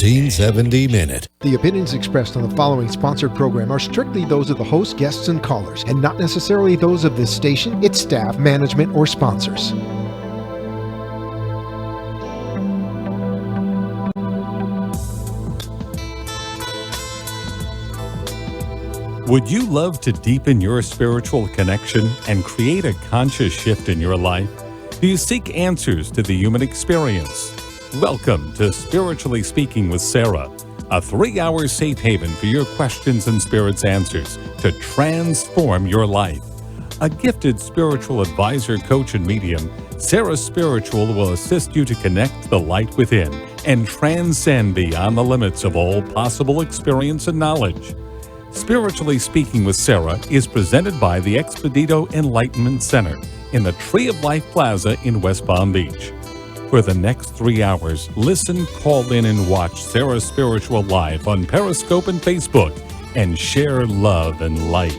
1570 Minute. The opinions expressed on the following sponsored program are strictly those of the host, guests, and callers, and not necessarily those of this station, its staff, management, or sponsors. Would you love to deepen your spiritual connection and create a conscious shift in your life? Do you seek answers to the human experience? Welcome to Spiritually Speaking with Sarah, a 3-hour safe haven for your questions and spirit's answers to transform your life. A gifted spiritual advisor, coach, and medium, Sarah Spiritual will assist you to connect the light within and transcend beyond the limits of all possible experience and knowledge. Spiritually Speaking with Sarah is presented by the Expedito Enlightenment Center in the Tree of Life Plaza in West Palm Beach. For the next 3 hours, listen, call in, and watch Sarah Spiritual live on Periscope and Facebook, and share love and light.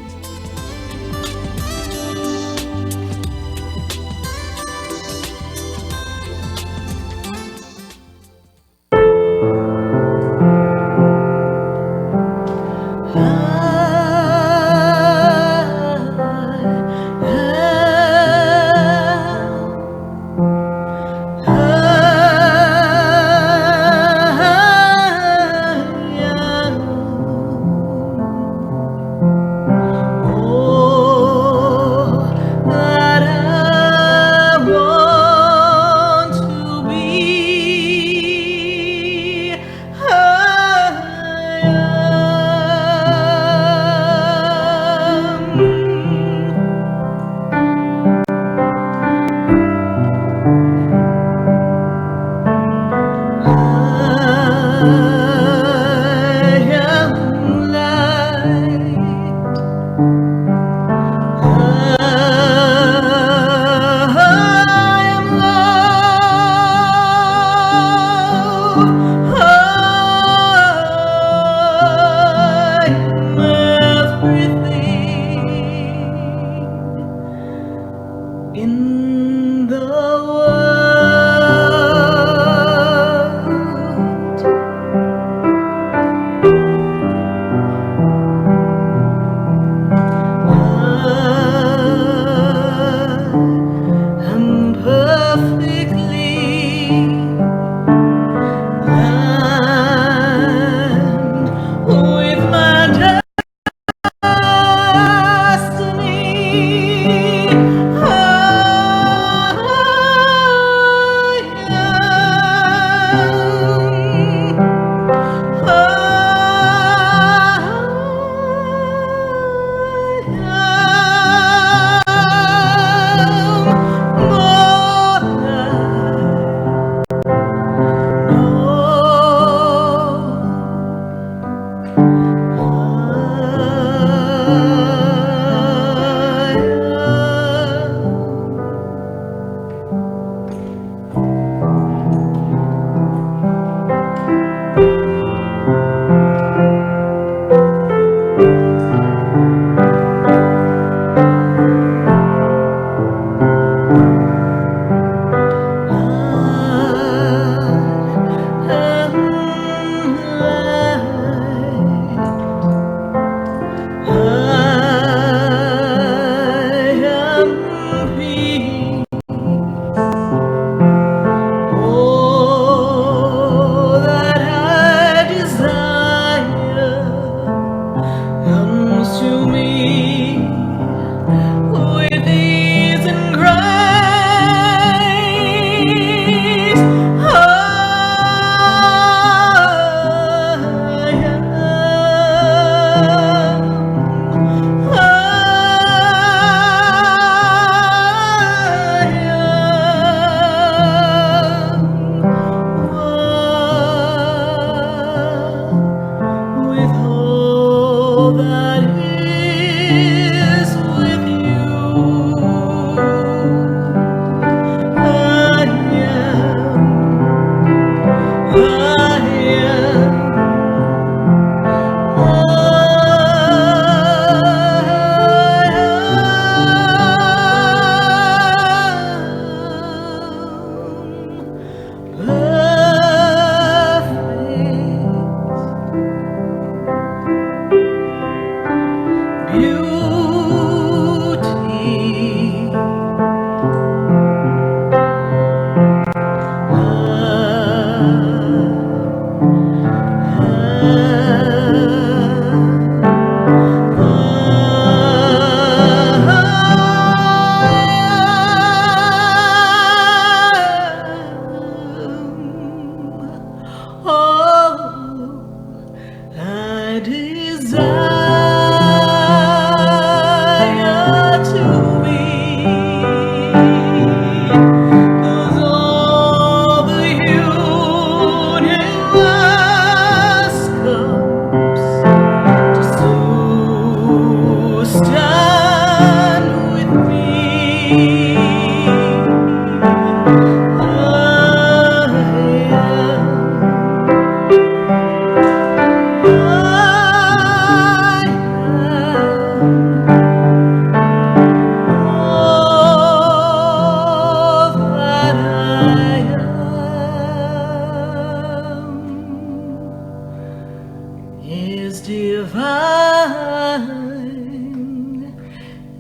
divine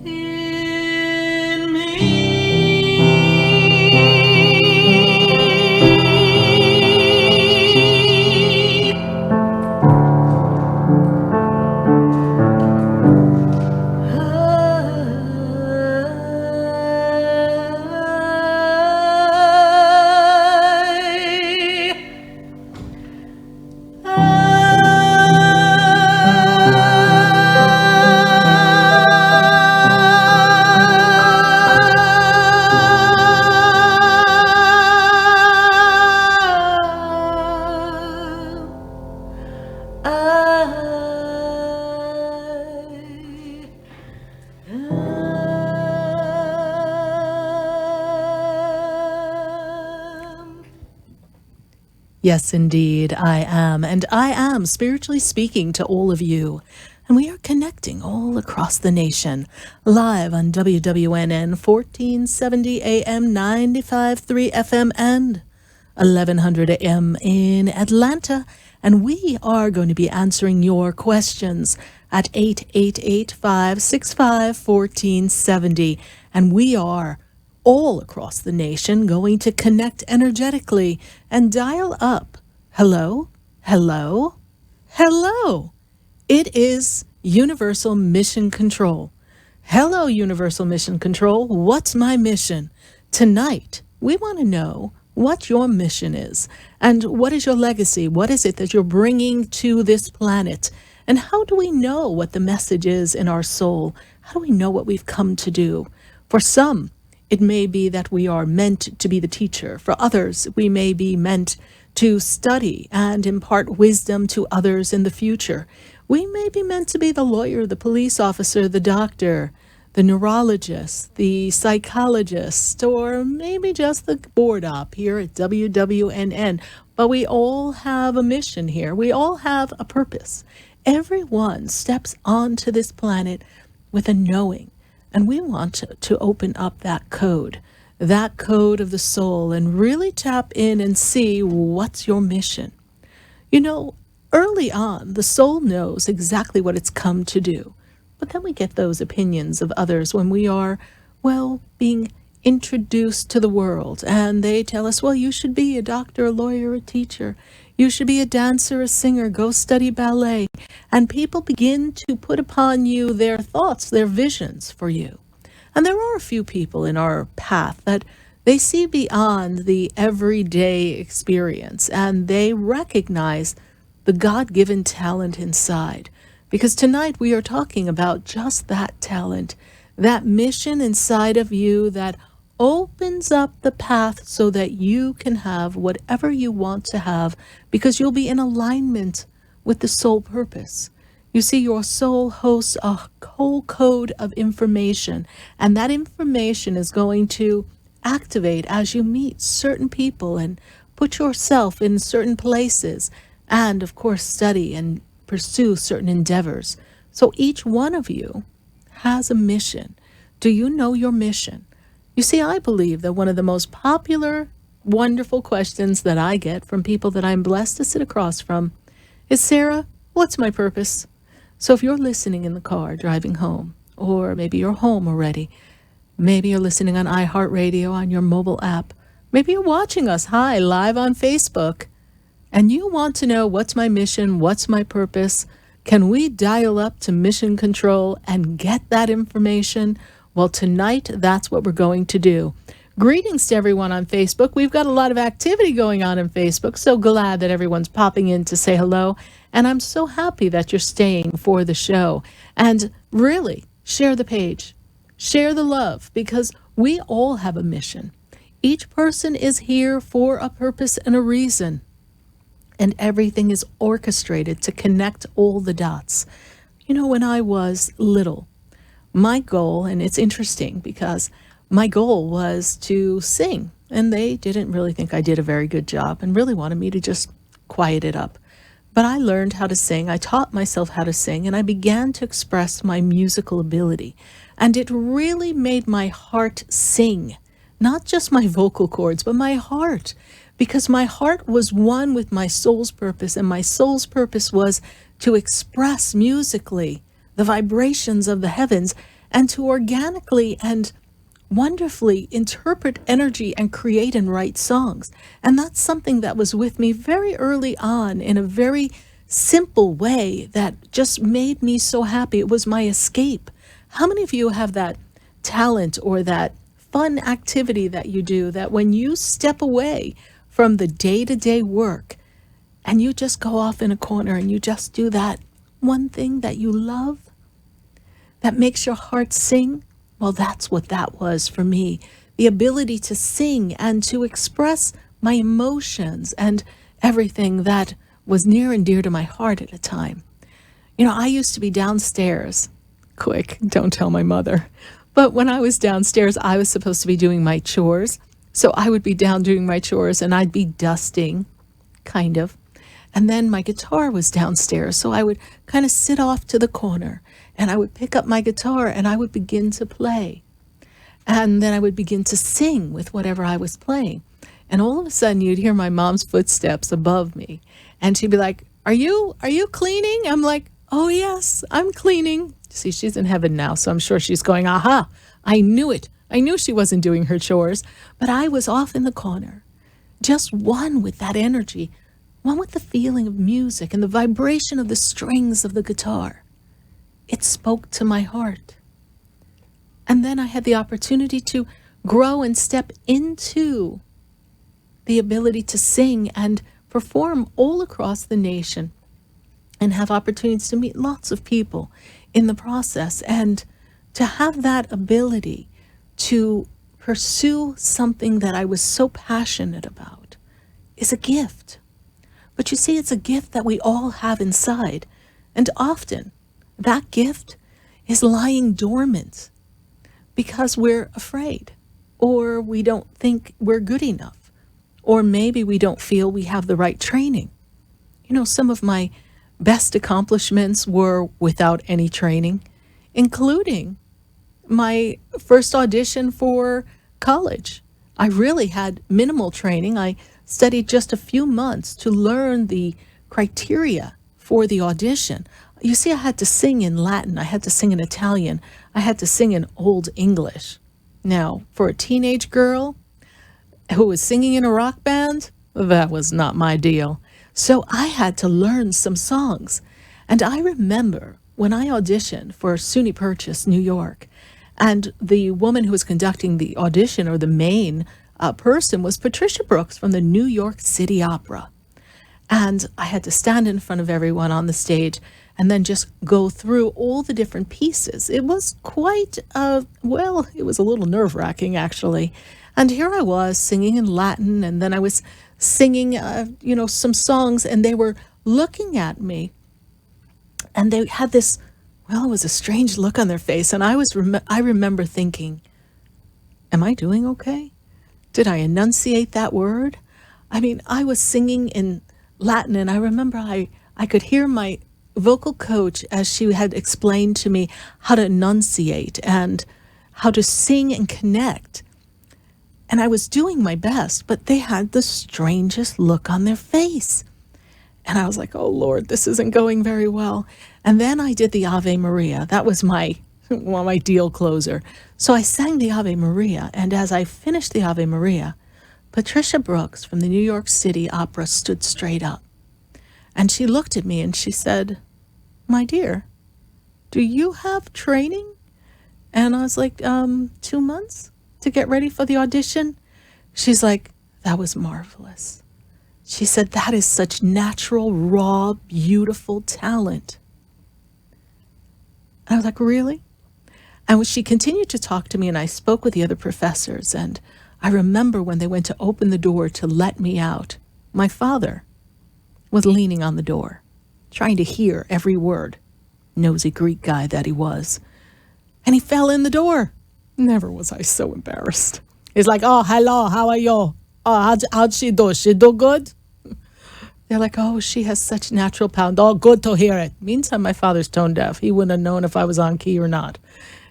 in me. Yes, indeed, I am. And I am spiritually speaking to all of you. And we are connecting all across the nation, live on WWNN 1470 AM, 95.3 FM, and 1100 AM in Atlanta. And we are going to be answering your questions at 888-565-1470. And we are all across the nation going to connect energetically and dial up. Hello, hello, hello. It is Universal Mission Control. Hello, Universal Mission Control. What's my mission? Tonight, we want to know what your mission is and what is your legacy? What is it that you're bringing to this planet? And how do we know what the message is in our soul? How do we know what we've come to do? For some, it may be that we are meant to be the teacher. For others, we may be meant to study and impart wisdom to others in the future. We may be meant to be the lawyer, the police officer, the doctor, the neurologist, the psychologist, or maybe just the board op here at WWNN. But we all have a mission here. We all have a purpose. Everyone steps onto this planet with a knowing. And we want to open up that code of the soul, and really tap in and see what's your mission. You know, early on, the soul knows exactly what it's come to do. But then we get those opinions of others when we are, well, being introduced to the world. And they tell us, well, you should be a doctor, a lawyer, a teacher. You should be a dancer, a singer, go study ballet. And people begin to put upon you their thoughts, their visions for you. And there are a few people in our path that they see beyond the everyday experience, and they recognize the God-given talent inside. Because tonight we are talking about just that talent, that mission inside of you that opens up the path so that you can have whatever you want to have, because you'll be in alignment with the soul purpose. You see, your soul hosts a whole code of information, and that information is going to activate as you meet certain people and put yourself in certain places, and of course study and pursue certain endeavors. So each one of you has a mission. Do you know your mission? You see, I believe that one of the most popular, wonderful questions that I get from people that I'm blessed to sit across from is, Sarah, what's my purpose? So if you're listening in the car driving home, or maybe you're home already, maybe you're listening on iHeartRadio on your mobile app, maybe you're watching us live on Facebook, and you want to know what's my mission, what's my purpose, can we dial up to Mission Control and get that information? Well, tonight, that's what we're going to do. Greetings to everyone on Facebook. We've got a lot of activity going on Facebook. So glad that everyone's popping in to say hello. And I'm so happy that you're staying for the show. And really, share the page. Share the love, because we all have a mission. Each person is here for a purpose and a reason. And everything is orchestrated to connect all the dots. You know, when I was little, my goal, and it's interesting because my goal was to sing, and they didn't really think I did a very good job and really wanted me to just quiet it up. But I learned how to sing, I taught myself how to sing, and I began to express my musical ability. And it really made my heart sing, not just my vocal cords, but my heart, because my heart was one with my soul's purpose, and my soul's purpose was to express musically the vibrations of the heavens and to organically and wonderfully interpret energy and create and write songs. And that's something that was with me very early on in a very simple way that just made me so happy. It was my escape. How many of you have that talent or that fun activity that you do that when you step away from the day-to-day work and you just go off in a corner and you just do that one thing that you love that makes your heart sing? Well, that's what that was for me. The ability to sing and to express my emotions and everything that was near and dear to my heart at a time. You know, I used to be downstairs. Quick, don't tell my mother. But when I was downstairs, I was supposed to be doing my chores. So I would be down doing my chores and I'd be dusting, kind of. And then my guitar was downstairs. So I would kind of sit off to the corner and I would pick up my guitar and I would begin to play. And then I would begin to sing with whatever I was playing. And all of a sudden you'd hear my mom's footsteps above me. And she'd be like, are you cleaning? I'm like, oh yes, I'm cleaning. See, she's in heaven now, so I'm sure she's going, aha, I knew it. I knew she wasn't doing her chores, but I was off in the corner, just one with that energy, one with the feeling of music and the vibration of the strings of the guitar. It spoke to my heart. And then I had the opportunity to grow and step into the ability to sing and perform all across the nation and have opportunities to meet lots of people in the process. And to have that ability to pursue something that I was so passionate about is a gift. But you see, it's a gift that we all have inside. And often that gift is lying dormant because we're afraid, or we don't think we're good enough, or maybe we don't feel we have the right training. You know, some of my best accomplishments were without any training, including my first audition for college. I really had minimal training. I studied just a few months to learn the criteria for the audition. You see, I had to sing in Latin, I had to sing in Italian, I had to sing in Old English. Now, for a teenage girl who was singing in a rock band, that was not my deal. So I had to learn some songs. And I remember when I auditioned for SUNY Purchase, New York, and the woman who was conducting the audition, or the main person, was Patricia Brooks from the New York City Opera. And I had to stand in front of everyone on the stage and then just go through all the different pieces. It was quite, it was a little nerve-wracking, actually. And here I was singing in Latin, and then I was singing, some songs, and they were looking at me, and they had this, it was a strange look on their face, and I remember thinking, am I doing okay? Did I enunciate that word? I mean, I was singing in Latin, and I remember I could hear my vocal coach as she had explained to me how to enunciate and how to sing and connect. And I was doing my best, but they had the strangest look on their face. And I was like, oh, Lord, this isn't going very well. And then I did the Ave Maria. That was my deal closer. So I sang the Ave Maria. And as I finished the Ave Maria, Patricia Brooks from the New York City Opera stood straight up. And she looked at me and she said, my dear, do you have training? And I was like, 2 months to get ready for the audition. She's like, that was marvelous. She said, that is such natural, raw, beautiful talent. And I was like, really? And she continued to talk to me, and I spoke with the other professors. And I remember when they went to open the door to let me out, my father was leaning on the door, trying to hear every word, nosy Greek guy that he was. And he fell in the door. Never was I so embarrassed. He's like, oh, hello, how are you? Oh, how'd she do? She do good? They're like, oh, she has such natural pound. Oh, good to hear it. Meantime, my father's tone deaf. He wouldn't have known if I was on key or not.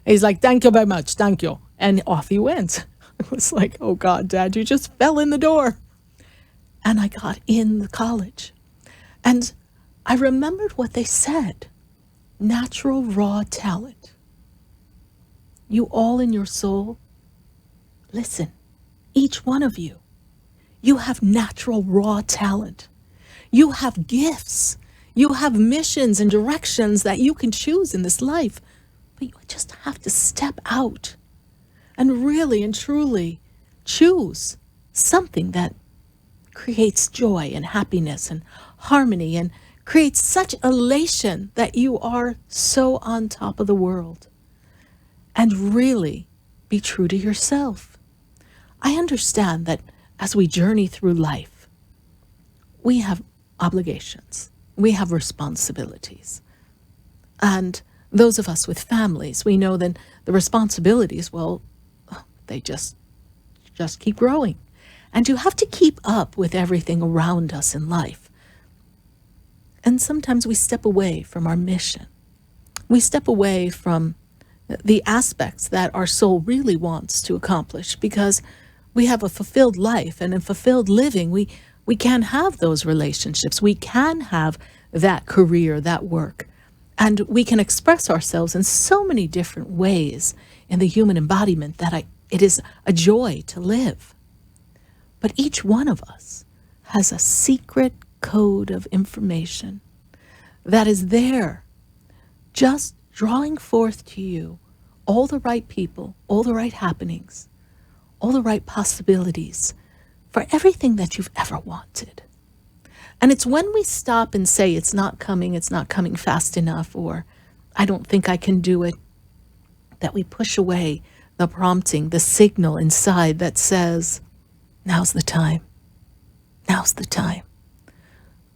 He's like, thank you very much. Thank you. And off he went. I was like, oh, God, Dad, you just fell in the door. and I got in the college. And I remembered what they said. Natural raw talent. You all in your soul, listen, each one of you, you have natural raw talent. You have gifts. You have missions and directions that you can choose in this life. But you just have to step out and really and truly choose something that creates joy and happiness and harmony and creates such elation that you are so on top of the world. And really be true to yourself. I understand that as we journey through life, we have obligations, we have responsibilities. And those of us with families, we know that the responsibilities, well, they just keep growing. And you have to keep up with everything around us in life. And sometimes we step away from our mission. We step away from the aspects that our soul really wants to accomplish because we have a fulfilled life, and in fulfilled living, we can have those relationships. We can have that career, that work, and we can express ourselves in so many different ways in the human embodiment that it is a joy to live. But each one of us has a secret code of information that is there, just drawing forth to you all the right people, all the right happenings, all the right possibilities for everything that you've ever wanted. And it's when we stop and say, it's not coming fast enough, or I don't think I can do it, that we push away the prompting, the signal inside that says, now's the time. Now's the time.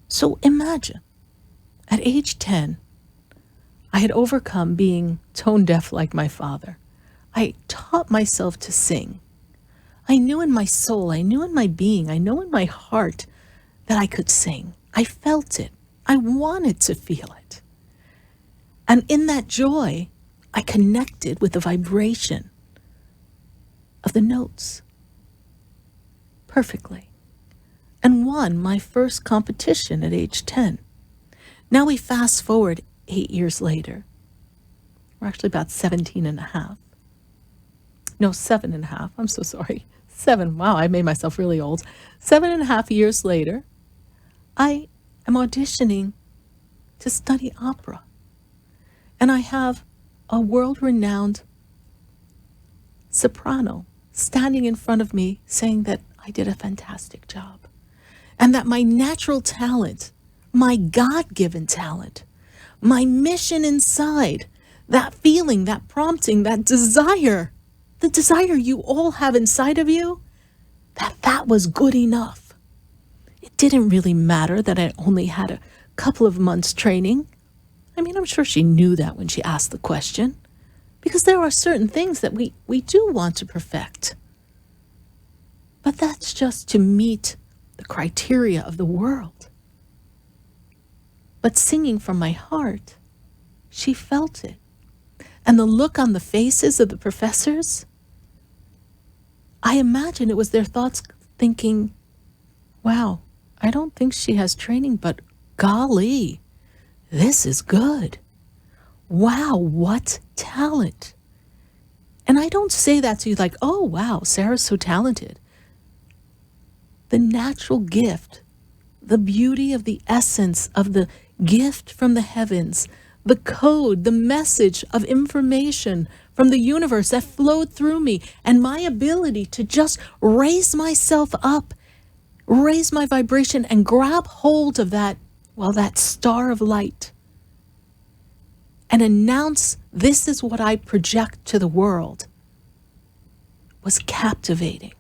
So imagine, at age 10, I had overcome being tone deaf like my father. I taught myself to sing. I knew in my soul, I knew in my being, I know in my heart that I could sing. I felt it. I wanted to feel it. And in that joy, I connected with the vibration of the notes perfectly and won my first competition at age 10. Now we fast forward 8 years later. We're actually about 17 and a half. No, 7.5. I'm so sorry. 7. Wow, I made myself really old. 7.5 years later, I am auditioning to study opera. And I have a world-renowned soprano standing in front of me saying that I did a fantastic job. And that my natural talent, my God-given talent, my mission inside, that feeling, that prompting, that desire, the desire you all have inside of you, that was good enough. It didn't really matter that I only had a couple of months training. I mean, I'm sure she knew that when she asked the question, because there are certain things that we do want to perfect. But that's just to meet the criteria of the world. But singing from my heart, she felt it. And the look on the faces of the professors, I imagine it was their thoughts thinking, wow, I don't think she has training, but golly, this is good. Wow, what talent. And I don't say that to you like, oh, wow, Sarah's so talented. The natural gift, the beauty of the essence of the gift from the heavens, the code, the message of information from the universe that flowed through me, and my ability to just raise myself up, raise my vibration, and grab hold of that, well, that star of light, and announce this is what I project to the world, was captivating.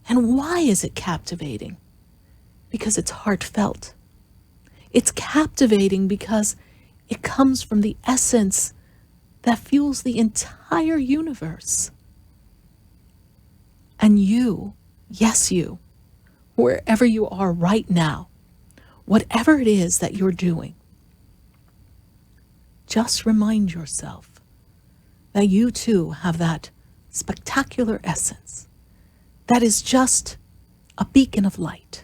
And why is it captivating? Because it's heartfelt. It's captivating because it comes from the essence that fuels the entire universe. And you, yes, you, wherever you are right now, whatever it is that you're doing, just remind yourself that you too have that spectacular essence that is just a beacon of light,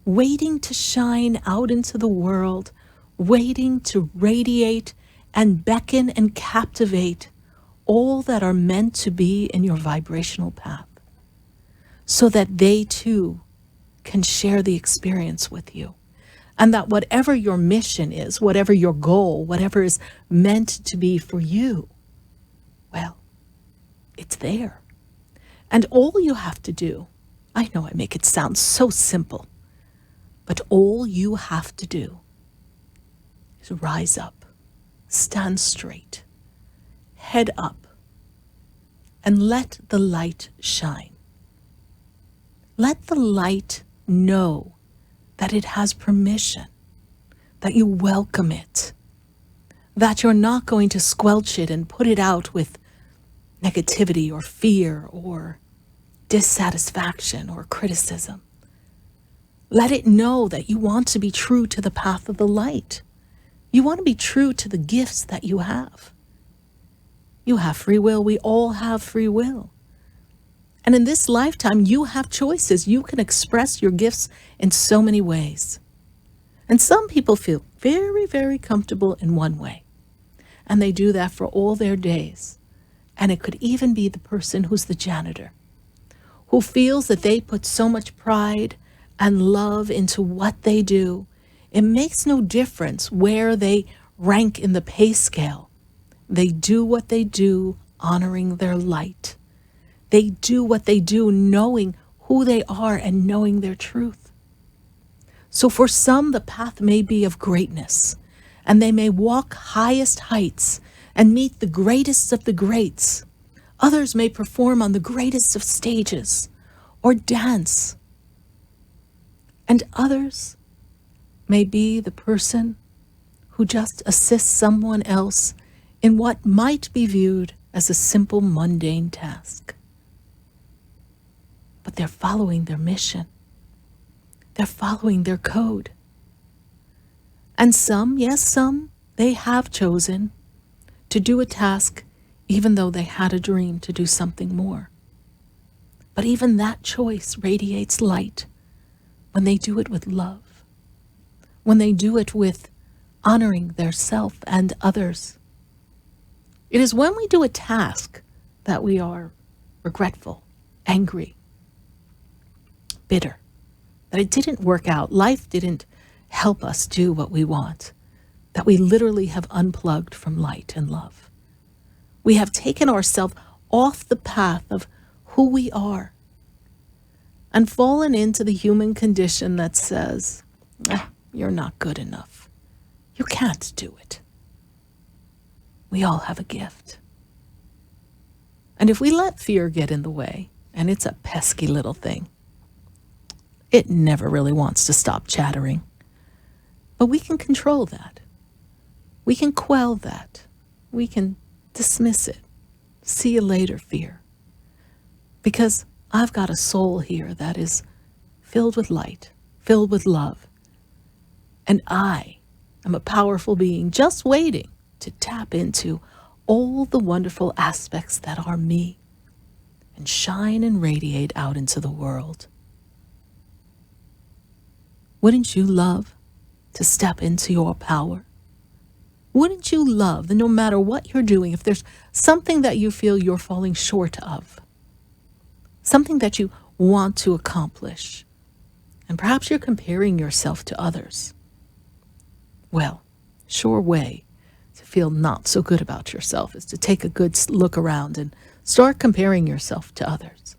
waiting to shine out into the world, waiting to radiate and beckon and captivate all that are meant to be in your vibrational path, so that they too can share the experience with you. And that whatever your mission is, whatever your goal, whatever is meant to be for you, well, it's there. And all you have to do, I know I make it sound so simple, but all you have to do is rise up, stand straight, head up, and let the light shine. Let the light know that it has permission, that you welcome it, that you're not going to squelch it and put it out with negativity or fear or dissatisfaction or criticism. Let it know that you want to be true to the path of the light. You want to be true to the gifts that you have. You have free will. We all have free will. And in this lifetime, you have choices. You can express your gifts in so many ways. And some people feel very, very comfortable in one way. And they do that for all their days. And it could even be the person who's the janitor, who feels that they put so much pride and love into what they do. It makes no difference where they rank in the pay scale. They do what they do, honoring their light. They do what they do, knowing who they are and knowing their truth. So for some, the path may be of greatness, and they may walk highest heights and meet the greatest of the greats. Others may perform on the greatest of stages or dance. And others may be the person who just assists someone else in what might be viewed as a simple, mundane task. But they're following their mission. They're following their code. And some, yes, some, they have chosen to do a task even though they had a dream to do something more. But even that choice radiates light when they do it with love, when they do it with honoring their self and others. It is when we do a task that we are regretful, angry, bitter, that it didn't work out, life didn't help us do what we want, that we literally have unplugged from light and love. We have taken ourselves off the path of who we are and fallen into the human condition that says, you're not good enough. You can't do it. We all have a gift. And if we let fear get in the way, and it's a pesky little thing, it never really wants to stop chattering. But we can control that. We can quell that. We can dismiss it. See you later, fear. Because I've got a soul here that is filled with light, filled with love. And I am a powerful being just waiting to tap into all the wonderful aspects that are me and shine and radiate out into the world. Wouldn't you love to step into your power? Wouldn't you love that no matter what you're doing, if there's something that you feel you're falling short of, something that you want to accomplish, and perhaps you're comparing yourself to others? Well, sure way to feel not so good about yourself is to take a good look around and start comparing yourself to others.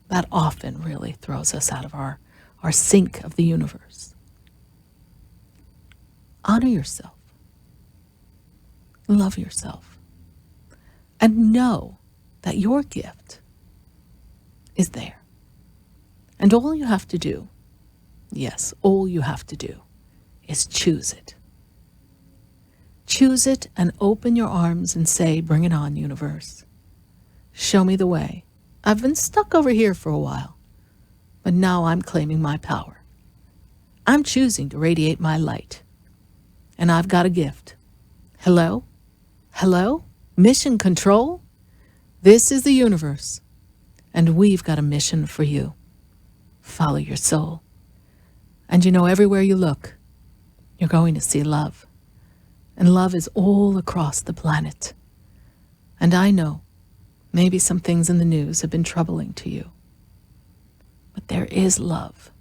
That often really throws us out of our sync of the universe. Honor yourself. Love yourself. And know that your gift is there. And all you have to do, yes, all you have to do is choose it. Choose it and open your arms and say, bring it on, universe. Show me the way. I've been stuck over here for a while, but now I'm claiming my power. I'm choosing to radiate my light. And I've got a gift. Hello? Hello? Mission control? This is the universe. And we've got a mission for you. Follow your soul. And you know, everywhere you look, you're going to see love. And love is all across the planet. And I know maybe some things in the news have been troubling to you. But there is love.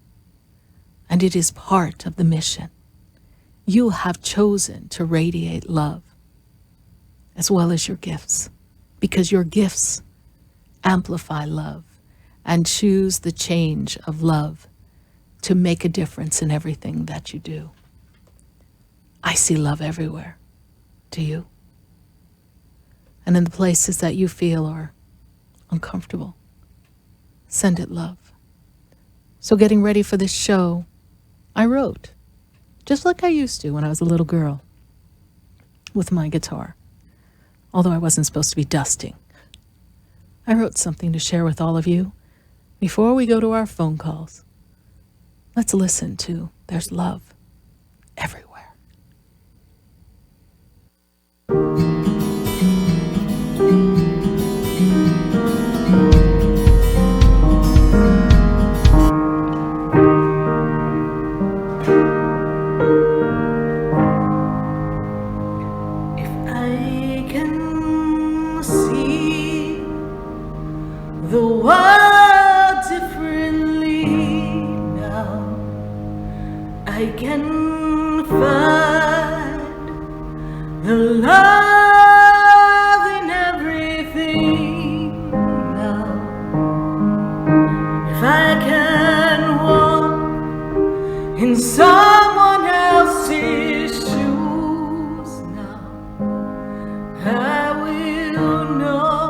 And it is part of the mission. You have chosen to radiate love, as well as your gifts, because your gifts amplify love and choose the change of love to make a difference in everything that you do. I see love everywhere. Do you? And in the places that you feel are uncomfortable, send it love. So getting ready for this show, I wrote, just like I used to when I was a little girl, with my guitar, although I wasn't supposed to be dusting. I wrote something to share with all of you before we go to our phone calls. Let's listen to There's Love Everywhere. The world differently now. I can find the love in everything now. If I can walk in someone else's shoes now, I will know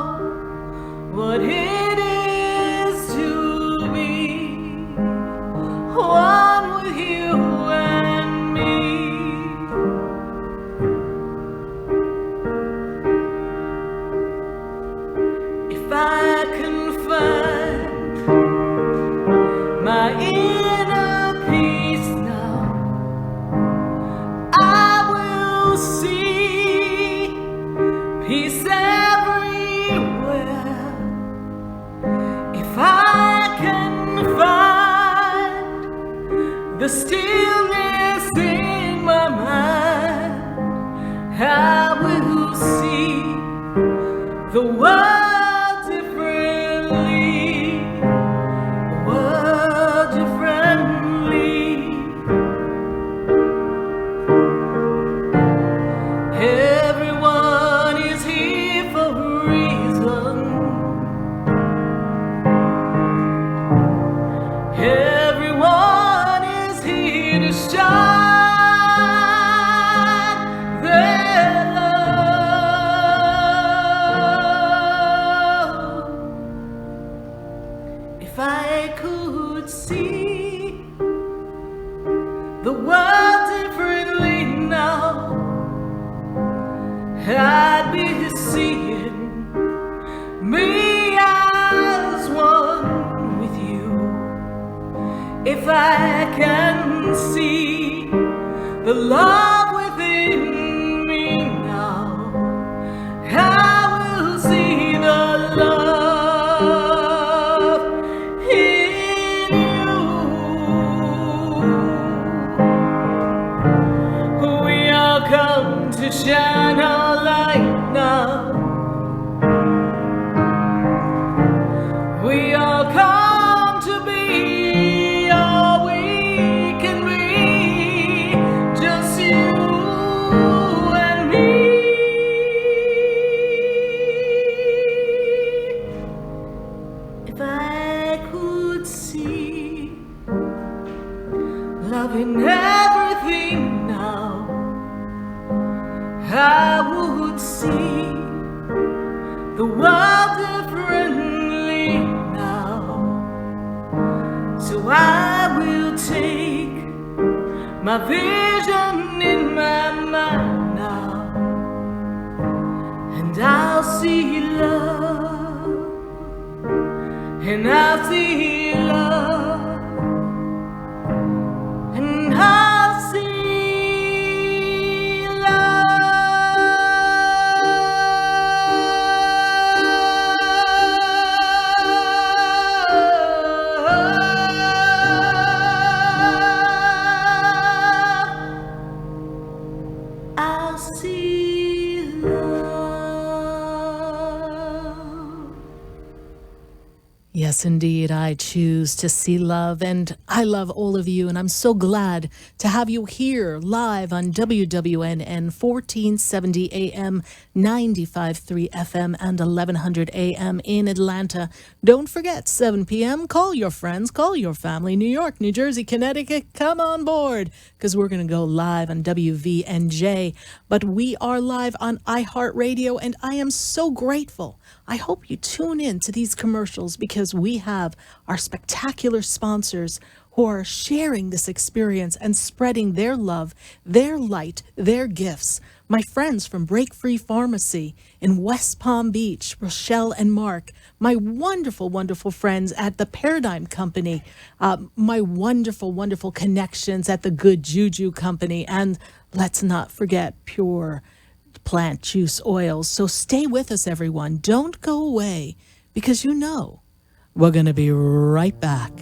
what it is to be one with you and me. If I can find my inner peace now, I will see peace everywhere. If I can find the stillness in my mind, I will see the world differently, the world differently. Everyone is here for a reason. Everyone is here to shine their love. If I could see the world differently now, I'd be seeing me as one with you. If I can see the love within me now, I will see the love in you. We all come to shine our light now. We all come to be all we can be, just you and me. If I could see love in everything now, I would see the world differently now. So I will take my vision in my mind now, and I'll see love, and I'll see love, and I'll see love. Yes, indeed, I choose to see love, and I love all of you, and I'm so glad to have you here live on WWNN 1470 AM, 95.3 FM, and 1100 AM in Atlanta. Don't forget, 7 p.m., call your friends, call your family, New York, New Jersey, Connecticut, come on board, because we're going to go live on WVNJ. But we are live on iHeartRadio, and I am so grateful. I hope you tune in to these commercials because we have our spectacular sponsors who are sharing this experience and spreading their love, their light, their gifts. My friends from Break Free Pharmacy in West Palm Beach, Rochelle and Mark. My wonderful, wonderful friends at the Paradigm Company. My wonderful, wonderful connections at the Good Juju Company. And let's not forget Pure Plant Juice Oils. So stay with us, everyone. Don't go away, because you know we're going to be right back.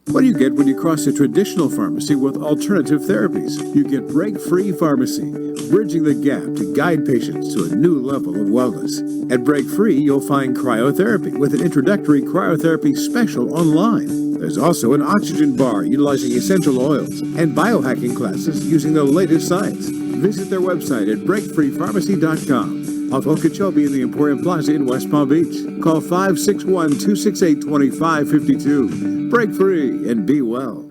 What do you get when you cross a traditional pharmacy with alternative therapies? You get Break Free Pharmacy, bridging the gap to guide patients to a new level of wellness. At Break Free, you'll find cryotherapy with an introductory cryotherapy special online. There's also an oxygen bar utilizing essential oils and biohacking classes using the latest science. Visit their website at breakfreepharmacy.com. Off Okeechobee in the Emporium Plaza in West Palm Beach. Call 561-268-2552. Break free and be well.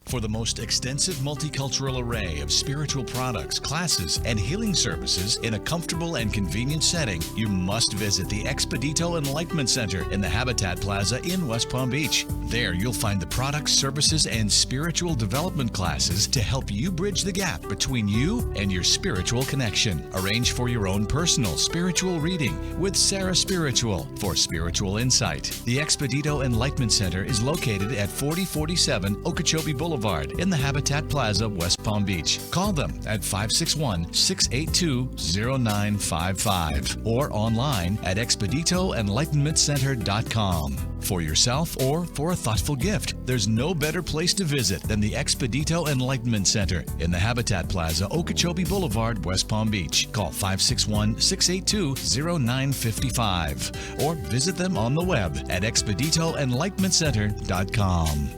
For the most extensive multicultural array of spiritual products, classes, and healing services in a comfortable and convenient setting, you must visit the Expedito Enlightenment Center in the Habitat Plaza in West Palm Beach. There you'll find the products, services, and spiritual development classes to help you bridge the gap between you and your spiritual connection. Arrange for your own personal spiritual reading with Sarah Spiritual for spiritual insight. The Expedito Enlightenment Center is located at 4047 Okeechobee Boulevard in the Habitat Plaza, West Palm Beach. Call them at 561-682-0955 or online at expeditoenlightenmentcenter.com. For yourself or for a thoughtful gift, there's no better place to visit than the Expedito Enlightenment Center in the Habitat Plaza, Okeechobee Boulevard, West Palm Beach. Call 561-682-0955 or visit them on the web at expeditoenlightenmentcenter.com.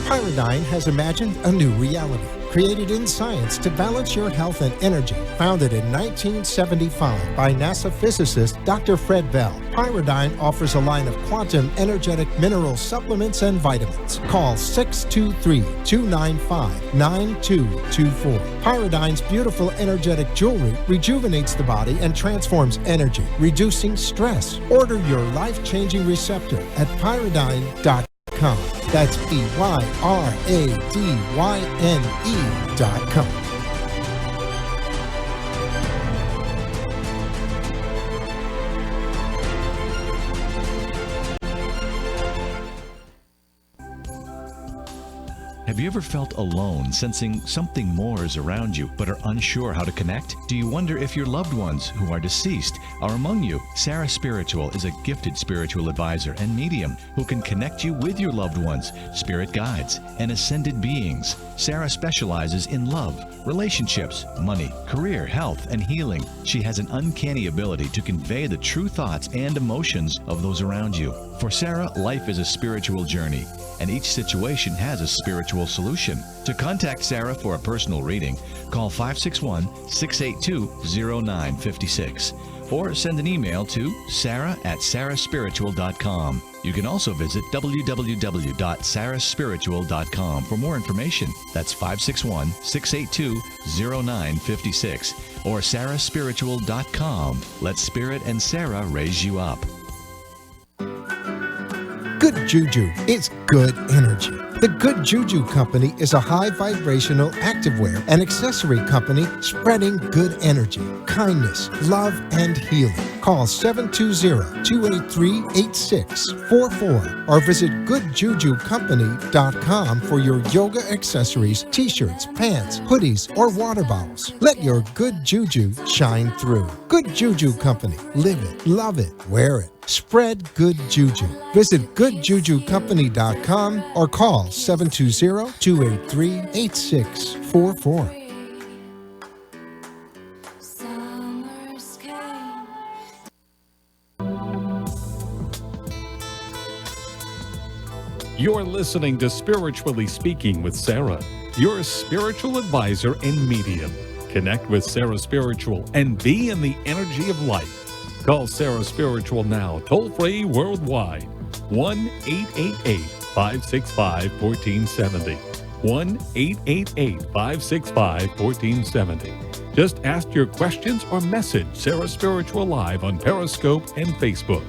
Pyridine has imagined a new reality, created in science to balance your health and energy. Founded in 1975 by NASA physicist Dr. Fred Bell, Pyridine offers a line of quantum energetic mineral supplements and vitamins. Call 623-295-9224. Pyridine's beautiful energetic jewelry rejuvenates the body and transforms energy, reducing stress. Order your life-changing receptor at pyridine.com. That's PYRADYNE.com. Have you ever felt alone, sensing something more is around you, but are unsure how to connect? Do you wonder if your loved ones who are deceased are among you? Sarah Spiritual is a gifted spiritual advisor and medium who can connect you with your loved ones, spirit guides, and ascended beings. Sarah specializes in love, relationships, money, career, health, and healing. She has an uncanny ability to convey the true thoughts and emotions of those around you. For Sarah, life is a spiritual journey, and each situation has a spiritual solution. To contact Sarah for a personal reading, call 561-682-0956 or send an email to sarah@sarahspiritual.com. You can also visit www.sarahspiritual.com for more information. That's 561-682-0956 or sarahspiritual.com. Let Spirit and Sarah raise you up. Good Juju is good energy. The Good Juju Company is a high vibrational activewear and accessory company spreading good energy, kindness, love, and healing. Call 720-283-8644 or visit goodjujucompany.com for your yoga accessories, t-shirts, pants, hoodies, or water bottles. Let your good juju shine through. Good Juju Company. Live it, love it, wear it. Spread good juju. Visit goodjujucompany.com or call 720-283-8644. You're listening to Spiritually Speaking with Sarah, your spiritual advisor and medium. Connect with Sarah Spiritual and be in the energy of light. Call Sarah Spiritual now, toll-free worldwide. 1-888-565-1470. 1-888-565-1470. Just ask your questions or message Sarah Spiritual live on Periscope and Facebook.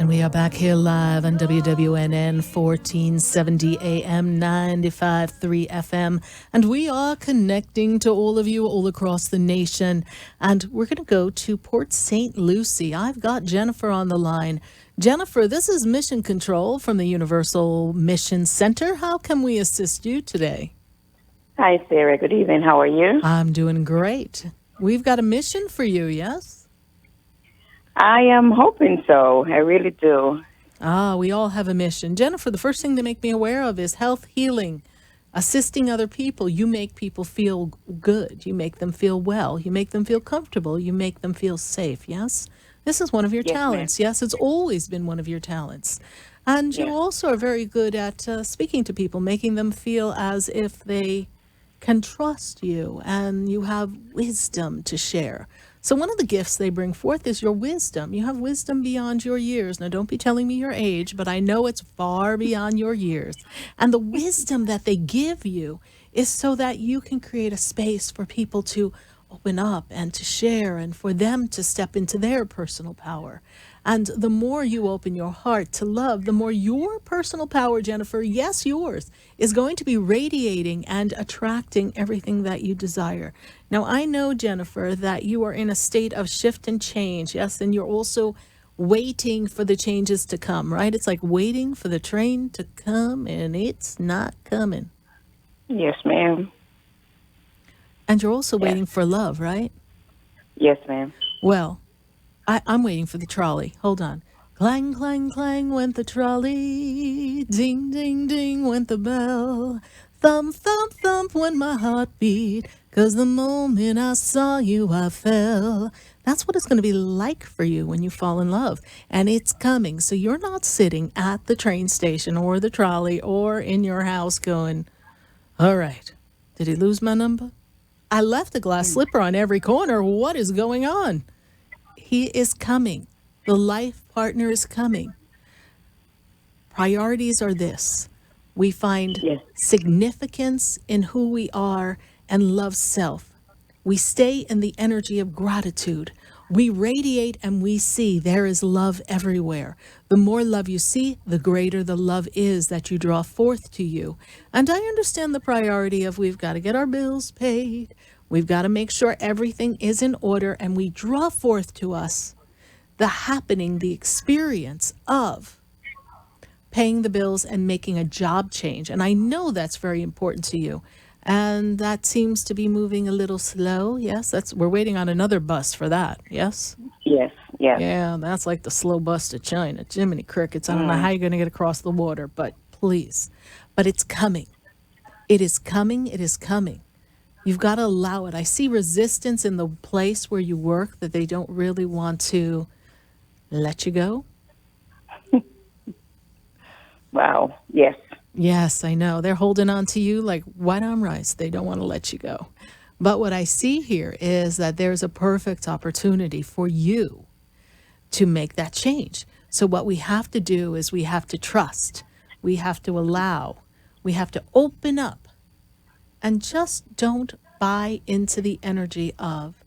We are back here live on WWNN 1470 AM 95.3 FM, and we are connecting to all of you all across the nation. And we're going to go to Port St. Lucie. I've got Jennifer on the line. Jennifer, this is Mission Control from the Universal Mission Center. How can we assist you today? Hi, Sarah. Good evening. How are you? I'm doing great. We've got a mission for you, yes? I am hoping so. I really do. We all have a mission. Jennifer, the first thing to make me aware of is health healing, assisting other people. You make people feel good. You make them feel well. You make them feel comfortable. You make them feel safe, yes? This is one of your talents. Yes, it's always been one of your talents. And you also are very good at speaking to people, making them feel as if they can trust you and you have wisdom to share. So one of the gifts they bring forth is your wisdom. You have wisdom beyond your years. Now, don't be telling me your age, but I know it's far beyond your years. And the wisdom that they give you is so that you can create a space for people to open up and to share and for them to step into their personal power. And the more you open your heart to love, the more your personal power, Jennifer, yes, yours, is going to be radiating and attracting everything that you desire. Now, I know, Jennifer, that you are in a state of shift and change, yes, and you're also waiting for the changes to come, right? It's like waiting for the train to come, and it's not coming. Yes, ma'am. And you're also waiting for love, right? Yes, ma'am. Well, I'm waiting for the trolley. Hold on. Clang, clang, clang went the trolley. Ding, ding, ding went the bell. Thump, thump, thump went my heart beat. 'Cause the moment I saw you, I fell. That's what it's going to be like for you when you fall in love. And it's coming. So you're not sitting at the train station or the trolley or in your house going, all right, did he lose my number? I left a glass slipper on every corner. What is going on? He is coming. The life partner is coming. Priorities are this. We find significance in who we are and love self. We stay in the energy of gratitude. We radiate and we see there is love everywhere. The more love you see, the greater the love is that you draw forth to you. And I understand the priority of we've got to get our bills paid. We've got to make sure everything is in order, and we draw forth to us the happening, the experience of paying the bills and making a job change. And I know that's very important to you. And that seems to be moving a little slow. Yes, we're waiting on another bus for that. Yes? Yes, yes. Yeah, that's like the slow bus to China. Jiminy Crickets. I don't know how you're going to get across the water, but please. But it's coming. It is coming. It is coming. You've got to allow it. I see resistance in the place where you work that they don't really want to let you go. Wow, yes. Yes, I know. They're holding on to you like white arm rice. They don't want to let you go. But what I see here is that there's a perfect opportunity for you to make that change. So what we have to do is we have to trust. We have to allow. We have to open up. And just don't buy into the energy of,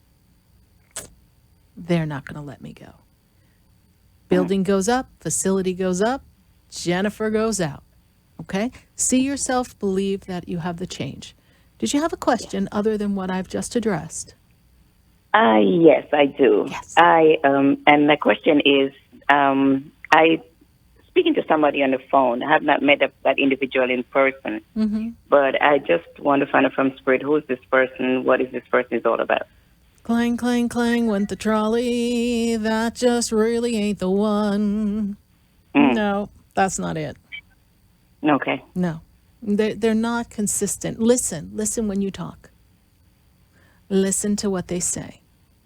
they're not going to let me go. Building goes up, facility goes up, Jennifer goes out. Okay? See yourself, believe that you have the change. Did you have a question other than what I've just addressed? Yes, I do. Yes. And my question is, I speaking to somebody on the phone. I have not met that individual in person, but I just want to find out from Spirit, who is this person? What is this person is all about? Clang, clang, clang went the trolley. That just really ain't the one. No, that's not it. Okay. No, they're not consistent. Listen when you talk. Listen to what they say.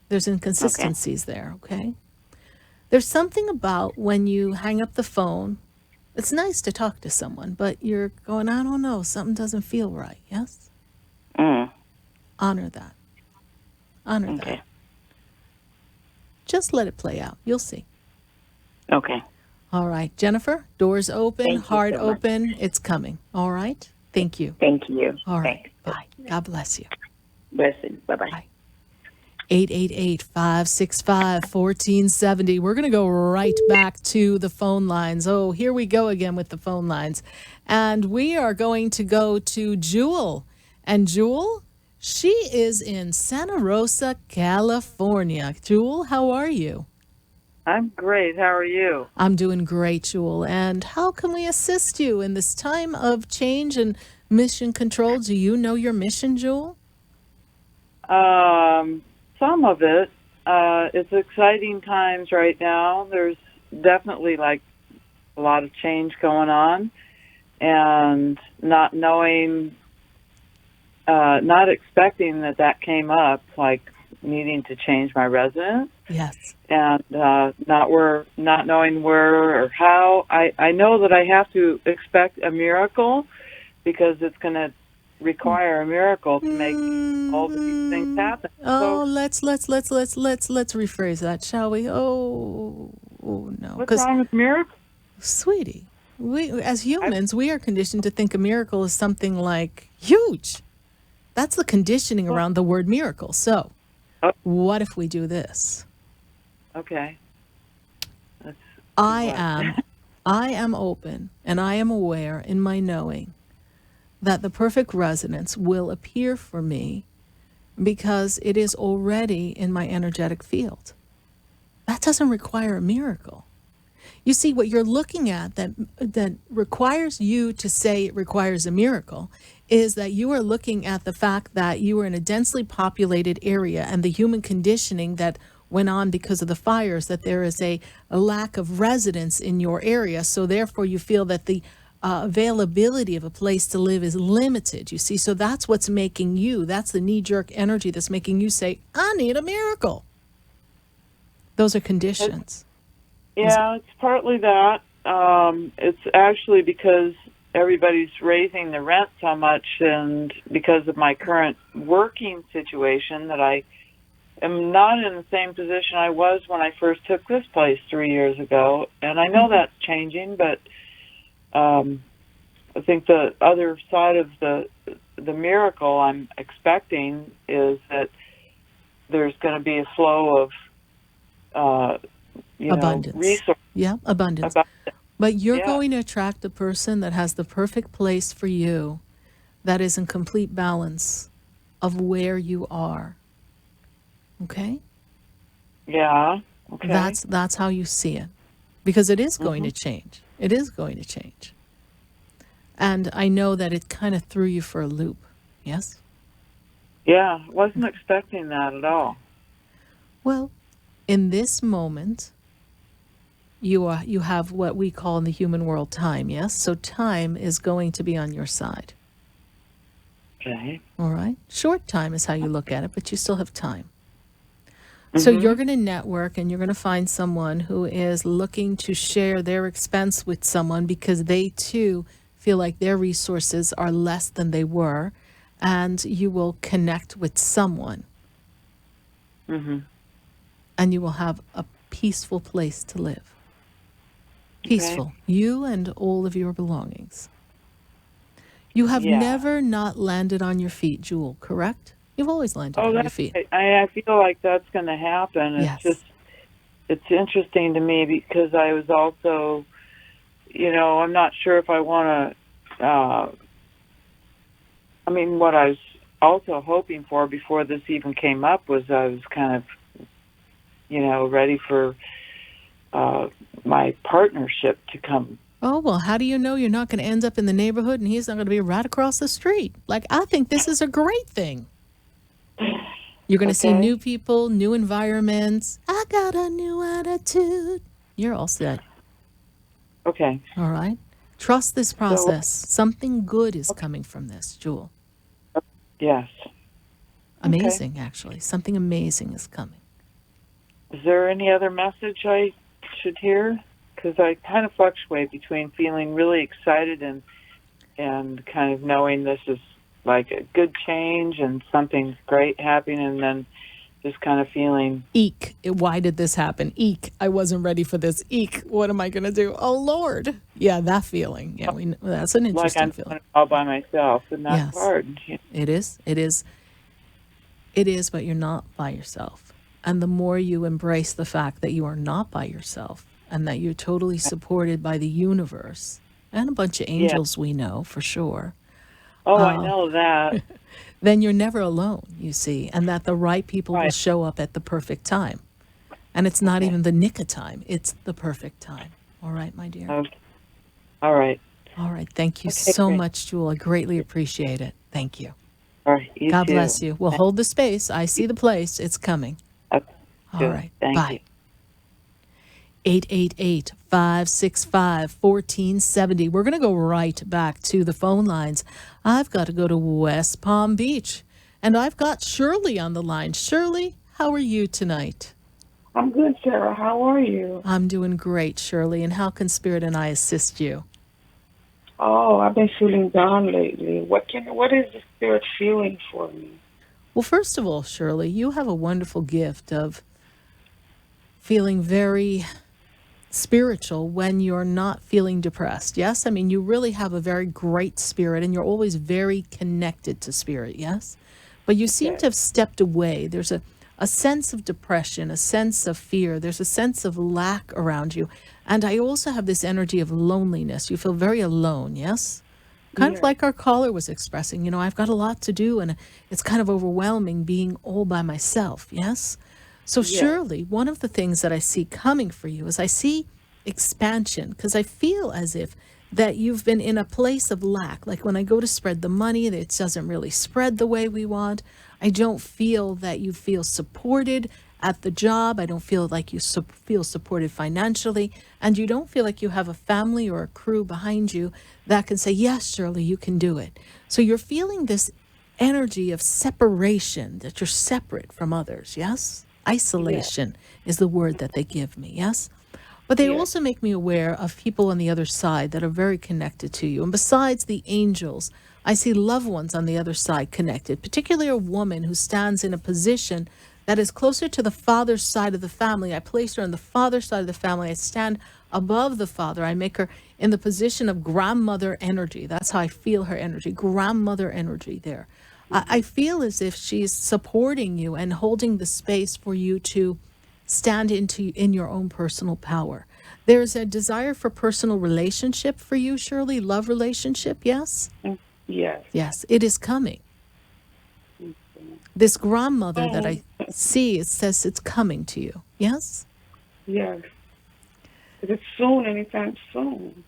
There's inconsistencies there, okay? There's something about when you hang up the phone, it's nice to talk to someone, but you're going, I don't know, something doesn't feel right, yes? Honor that. Honor that. Just let it play out. You'll see. Okay. All right. Jennifer, doors open, Thank you heart so much. open. It's coming. All right? Thank you. Thank you. All right. Thanks. Bye. God bless you. Blessings. Bye-bye. Bye. 888-565-1470. We're going to go right back to the phone lines. Oh, here we go again with the phone lines. And we are going to go to Jewel. And Jewel, she is in Santa Rosa, California. Jewel, how are you? I'm great. How are you? I'm doing great, Jewel. And how can we assist you in this time of change and mission control? Do you know your mission, Jewel? Some of it. It's exciting times right now. There's definitely like a lot of change going on, and not knowing, not expecting that came up, like needing to change my residence. Yes. And not knowing where or how. I know that I have to expect a miracle, because it's going to require a miracle to make all of these things happen. Oh, let's rephrase that, shall we? Oh no. What's wrong with miracles? Sweetie, we as humans, we are conditioned to think a miracle is something like huge. That's the conditioning around the word miracle. So, what if we do this? Okay. I am open and I am aware in my knowing that the perfect resonance will appear for me because it is already in my energetic field. That doesn't require a miracle. You see, what you're looking at that requires you to say it requires a miracle is that you are looking at the fact that you are in a densely populated area and the human conditioning that went on because of the fires, that there is a lack of residents in your area. So therefore you feel that the availability of a place to live is limited, you see. So that's what's making you, that's the knee-jerk energy that's making you say, I need a miracle. Those are conditions. Yeah, it's partly that. It's actually because everybody's raising the rent so much, and because of my current working situation, that I am not in the same position I was when I first took this place 3 years ago. And I know that's changing, but I think the other side of the miracle I'm expecting is that there's going to be a flow of abundance. Resources. Yeah, abundance. But you're going to attract a person that has the perfect place for you, that is in complete balance of where you are. Okay? Yeah. Okay. That's how you see it. Because it is going to change. It is going to change. And I know that it kind of threw you for a loop. Yes? Yeah, wasn't expecting that at all. Well, in this moment, you have what we call in the human world time, yes? So time is going to be on your side. Okay. All right? Short time is how you look at it, but you still have time. So you're going to network and you're going to find someone who is looking to share their expense with someone because they too feel like their resources are less than they were, and you will connect with someone. And you will have a peaceful place to live. Peaceful. Okay. You and all of your belongings. You have never not landed on your feet, Jewel, correct? You've always landed on your feet. I feel like that's going to happen. It's Yes. just it's interesting to me because I was also, I'm not sure if I want to. What I was also hoping for before this even came up was I was kind of, ready for my partnership to come. Oh, well, how do you know you're not going to end up in the neighborhood and he's not going to be right across the street? Like, I think this is a great thing. You're going to see new people, new environments. I got a new attitude. You're all set. Okay. All right. Trust this process. Something good is coming from this, Jewel. Yes. Amazing, actually. Something amazing is coming. Is there any other message I should hear? Because I kind of fluctuate between feeling really excited and kind of knowing this is like a good change and something great happening, and then just kind of feeling... Eek. Why did this happen? Eek. I wasn't ready for this. Eek. What am I going to do? Oh, Lord. Yeah, that feeling. Yeah, that's an interesting like I'm feeling. doing it all by myself, and that's hard. It is. It is. It is, but you're not by yourself. And the more you embrace the fact that you are not by yourself and that you're totally supported by the universe and a bunch of angels we know for sure. Oh, I know that. Then you're never alone, you see, and that the right people will show up at the perfect time. And it's not even the nick of time. It's the perfect time. All right, my dear? Okay. All right. All right. Thank you so much, Jewel. I greatly appreciate it. Thank you. All right. God bless you. We'll hold the space. I see the place. It's coming. Okay. All right. Thank Bye. you. 888-565-1470. We're going to go right back to the phone lines. I've got to go to West Palm Beach, and I've got Shirley on the line. Shirley, how are you tonight? I'm good, Sarah. How are you? I'm doing great, Shirley. And how can Spirit and I assist you? Oh, I've been feeling down lately. What is the Spirit feeling for me? Well, first of all, Shirley, you have a wonderful gift of feeling very spiritual when you're not feeling depressed. Yes? I mean, you really have a very great spirit and you're always very connected to spirit. Yes? But you seem to have stepped away. There's a sense of depression, a sense of fear. There's a sense of lack around you. And I also have this energy of loneliness. You feel very alone. Yes? Kind of like our caller was expressing, I've got a lot to do and it's kind of overwhelming being all by myself. Yes? So surely one of the things that I see coming for you is I see expansion, because I feel as if that you've been in a place of lack. Like when I go to spread the money, it doesn't really spread the way we want. I don't feel that you feel supported at the job. I don't feel like you feel supported financially. And you don't feel like you have a family or a crew behind you that can say, yes, Shirley, you can do it. So you're feeling this energy of separation, that you're separate from others. Yes? Isolation is the word that they give me, yes? But they also make me aware of people on the other side that are very connected to you. And besides the angels, I see loved ones on the other side connected, particularly a woman who stands in a position that is closer to the father's side of the family. I place her on the father's side of the family. I stand above the father. I make her in the position of grandmother energy. That's how I feel her energy, grandmother energy there. I feel as if she's supporting you and holding the space for you to stand in your own personal power. There's a desire for personal relationship for you, Shirley, love relationship, yes? Yes. Yes, it is coming. This grandmother that I see, it says it's coming to you, yes? Yes. Is it soon, anytime soon?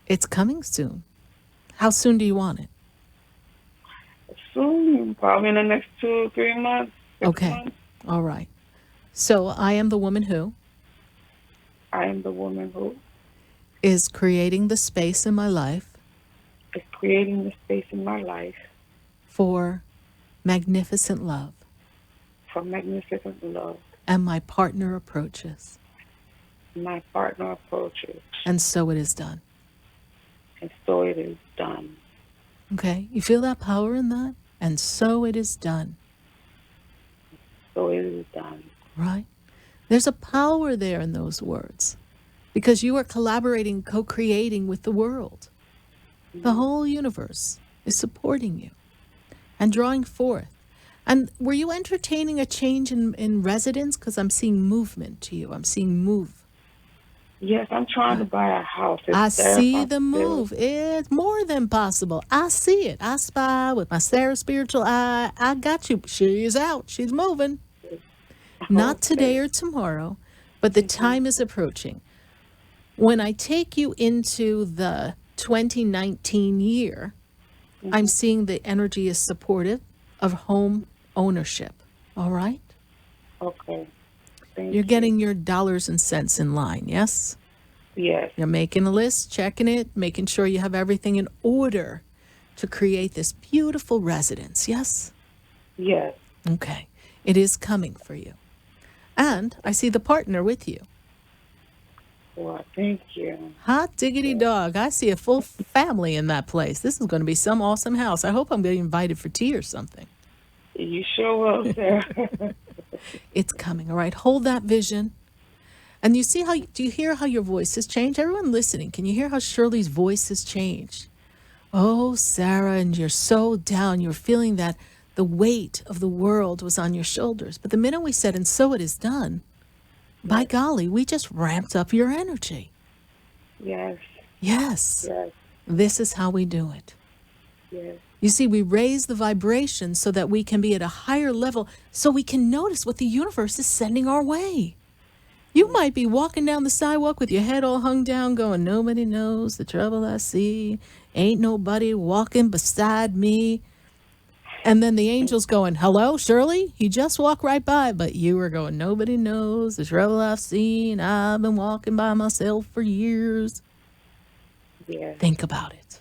It's coming soon. How soon do you want it? Soon, probably in the next 2-3 months. Okay. All right. So I am the woman who I am the woman who is creating the space in my life is creating the space in my life for magnificent love. For magnificent love. And my partner approaches. My partner approaches. And so it is done. And so it is done. Okay. You feel that power in that? And so it is done. So it is done. Right? There's a power there in those words because you are collaborating, co-creating with the world. The whole universe is supporting you and drawing forth. And were you entertaining a change in residence? Because I'm seeing movement to you. I'm seeing move. Yes, I'm trying to buy a house. I Is there a see the possibility? move. It's more than possible. I see it. I spy with my Sarah spiritual eye. I got you. She is out. She's moving. Not today or tomorrow, but the time is approaching. When I take you into the 2019 year, I'm seeing the energy is supportive of home ownership. All right? Okay. Thank You're you. getting your dollars and cents in line, yes? Yes. You're making a list, checking it, making sure you have everything in order to create this beautiful residence, yes? Yes. Okay. It is coming for you. And I see the partner with you. Well, thank you. Hot diggity dog. I see a full family in that place. This is going to be some awesome house. I hope I'm getting invited for tea or something. You sure will, Sarah. It's coming, all right? Hold that vision. And you see do you hear how your voice has changed? Everyone listening, can you hear how Shirley's voice has changed? Oh, Sarah, and you're so down. You're feeling that the weight of the world was on your shoulders. But the minute we said, and so it is done, by golly, we just ramped up your energy. Yes. Yes. Yes. This is how we do it. Yes. You see, we raise the vibration so that we can be at a higher level, so we can notice what the universe is sending our way. You might be walking down the sidewalk with your head all hung down going, nobody knows the trouble I see. Ain't nobody walking beside me. And then the angel's going, hello, Shirley? You just walked right by, but you were going, nobody knows the trouble I've seen. I've been walking by myself for years. Yes. Think about it.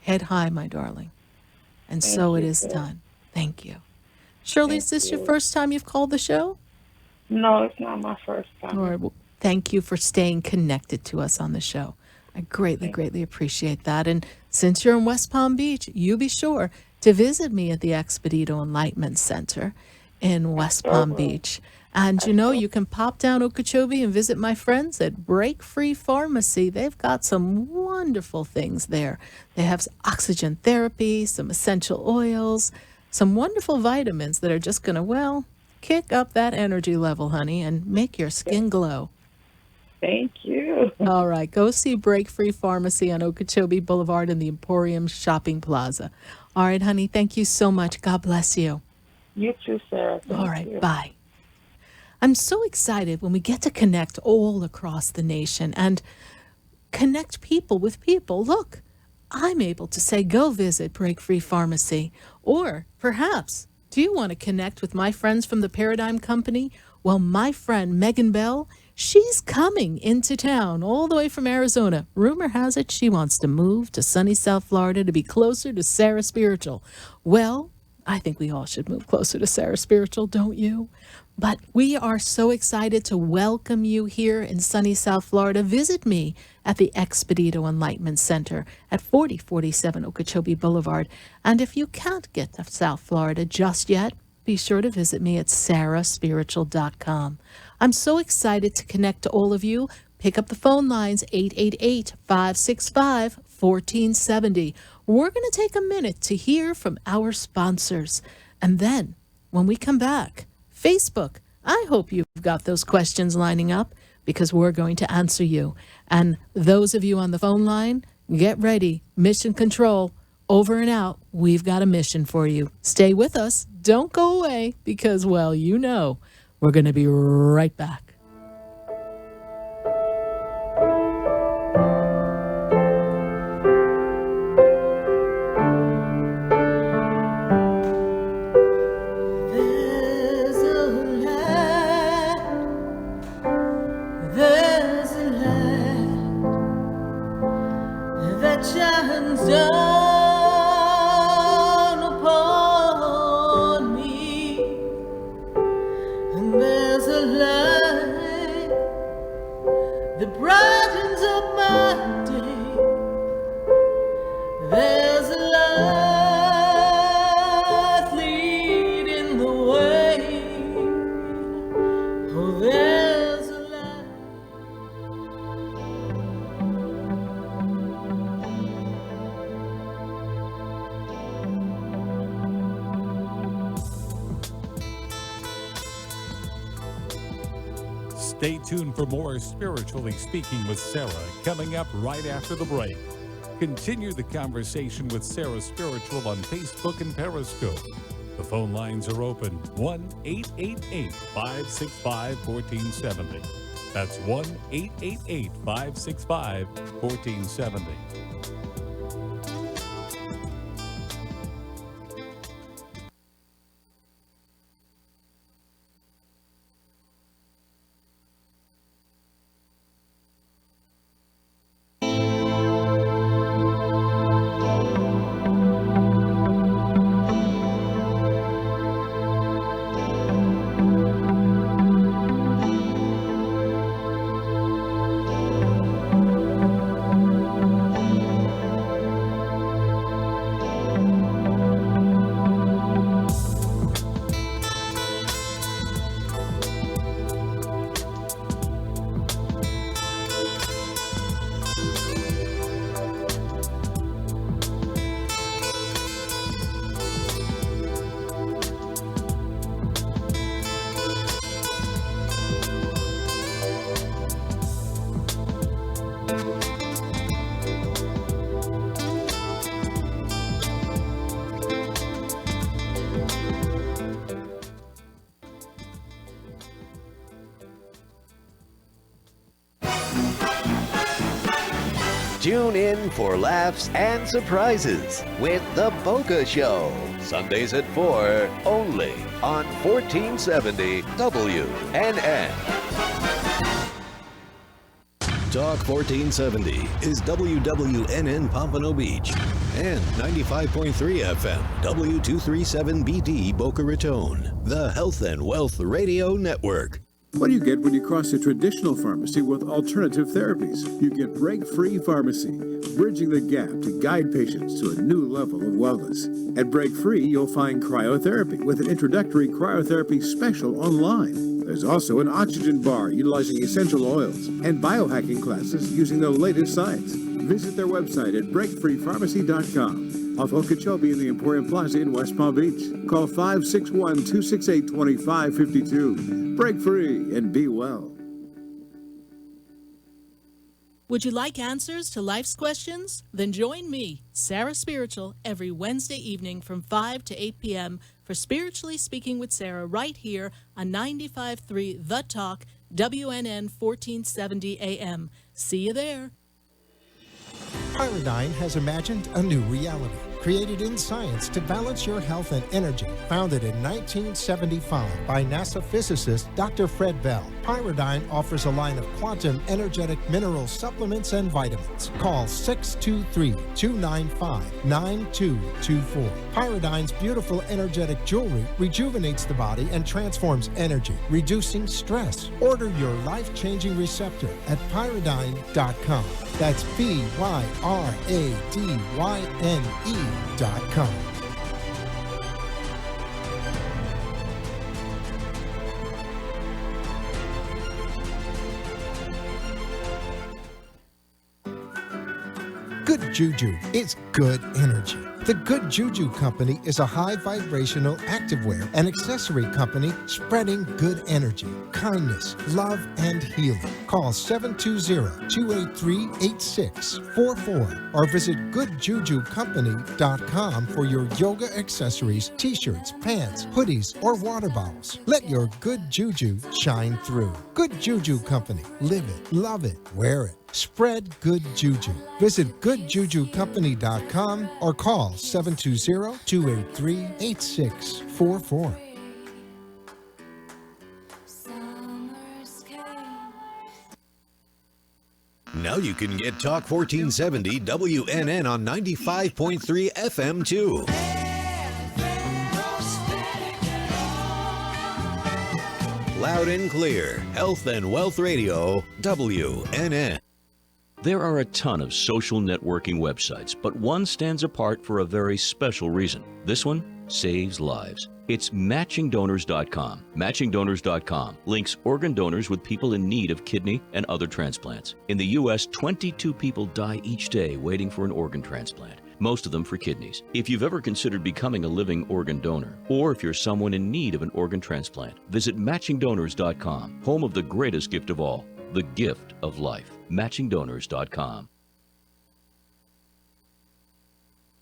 Head high, my darling. And Thank so it you, is sir. done. Thank you. Shirley, is this your first time you've called the show? No, it's not my first time. All right. Well, thank you for staying connected to us on the show. I greatly, greatly appreciate that. And since you're in West Palm Beach, you be sure to visit me at the Expedito Enlightenment Center in West Palm Beach. And you know, you can pop down Okeechobee and visit my friends at Break Free Pharmacy. They've got some wonderful things there. They have oxygen therapy, some essential oils, some wonderful vitamins that are just going to, well, kick up that energy level, honey, and make your skin glow. Thank you. All right, go see Break Free Pharmacy on Okeechobee Boulevard in the Emporium Shopping Plaza. All right, honey, thank you so much. God bless you. You too, Sarah. Thank All right, you. bye. I'm so excited when we get to connect all across the nation and connect people with people. Look, I'm able to say, go visit Break Free Pharmacy. Or perhaps, do you want to connect with my friends from the Paradigm Company? Well, my friend Megan Bell, she's coming into town all the way from Arizona. Rumor has it she wants to move to sunny South Florida to be closer to Sarah Spiritual. Well, I think we all should move closer to Sarah Spiritual, don't you? But we are so excited to welcome you here in sunny South Florida. Visit me at the Expedito Enlightenment Center at 4047 Okeechobee Boulevard. And if you can't get to South Florida just yet, be sure to visit me at sarahspiritual.com. I'm so excited to connect to all of you. Pick up the phone lines, 888-565-1470. We're going to take a minute to hear from our sponsors. And then, when we come back, Facebook, I hope you've got those questions lining up because we're going to answer you. And those of you on the phone line, get ready. Mission Control, over and out. We've got a mission for you. Stay with us. Don't go away because, well, you know, we're going to be right back. There's a light that shines down upon me, and there's a light that brightens up my day. There's a light leading the way. Oh, there's a light. Stay tuned for more Spiritually Speaking with Sarah coming up right after the break. Continue the conversation with Sarah Spiritual on Facebook and Periscope. The phone lines are open 1-888-565-1470. That's 1-888-565-1470. Tune in for laughs and surprises with The Boca Show. Sundays at 4, only on 1470 WNN. Talk 1470 is WWNN Pompano Beach and 95.3 FM W237BD Boca Raton, the Health and Wealth Radio Network. What do you get when you cross a traditional pharmacy with alternative therapies? You get Break-Free Pharmacy, bridging the gap to guide patients to a new level of wellness. At Break-Free, you'll find cryotherapy with an introductory cryotherapy special online. There's also an oxygen bar utilizing essential oils and biohacking classes using the latest science. Visit their website at breakfreepharmacy.com. Off Okeechobee in the Emporium Plaza in West Palm Beach. Call 561-268-2552. Break free and be well. Would you like answers to life's questions? Then join me, Sarah Spiritual, every Wednesday evening from 5 to 8 p.m. for Spiritually Speaking with Sarah right here on 95.3 The Talk, WNN 1470 AM. See you there. Pyridine has imagined a new reality, created in science to balance your health and energy. Founded in 1975 by NASA physicist Dr. Fred Bell, Pyridine offers a line of quantum energetic mineral supplements and vitamins. Call 623-295-9224. Pyridine's beautiful energetic jewelry rejuvenates the body and transforms energy, reducing stress. Order your life-changing receptor at pyridine.com. That's PYRADYNE.com. Good Juju is good energy. The Good Juju Company is a high vibrational activewear and accessory company spreading good energy, kindness, love, and healing. Call 720-283-8644 or visit goodjujucompany.com for your yoga accessories, t-shirts, pants, hoodies, or water bottles. Let your good juju shine through. Good Juju Company. Live it, love it, wear it. Spread good juju. Visit goodjujucompany.com or call 720-283-8644. Now you can get Talk 1470 WNN on 95.3 FM too. Loud and clear, Health and Wealth Radio, WNN. There are a ton of social networking websites, but one stands apart for a very special reason. This one saves lives. It's MatchingDonors.com. MatchingDonors.com links organ donors with people in need of kidney and other transplants. In the U.S., 22 people die each day waiting for an organ transplant. most of them for kidneys. If you've ever considered becoming a living organ donor, or if you're someone in need of an organ transplant, visit MatchingDonors.com, home of the greatest gift of all, the gift of life. MatchingDonors.com.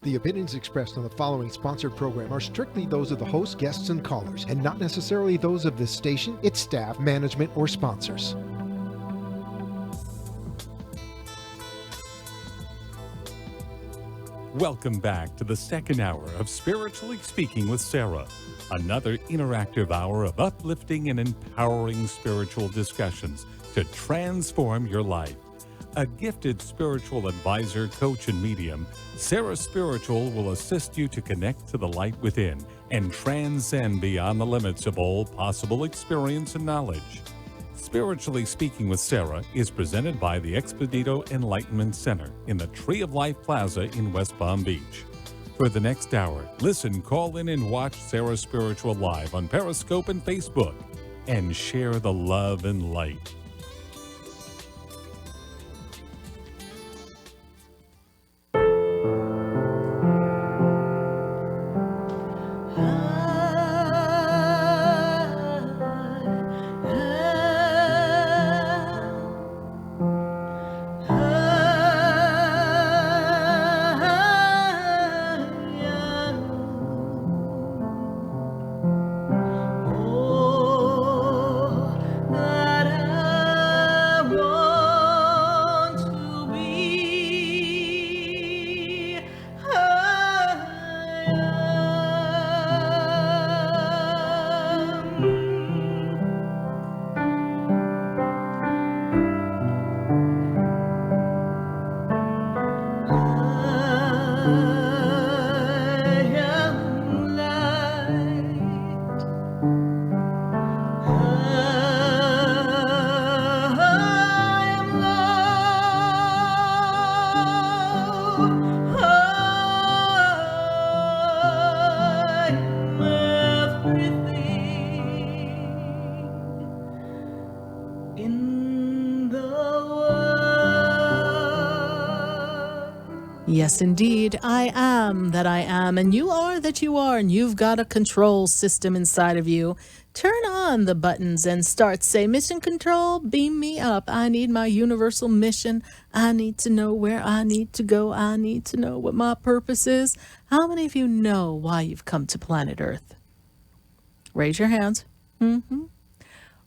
The opinions expressed on the following sponsored program are strictly those of the host, guests, and callers, and not necessarily those of this station, its staff, management, or sponsors. Welcome back to the second hour of Spiritually Speaking with Sarah, another interactive hour of uplifting and empowering spiritual discussions to transform your life. A gifted spiritual advisor, coach, and medium, Sarah Spiritual will assist you to connect to the light within and transcend beyond the limits of all possible experience and knowledge. Spiritually Speaking with Sarah is presented by the Expedito Enlightenment Center in the Tree of Life Plaza in West Palm Beach. For the next hour, listen, call in, and watch Sarah Spiritual live on Periscope and Facebook, and share the love and light. Yes, indeed, I am that I am, and you are that you are, and you've got a control system inside of you. Turn on the buttons and start, say, mission control, beam me up. I need my universal mission. I need to know where I need to go. I need to know what my purpose is. How many of you know why you've come to planet Earth? Raise your hands.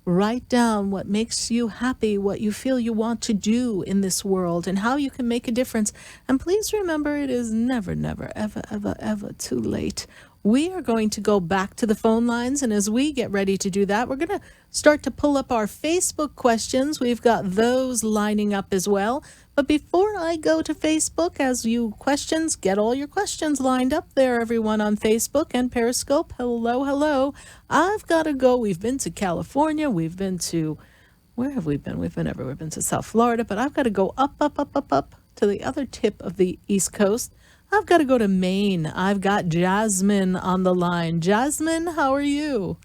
Write down what makes you happy, what you feel you want to do in this world, and how you can make a difference. And please remember, it is never, never, ever, ever, ever too late. We are going to go back to the phone lines, and as we get ready to do that, we're going to start to pull up our Facebook questions. We've got those lining up as well. But before I go to Facebook, as you questions, get all your questions lined up there, everyone on Facebook and Periscope. Hello, hello. I've got to go. We've been to California. We've been to, where have we been? We've been everywhere. We've been to South Florida, but I've got to go up to the other tip of the East Coast. I've got to go to Maine. I've got Jasmine on the line. Jasmine, how are you?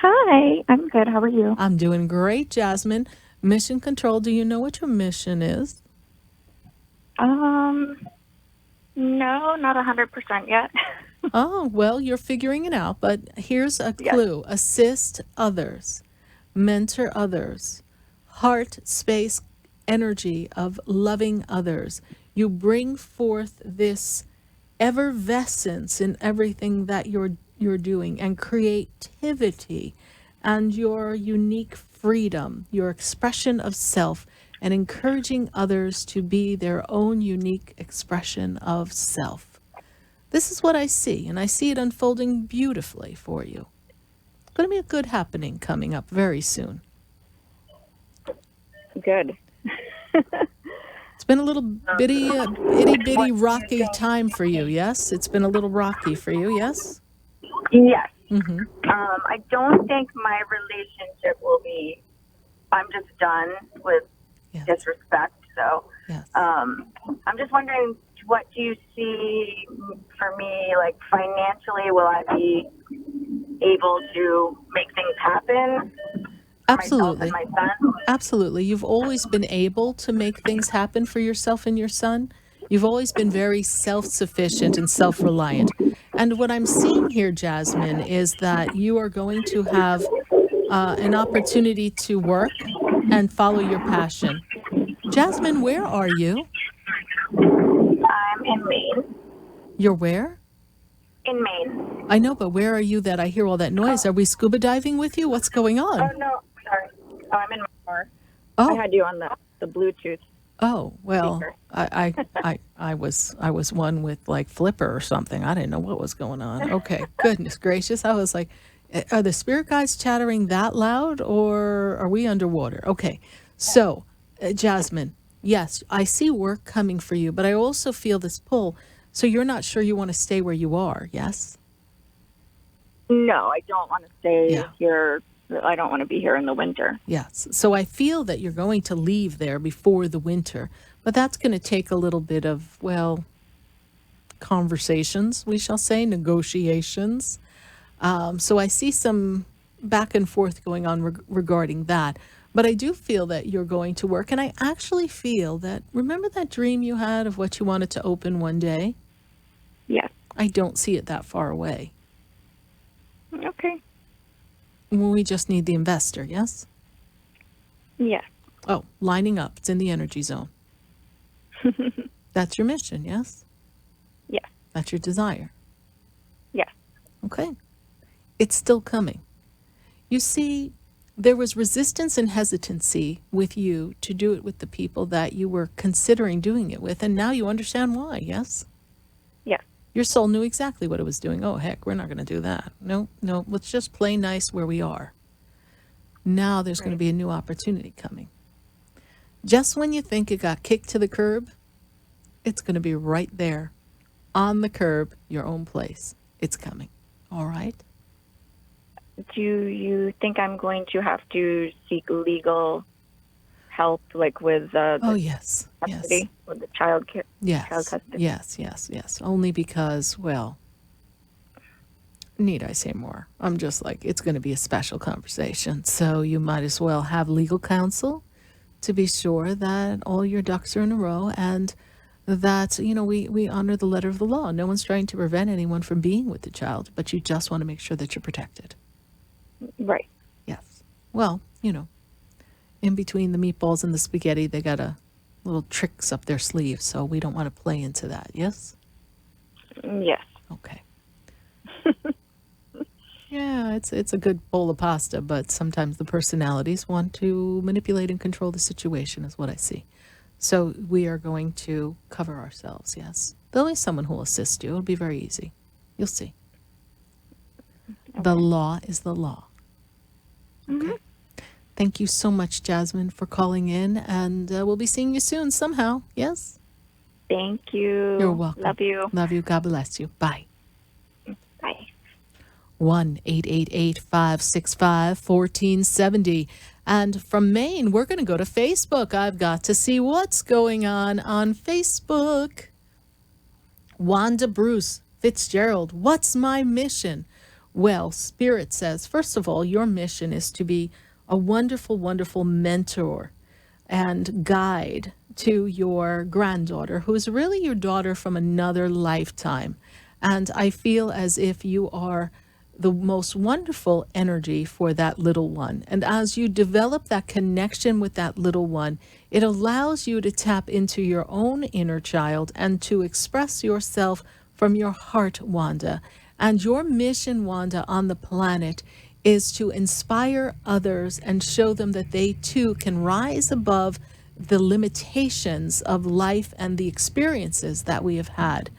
Hi, I'm good. How are you? I'm doing great, Jasmine. Mission Control, do you know what your mission is? No, not 100% yet. Oh, well, you're figuring it out, but here's a clue. Yes. Assist others, mentor others, heart space energy of loving others. You bring forth this effervescence in everything that you're doing, and creativity and your unique freedom, your expression of self, and encouraging others to be their own unique expression of self. This is what I see, and I see it unfolding beautifully for you. It's going to be a good happening coming up very soon. Good. It's been a little itty-bitty rocky time for you, yes? It's been a little rocky for you, yes? Yes. Mm-hmm. I don't think my relationship will be, I'm just done with disrespect. So I'm just wondering, what do you see for me, like financially? Will I be able to make things happen? Absolutely. For myself and my son? Absolutely. You've always been able to make things happen for yourself and your son. You've always been very self-sufficient and self-reliant. And what I'm seeing here, Jasmine, is that you are going to have an opportunity to work and follow your passion. Jasmine, where are you? I'm in Maine. You're where? In Maine. I know, but where are you that I hear all that noise? Are we scuba diving with you? What's going on? Oh, no. Sorry. Oh, I'm in my car. Oh. I had you on the Bluetooth. Oh, well, Speaker. I was one with like Flipper or something. I didn't know what was going on. Okay, goodness gracious. I was like, are the spirit guides chattering that loud or are we underwater? Okay, so Jasmine, yes, I see work coming for you, but I also feel this pull. So you're not sure you want to stay where you are, yes? No, I don't want to stay here. I don't want to be here in the winter. Yes. So I feel that you're going to leave there before the winter, but that's going to take a little bit of, well, conversations, we shall say, negotiations. So I see some back and forth going on regarding that. But I do feel that you're going to work. And I actually feel that, remember that dream you had of what you wanted to open one day? Yes. I don't see it that far away. Okay. We just need the investor, yes? Yes. Oh, lining up. It's in the energy zone. That's your mission, yes? Yes. That's your desire. Yes. Okay. It's still coming. You see, there was resistance and hesitancy with you to do it with the people that you were considering doing it with, and now you understand why, yes? Yes. Your soul knew exactly what it was doing. Oh, heck, we're not going to do that. No, let's just play nice where we are. Now there's going to be a new opportunity coming. Just when you think it got kicked to the curb, it's going to be right there on the curb, your own place. It's coming. All right? Do you think I'm going to have to seek legal help, like with yes, custody, with the child care? Yes, child custody? yes. Only because, well, need I say more? I'm just like, it's going to be a special conversation. So you might as well have legal counsel to be sure that all your ducks are in a row and that, we honor the letter of the law. No one's trying to prevent anyone from being with the child, but you just want to make sure that you're protected. Right. Yes. Well, in between the meatballs and the spaghetti, they got a little tricks up their sleeve, so we don't want to play into that, yes? Yes. Okay. Yeah, it's a good bowl of pasta, but sometimes the personalities want to manipulate and control the situation, is what I see. So we are going to cover ourselves, yes? There'll be someone who will assist you. It'll be very easy. You'll see. Okay. The law is the law. Okay. Mm-hmm. Thank you so much, Jasmine, for calling in, and we'll be seeing you soon somehow, yes? Thank you. You're welcome. Love you. Love you. God bless you. Bye. Bye. 1-888-565-1470. And from Maine, we're going to go to Facebook. I've got to see what's going on Facebook. Wanda Bruce Fitzgerald, what's my mission? Well, Spirit says, first of all, your mission is to be a wonderful, wonderful mentor and guide to your granddaughter, who is really your daughter from another lifetime. And I feel as if you are the most wonderful energy for that little one. And as you develop that connection with that little one, it allows you to tap into your own inner child and to express yourself from your heart, Wanda. And your mission, Wanda, on the planet is to inspire others and show them that they too can rise above the limitations of life and the experiences that we have had.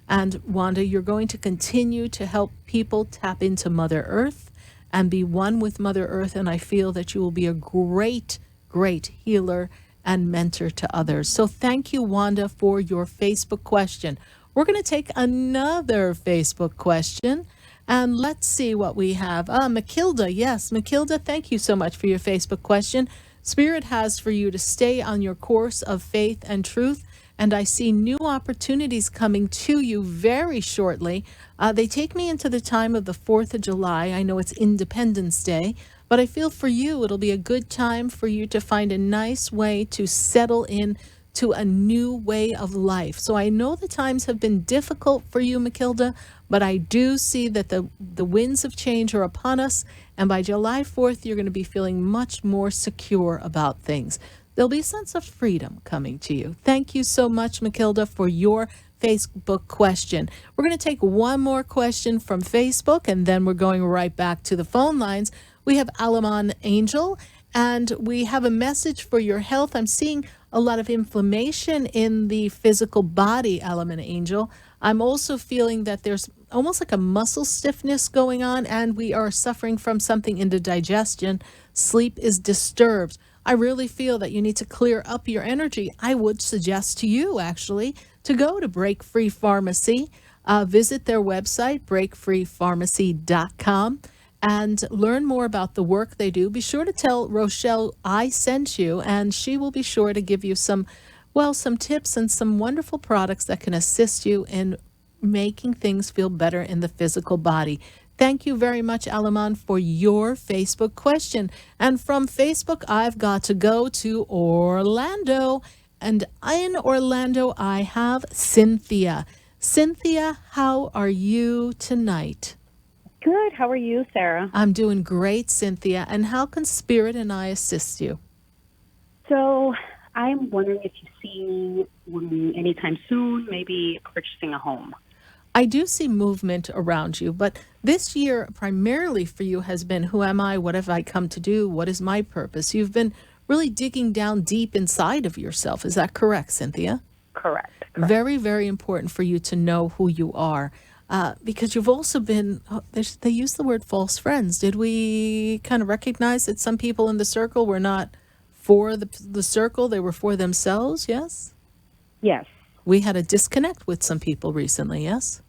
And Wanda, you're going to continue to help people tap into Mother Earth and be one with Mother Earth. And I feel that you will be a great, great healer and mentor to others. So thank you, Wanda, for your Facebook question. We're going to take another Facebook question. And let's see what we have. Matilda, yes, Matilda, thank you so much for your Facebook question. Spirit has for you to stay on your course of faith and truth. And I see new opportunities coming to you very shortly. They take me into the time of the 4th of July. I know it's Independence Day, but I feel for you it'll be a good time for you to find a nice way to settle in to a new way of life. So I know the times have been difficult for you, Makilda, but I do see that the winds of change are upon us. And by July 4th, you're going to be feeling much more secure about things. There'll be a sense of freedom coming to you. Thank you so much, Makilda, for your Facebook question. We're going to take one more question from Facebook, and then we're going right back to the phone lines. We have Alaman Angel, and we have a message for your health. I'm seeing a lot of inflammation in the physical body, Alaman Angel. I'm also feeling that there's almost like a muscle stiffness going on, and we are suffering from something in the digestion. Sleep is disturbed. I really feel that you need to clear up your energy. I would suggest to you, actually, to go to Break Free Pharmacy. Visit their website, breakfreepharmacy.com, and learn more about the work they do. Be sure to tell Rochelle I sent you, and she will be sure to give you some tips and some wonderful products that can assist you in making things feel better in the physical body. Thank you very much, Alaman, for your Facebook question. And from Facebook, I've got to go to Orlando. And in Orlando, I have Cynthia. Cynthia, how are you tonight? Good. How are you, Sarah? I'm doing great, Cynthia. And how can Spirit and I assist you? So I'm wondering if you see anytime soon, maybe purchasing a home. I do see movement around you, but this year primarily for you has been, who am I? What have I come to do? What is my purpose? You've been really digging down deep inside of yourself. Is that correct, Cynthia? Correct. Very, very important for you to know who you are, because you've also been, they use the word false friends. Did we kind of recognize that some people in the circle were not for the circle, they were for themselves, yes? Yes. We had a disconnect with some people recently, yes?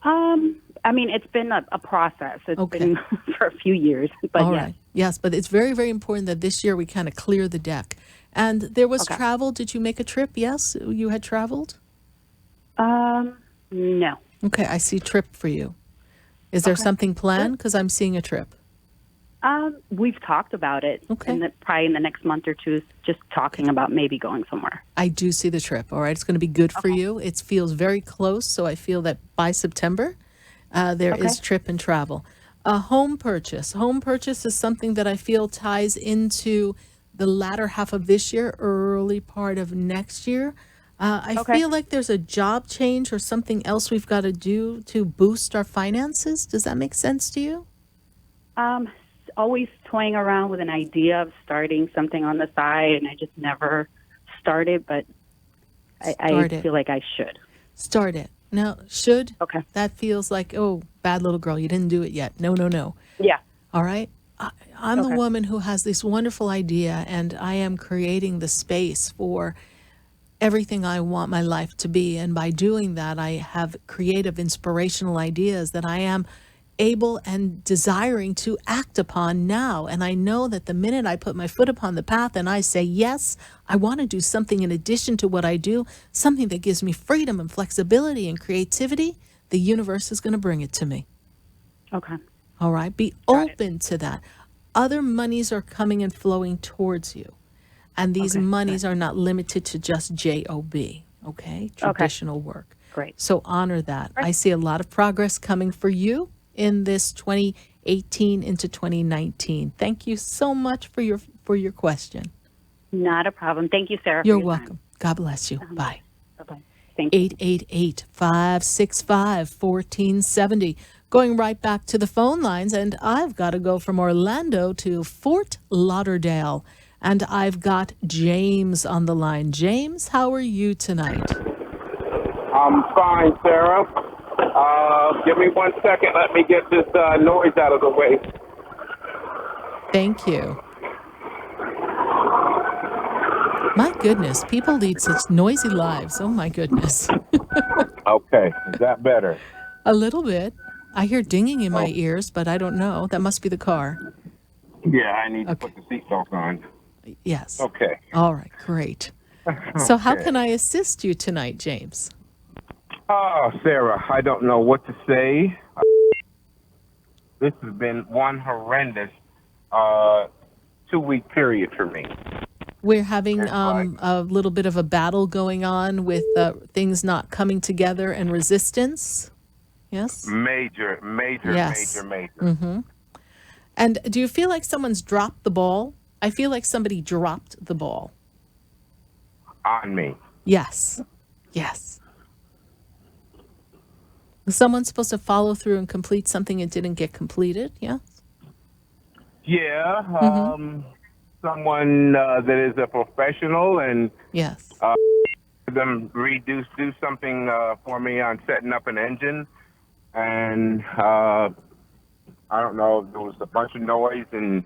I mean, it's been a process. It's been for a few years, but All yes. right. Yes, but it's very, very important that this year we kind of clear the deck. And there was travel. Did you make a trip? Yes, you had traveled? No. Okay, I see trip for you. Is there something planned? Because I'm seeing a trip. We've talked about it. Okay. Probably in the next month or two, just talking about maybe going somewhere. I do see the trip. All right, it's going to be good for you. It feels very close, so I feel that by September, there is trip and travel. A home purchase. Home purchase is something that I feel ties into the latter half of this year, early part of next year. I feel like there's a job change or something else we've got to do to boost our finances. Does that make sense to you? Always toying around with an idea of starting something on the side, and I just never started, but I feel like I should. Start it. Now, should? Okay. That feels like, oh, bad little girl, you didn't do it yet. No, no, no. Yeah. All right? I'm the woman who has this wonderful idea, and I am creating the space for everything I want my life to be. And by doing that, I have creative, inspirational ideas that I am able and desiring to act upon now. And I know that the minute I put my foot upon the path and I say, yes, I want to do something in addition to what I do, something that gives me freedom and flexibility and creativity, the universe is going to bring it to me. Okay. All right. Be open to that. Other monies are coming and flowing towards you. And these monies are not limited to just JOB. Okay. Traditional work. Great. So honor that. I see a lot of progress coming for you in this 2018 into 2019. Thank you so much for your question. Not a problem. Thank you, Sarah. You're welcome. God bless you. Bye. Bye-bye. Thank you. 888-565-1470. Going right back to the phone lines, and I've got to go from Orlando to Fort Lauderdale, and I've got James on the line. James, how are you tonight? I'm fine, Sarah. Give me 1 second. Let me get this noise out of the way. Thank you. My goodness, people lead such noisy lives. Oh, my goodness. Okay. Is that better? A little bit. I hear dinging in my ears, but I don't know. That must be the car. Yeah, I need to put the seatbelt on. Yes. Okay. All right, great. So how can I assist you tonight, James? Oh, Sarah, I don't know what to say. This has been one horrendous 2-week period for me. We're having a little bit of a battle going on with things not coming together and resistance. Yes? Major. Yes. Mm-hmm. And do you feel like someone's dropped the ball? I feel like somebody dropped the ball. On me. Yes. Yes. Someone's supposed to follow through and complete something that didn't get completed, yeah? Yeah. Someone that is a professional and yes, them do something for me on setting up an engine, and I don't know, there was a bunch of noise and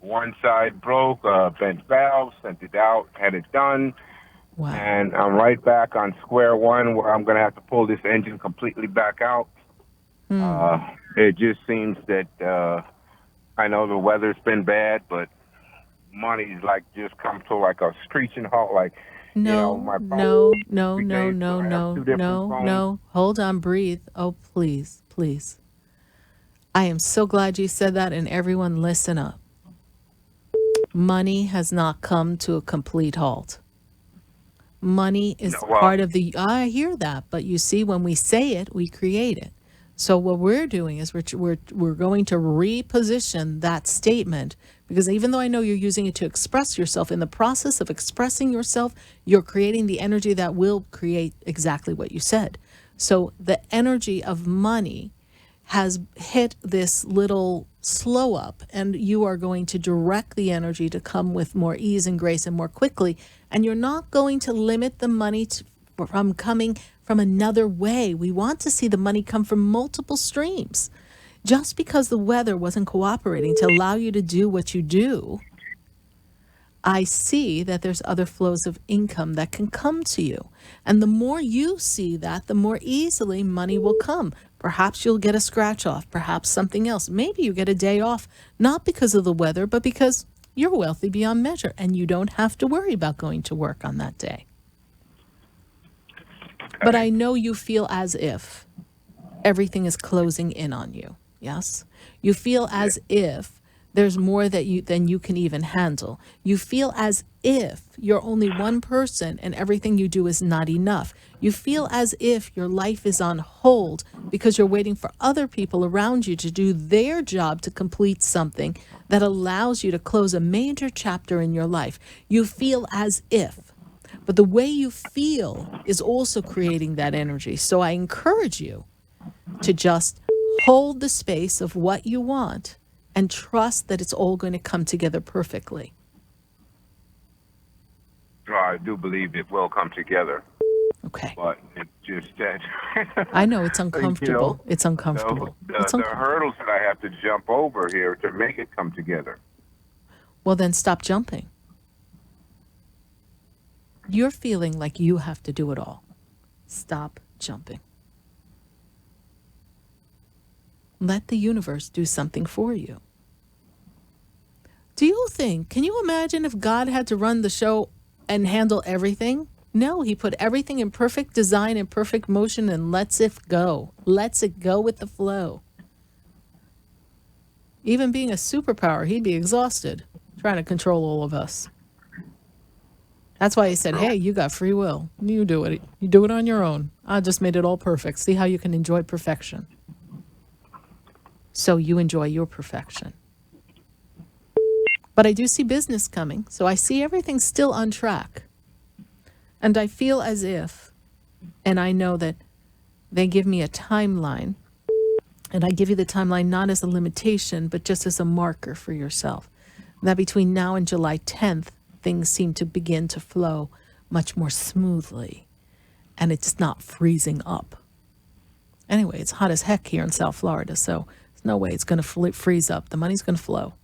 one side broke, bent valve, sent it out, had it done. Wow. And I'm right back on square one where I'm going to have to pull this engine completely back out. It just seems that I know the weather's been bad, but money's like just come to like a screeching halt. Like, no. Hold on, breathe. Oh, please. I am so glad you said that, and everyone listen up. Money has not come to a complete halt. Money is part of the, I hear that, but you see, when we say it, we create it. So what we're doing is we're going to reposition that statement, because even though I know you're using it to express yourself, in the process of expressing yourself, you're creating the energy that will create exactly what you said. So the energy of money has hit this little slow up, and you are going to direct the energy to come with more ease and grace and more quickly. And you're not going to limit the money from coming from another way. We want to see the money come from multiple streams. Just because the weather wasn't cooperating to allow you to do what you do, I see that there's other flows of income that can come to you. And the more you see that, the more easily money will come. Perhaps you'll get a scratch off, perhaps something else. Maybe you get a day off, not because of the weather, but because you're wealthy beyond measure and you don't have to worry about going to work on that day. But I know you feel as if everything is closing in on you. Yes? You feel as if there's more than you can even handle. You feel as if you're only one person and everything you do is not enough. You feel as if your life is on hold because you're waiting for other people around you to do their job to complete something that allows you to close a major chapter in your life. You feel as if. But the way you feel is also creating that energy. So I encourage you to just hold the space of what you want and trust that it's all going to come together perfectly. Well, I do believe it will come together. Okay. But it's just that... I know, it's uncomfortable. It's uncomfortable. The hurdles that I have to jump over here to make it come together. Well, then stop jumping. You're feeling like you have to do it all. Stop jumping. Let the universe do something for you. Do you think, can you imagine if God had to run the show and handle everything? No, he put everything in perfect design and perfect motion and lets it go. Lets it go with the flow. Even being a superpower, he'd be exhausted trying to control all of us. That's why he said, hey, you got free will. You do it. You do it on your own. I just made it all perfect. See how you can enjoy perfection. So you enjoy your perfection. But I do see business coming. So I see everything still on track. And I feel as if, and I know that they give me a timeline, and I give you the timeline not as a limitation, but just as a marker for yourself, that between now and July 10th, things seem to begin to flow much more smoothly, and it's not freezing up. Anyway, it's hot as heck here in South Florida, so there's no way it's going to freeze up. The money's going to flow.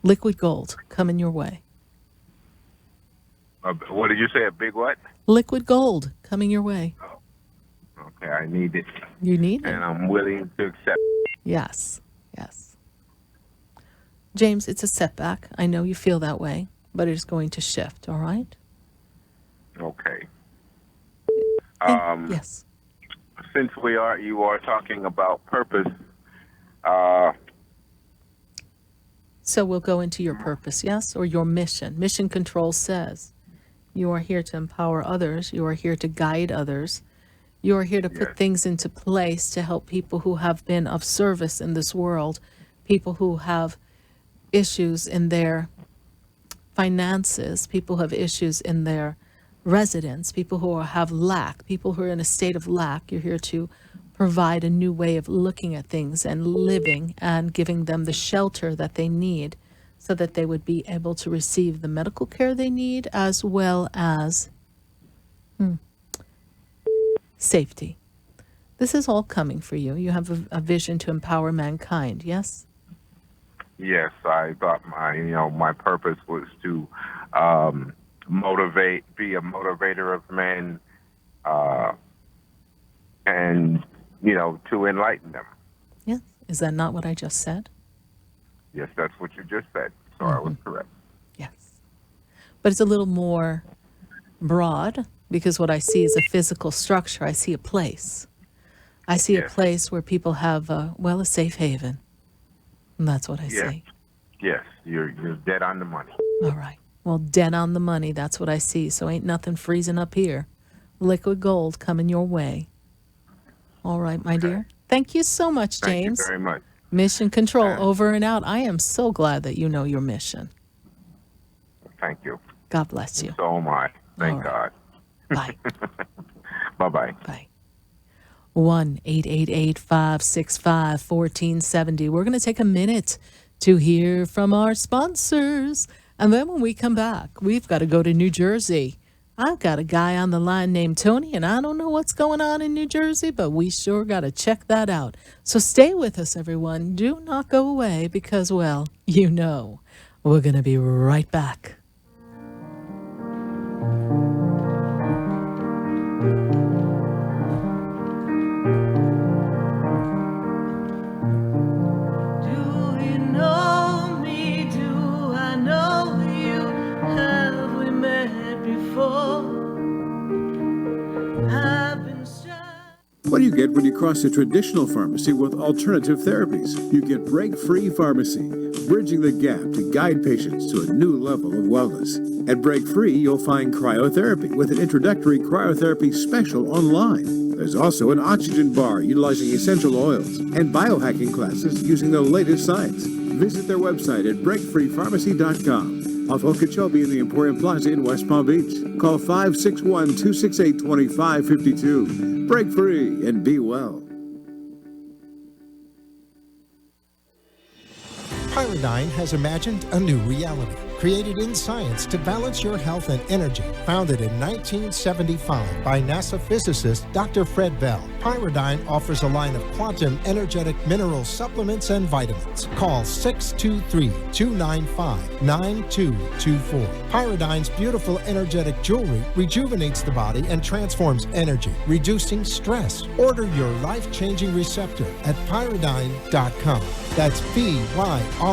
Liquid gold coming your way. What did you say? A big what? Liquid gold coming your way. Oh. Okay, I need it. You need it. And I'm willing to accept it. Yes, yes. James, it's a setback. I know you feel that way, but it is going to shift, all right? Okay. Yes. Since you are talking about purpose, So we'll go into your purpose, yes, or your mission. Mission Control says you are here to empower others. You are here to guide others. You are here to put things into place to help people who have been of service in this world, people who have issues in their finances, people who have issues in their residence, people who have lack, people who are in a state of lack. You're here to provide a new way of looking at things and living and giving them the shelter that they need so that they would be able to receive the medical care they need as well as safety. This is all coming for you. You have a vision to empower mankind, yes? Yes, I thought my purpose was to be a motivator of men, and to enlighten them. Yes. Is that not what I just said? Yes, that's what you just said. So I was correct. Yes. But it's a little more broad because what I see is a physical structure. I see a place. I see a place where people have, a safe haven. And that's what I see. Yes, you're dead on the money. All right. Well, dead on the money, that's what I see. So ain't nothing freezing up here. Liquid gold coming your way. All right, my dear. Thank you so much, James. Thank you very much. Mission Control, over and out. I am so glad that you know your mission. Thank you. God bless you. So am I. Thank God. Bye. Bye-bye. Bye. 1-888-565-1470. We're going to take a minute to hear from our sponsors. And then when we come back, we've got to go to New Jersey. I've got a guy on the line named Tony, and I don't know what's going on in New Jersey, but we sure got to check that out. So stay with us, everyone. Do not go away because, well, we're going to be right back. What do you get when you cross a traditional pharmacy with alternative therapies? You get Break-Free Pharmacy, bridging the gap to guide patients to a new level of wellness. At Break-Free, you'll find cryotherapy with an introductory cryotherapy special online. There's also an oxygen bar utilizing essential oils and biohacking classes using the latest science. Visit their website at breakfreepharmacy.com. Off Okeechobee in the Emporium Plaza in West Palm Beach. Call 561-268-2552. Break free and be well. Pyridine has imagined a new reality, created in science to balance your health and energy. Founded in 1975 by NASA physicist Dr. Fred Bell, Pyridine offers a line of quantum energetic mineral supplements and vitamins. Call 623-295-9224. Pyridine's beautiful energetic jewelry rejuvenates the body and transforms energy, reducing stress. Order your life-changing receptor at pyridine.com. That's PYRADYNE.com.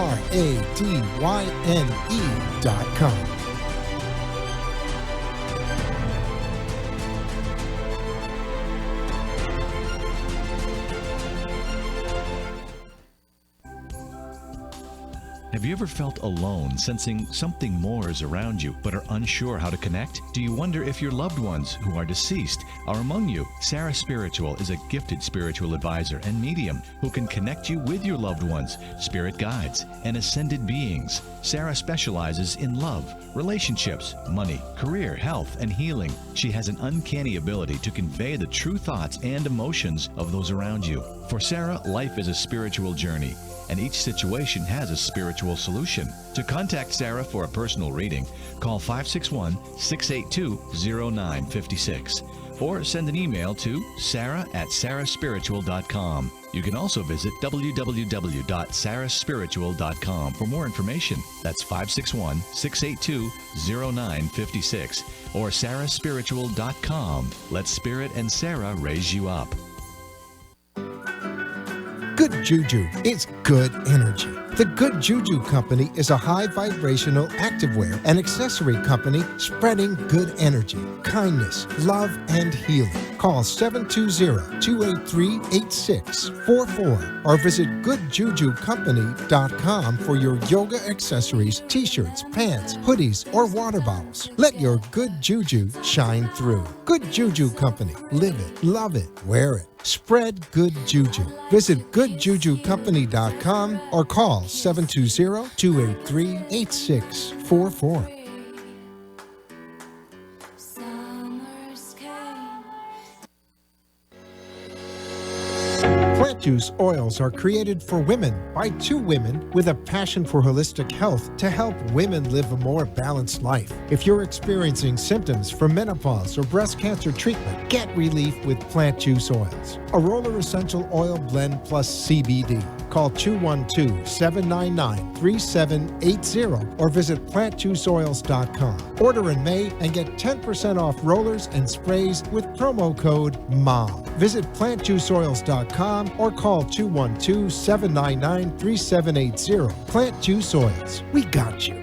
Have you ever felt alone, sensing something more is around you, but are unsure how to connect? Do you wonder if your loved ones who are deceased are among you? Sarah Spiritual is a gifted spiritual advisor and medium who can connect you with your loved ones, spirit guides, and ascended beings. Sarah specializes in love, relationships, money, career, health, and healing. She has an uncanny ability to convey the true thoughts and emotions of those around you. For Sarah, life is a spiritual journey, and each situation has a spiritual solution. To contact Sarah for a personal reading, call 561-682-0956 or send an email to sarah@sarahspiritual.com. You can also visit www.sarahspiritual.com for more information. That's 561-682-0956 or sarahspiritual.com. Let Spirit and Sarah raise you up. Good Juju is good energy. The Good Juju Company is a high vibrational activewear and accessory company spreading good energy, kindness, love, and healing. Call 720-283-8644 or visit goodjujucompany.com for your yoga accessories, t-shirts, pants, hoodies, or water bottles. Let your good juju shine through. Good Juju Company. Live it, love it, wear it. Spread good juju. Visit goodjujucompany.com or call 720-283-8644. Plant juice oils are created for women by two women with a passion for holistic health to help women live a more balanced life. If you're experiencing symptoms from menopause or breast cancer treatment, get relief with plant juice oils. A Roller Essential Oil Blend plus CBD. Call 212-799-3780 or visit plantjuiceoils.com. Order in May and get 10% off rollers and sprays with promo code MOM. Visit plantjuiceoils.com or call 212-799-3780. Plant Juice Oils. We got you.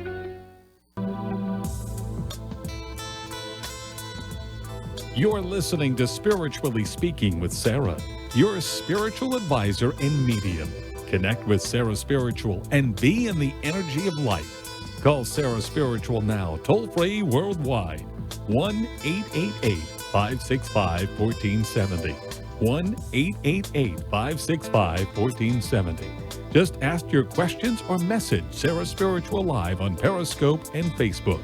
You're listening to Spiritually Speaking with Sarah, your spiritual advisor and medium. Connect with Sarah Spiritual and be in the energy of life. Call Sarah Spiritual now, toll-free worldwide. 1-888-565-1470. 1-888-565-1470. Just ask your questions or message Sarah Spiritual live on Periscope and Facebook.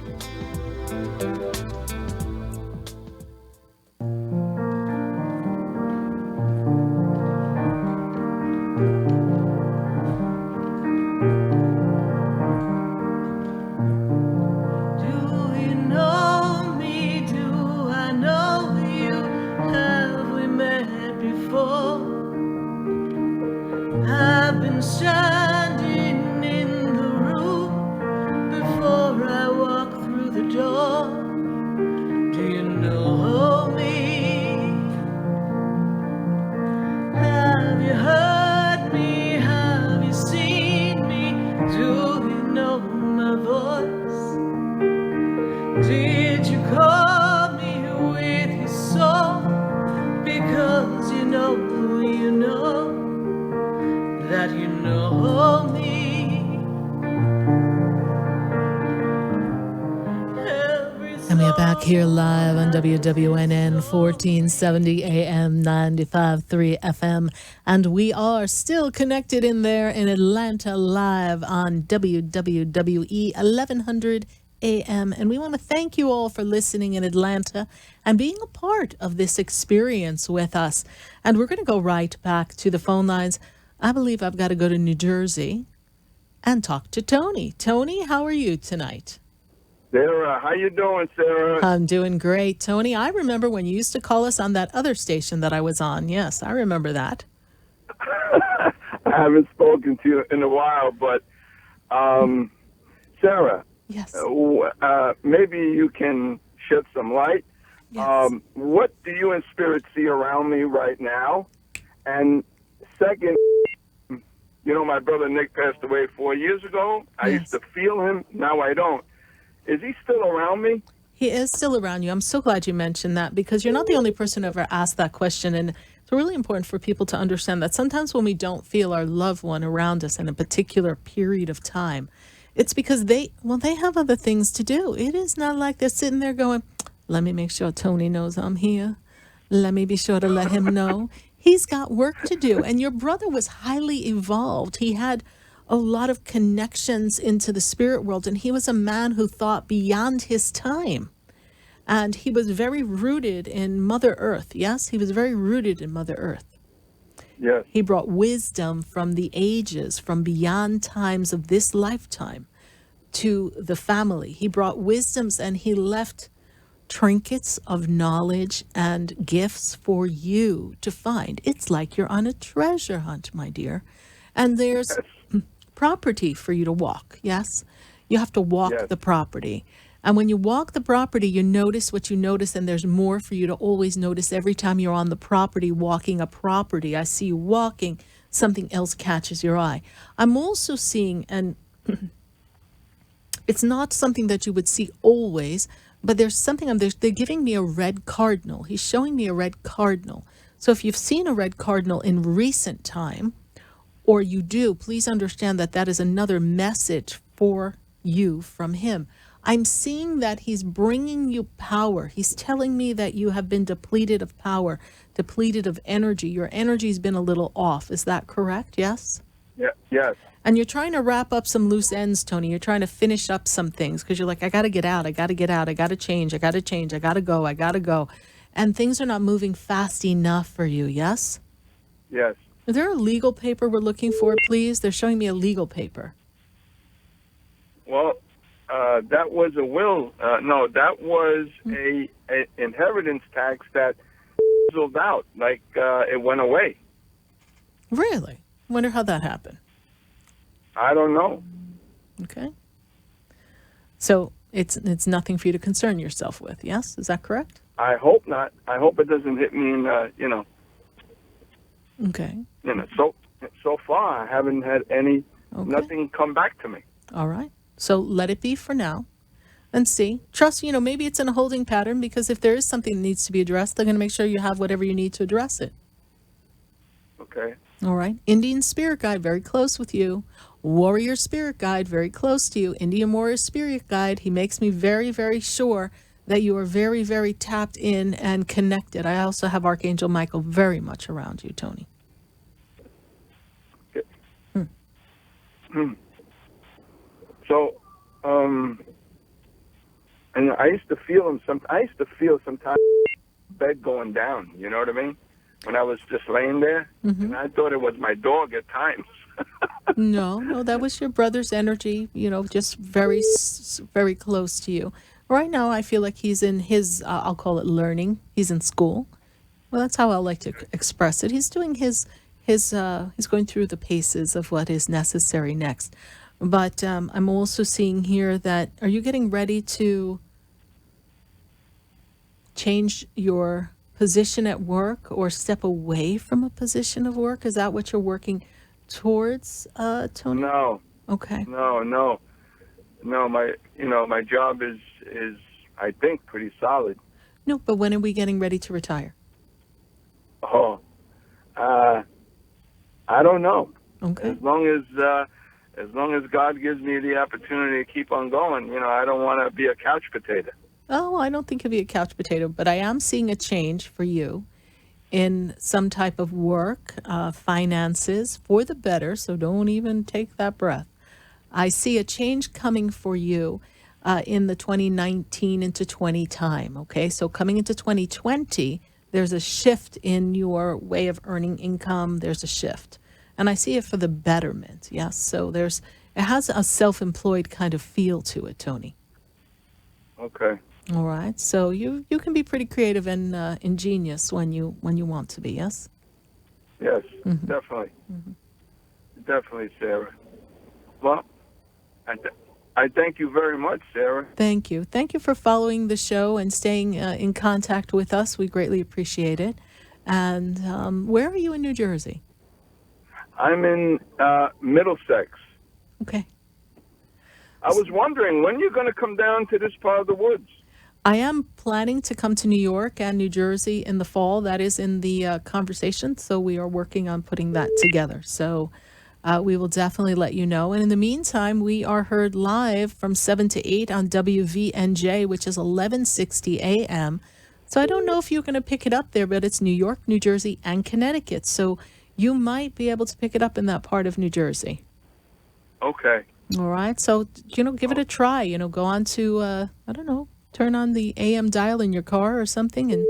Here live on WWNN 1470 AM 95.3 FM. And we are still connected in there in Atlanta live on WWWE 1100 AM. And we want to thank you all for listening in Atlanta and being a part of this experience with us. And we're going to go right back to the phone lines. I believe I've got to go to New Jersey and talk to Tony. Tony, how are you tonight? Sarah, how you doing, Sarah? I'm doing great, Tony. I remember when you used to call us on that other station that I was on. Yes, I remember that. I haven't spoken to you in a while, but Sarah, yes, maybe you can shed some light. Yes. What do you in spirit see around me right now? And second, you know, my brother Nick passed away 4 years ago. I used to feel him. Now I don't. Is he still around me? He is still around you. I'm so glad you mentioned that because you're not the only person who ever asked that question. And it's really important for people to understand that sometimes when we don't feel our loved one around us in a particular period of time, it's because they have other things to do. It is not like they're sitting there going, let me make sure Tony knows I'm here. Let me be sure to let him know. He's got work to do. And your brother was highly evolved. He had a lot of connections into the spirit world, and he was a man who thought beyond his time. And he was very rooted in Mother Earth. Yes, he was very rooted in Mother Earth. Yes. He brought wisdom from the ages, from beyond times of this lifetime to the family. He brought wisdoms, and he left trinkets of knowledge and gifts for you to find. It's like you're on a treasure hunt, my dear. And there's property for you to walk. Yes, you have to walk the property, and when you walk the property, you notice what you notice, and there's more for you to always notice every time you're on the property, walking a property. I see you walking, something else catches your eye. I'm also seeing, and it's not something that you would see always, But there's something, they're giving me a red cardinal. He's showing me a red cardinal. So if you've seen a red cardinal in recent time, or you do, please understand that that is another message for you from him. I'm seeing that he's bringing you power. He's telling me that you have been depleted of power, depleted of energy. Your energy's been a little off. Is that correct? Yes? Yeah, yes. And you're trying to wrap up some loose ends, Tony. You're trying to finish up some things because you're like, I got to get out. I got to get out. I got to change. I got to change. I got to go. I got to go. And things are not moving fast enough for you. Yes? Yes. Is there a legal paper we're looking for, please? They're showing me a legal paper. Well, that was a will. No, that was a inheritance tax that fizzled out. Like it went away. Really? Wonder how that happened. I don't know. Okay. So it's nothing for you to concern yourself with. Yes, is that correct? I hope not. I hope it doesn't hit me in. Okay. So far I haven't had nothing come back to me. All right. So let it be for now and see. Trust, maybe it's in a holding pattern because if there is something that needs to be addressed, they're going to make sure you have whatever you need to address it. Okay. All right. Indian spirit guide, very close with you. Warrior spirit guide, very close to you. Indian warrior spirit guide, he makes me very, very sure that you are very, very tapped in and connected. I also have Archangel Michael very much around you, Tony. So, and I used to feel him. I used to feel sometimes bed going down. You know what I mean? When I was just laying there, and I thought it was my dog at times. No, that was your brother's energy. Just very, very close to you. Right now, I feel like he's in his. I'll call it learning. He's in school. Well, that's how I like to express it. He's doing his. He's going through the paces of what is necessary next. But I'm also seeing here that, are you getting ready to change your position at work or step away from a position of work? Is that what you're working towards, Tony? No. Okay. No. My job is I think pretty solid. No, but when are we getting ready to retire? Oh, I don't know. Okay. As long as God gives me the opportunity to keep on going, I don't want to be a couch potato. Oh, I don't think you'll be a couch potato, but I am seeing a change for you in some type of work, finances, for the better, so don't even take that breath. I see a change coming for you in the 2019 into 20 time, okay? So coming into 2020, there's a shift in your way of earning income. There's a shift. And I see it for the betterment, yes? So it has a self-employed kind of feel to it, Tony. Okay. All right. So you can be pretty creative and ingenious when you want to be, yes? Yes, definitely. Definitely, Sarah. Well, I thank you very much, Sarah. Thank you. Thank you for following the show and staying in contact with us. We greatly appreciate it. And where are you in New Jersey? I'm in Middlesex. Okay. I was wondering, when you're going to come down to this part of the woods? I am planning to come to New York and New Jersey in the fall. That is in the conversation. So we are working on putting that together. So we will definitely let you know. And in the meantime, we are heard live from 7 to 8 on WVNJ, which is 1160 a.m. So I don't know if you're going to pick it up there, but it's New York, New Jersey, and Connecticut. So you might be able to pick it up in that part of New Jersey. Okay. All right. So, give it a try. Go on to, turn on the AM dial in your car or something and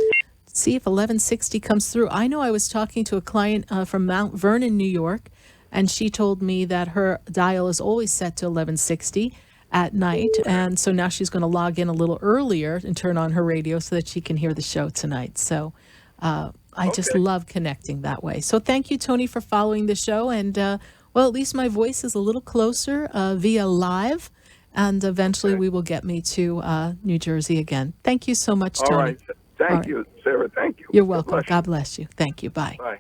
see if 1160 comes through. I know I was talking to a client from Mount Vernon, New York, and she told me that her dial is always set to 1160 at night. And so now she's going to log in a little earlier and turn on her radio so that she can hear the show tonight. So I just love connecting that way. So thank you, Tony, for following the show. And, well, at least my voice is a little closer via live. And eventually we will get me to New Jersey again. Thank you so much, Tony. All right. Thank you, Sarah. Thank you. You're welcome. God bless you. Thank you. Bye. Bye.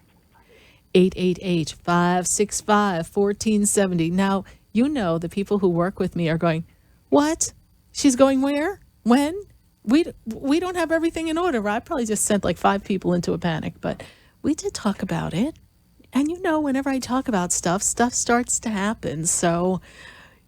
888-565-1470. Now, the people who work with me are going, what? She's going where? When? we don't have everything in order. I probably just sent like 5 people into a panic, but we did talk about it. And whenever I talk about stuff starts to happen. So,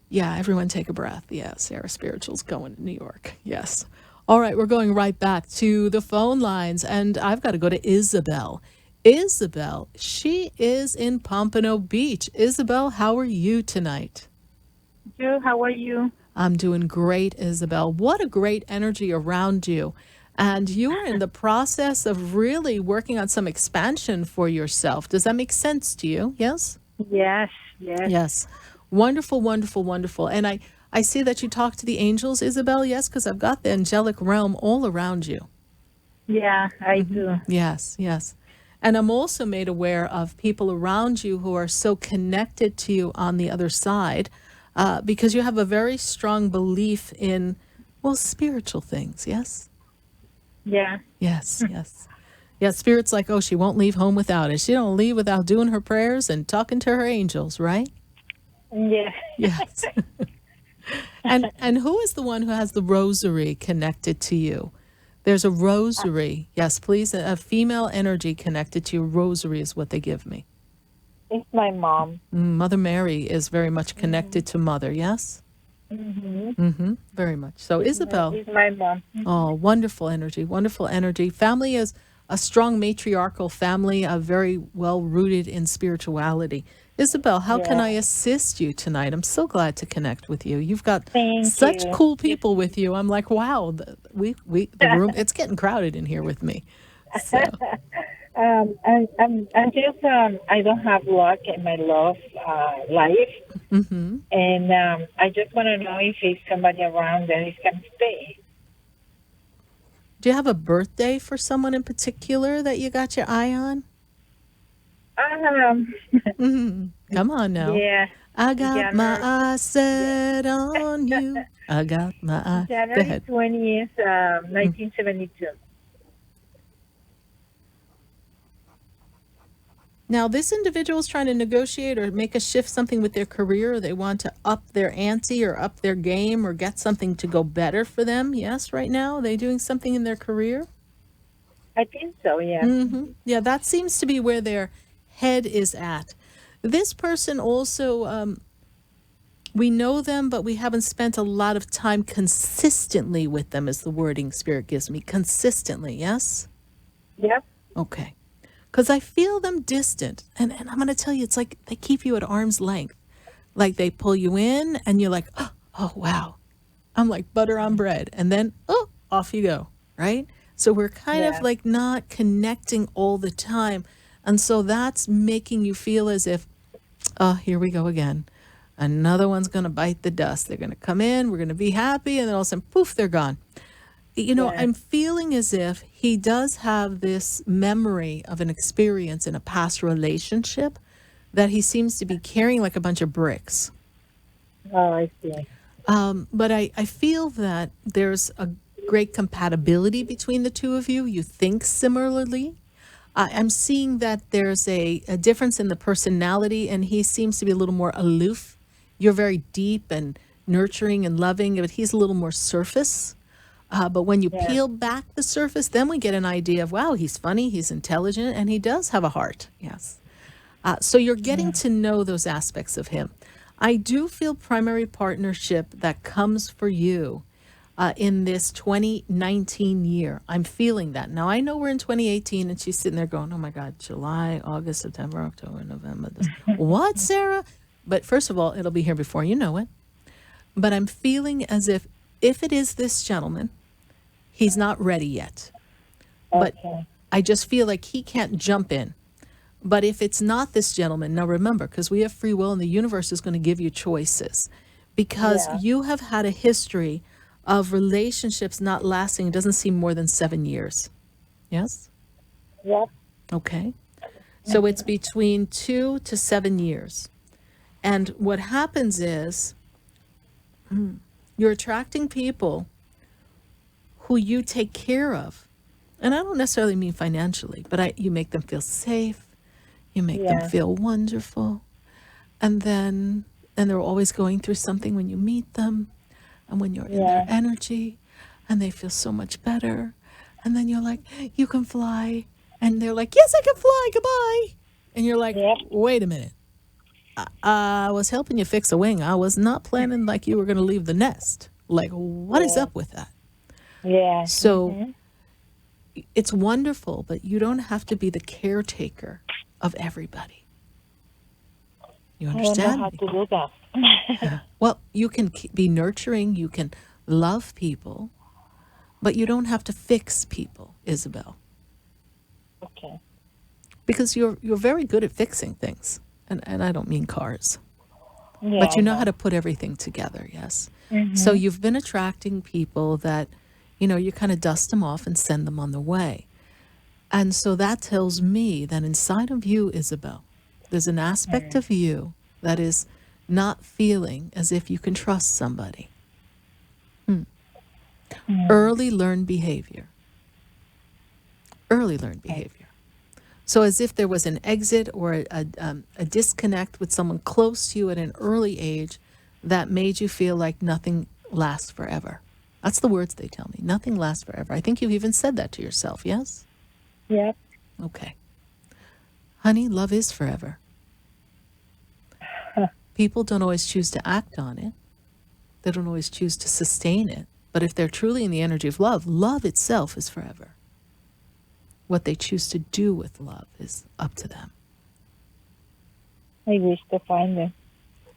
yeah, everyone take a breath. Yeah, Sarah Spiritual's going to New York. Yes. All right, we're going right back to the phone lines, and I've got to go to Isabel. Isabel, she is in Pompano Beach. Isabel, how are you tonight? Good. How are you? I'm doing great, Isabel. What a great energy around you. And you are in the process of really working on some expansion for yourself. Does that make sense to you? Yes? Yes, yes. Yes. Wonderful, wonderful, wonderful. And I see that you talk to the angels, Isabel, yes, because I've got the angelic realm all around you. Yeah, I do. Yes, yes. And I'm also made aware of people around you who are so connected to you on the other side because you have a very strong belief in, spiritual things, yes? Yeah. Yes, yes. Yeah, Spirit's like, oh, she won't leave home without it. She don't leave without doing her prayers and talking to her angels, right? Yeah. Yes. And who is the one who has the rosary connected to you? There's a rosary. Yes, please. A female energy connected to your rosary is what they give me. It's my mom. Mother Mary is very much connected to Mother, yes? Very much. So, Isabel. It's my mom. Oh, wonderful energy, wonderful energy. Family is a strong matriarchal family, very well rooted in spirituality. Isabel, how can I assist you tonight? I'm so glad to connect with you. You've got such cool people with you. I'm like, wow, the room, it's getting crowded in here with me. So. I'm just I don't have luck in my love life, and I just want to know if there's somebody around that is going to stay. Do you have a birthday for someone in particular that you got your eye on? Come on now. Yeah. I got my eye set on you. I got my eye. January 20th, 1972. Now, this individual is trying to negotiate or make a shift something with their career. They want to up their ante or up their game or get something to go better for them. Yes, right now? Are they doing something in their career? I think so, yeah. Yeah, that seems to be where their head is at. This person also, we know them, but we haven't spent a lot of time consistently with them, is the wording Spirit gives me. Consistently, yes? Yep. Okay. Because I feel them distant. And I'm going to tell you, it's like they keep you at arm's length. Like they pull you in and you're like, oh, wow. I'm like butter on bread. And then, off you go, right? So we're kind of like not connecting all the time. And so that's making you feel as if, here we go again. Another one's going to bite the dust. They're going to come in, we're going to be happy, and then all of a sudden, poof, they're gone. I'm feeling as if he does have this memory of an experience in a past relationship that he seems to be carrying like a bunch of bricks. Oh, I see. But I feel that there's a great compatibility between the two of you. You think similarly. I'm seeing that there's a difference in the personality, and he seems to be a little more aloof. You're very deep and nurturing and loving, but he's a little more surface. But when you peel back the surface, then we get an idea of, wow, he's funny, he's intelligent, and he does have a heart. Yes. So you're getting to know those aspects of him. I do feel primary partnership that comes for you in this 2019 year. I'm feeling that. Now, I know we're in 2018, and she's sitting there going, oh, my God, July, August, September, October, November. What, Sarah? But first of all, it'll be here before you know it. But I'm feeling as if it is this gentleman, he's not ready yet. But I just feel like he can't jump in. But if it's not this gentleman, now remember, because we have free will and the universe is going to give you choices. Because you have had a history of relationships not lasting, it doesn't seem more than 7 years. Yes? Yep. Okay. So it's between 2 to 7 years. And what happens is you're attracting people who you take care of. And I don't necessarily mean financially, but you make them feel safe. You make them feel wonderful. And they're always going through something when you meet them and when you're in their energy. and they feel so much better. And then you're like, you can fly. And they're like, yes, I can fly. Goodbye. And you're like, wait a minute. I was helping you fix a wing. I was not planning like you were going to leave the nest. Like, what is up with that? Yeah. So it's wonderful, but you don't have to be the caretaker of everybody. You understand? I don't know how to do that. Yeah. Well, you can be nurturing, you can love people, but you don't have to fix people, Isabel. Okay. Because you're very good at fixing things. And I don't mean cars. Yeah, but you know how to put everything together, yes. So you've been attracting people that, you kind of dust them off and send them on their way. And so that tells me that inside of you, Isabel, there's an aspect of you that is not feeling as if you can trust somebody. Early learned behavior. Early learned behavior. So as if there was an exit or a disconnect with someone close to you at an early age that made you feel like nothing lasts forever. That's the words they tell me. Nothing lasts forever. I think you've even said that to yourself, yes? Yep. Okay. Honey, love is forever. People don't always choose to act on it. They don't always choose to sustain it. But if they're truly in the energy of love, love itself is forever. What they choose to do with love is up to them. I wish to find them.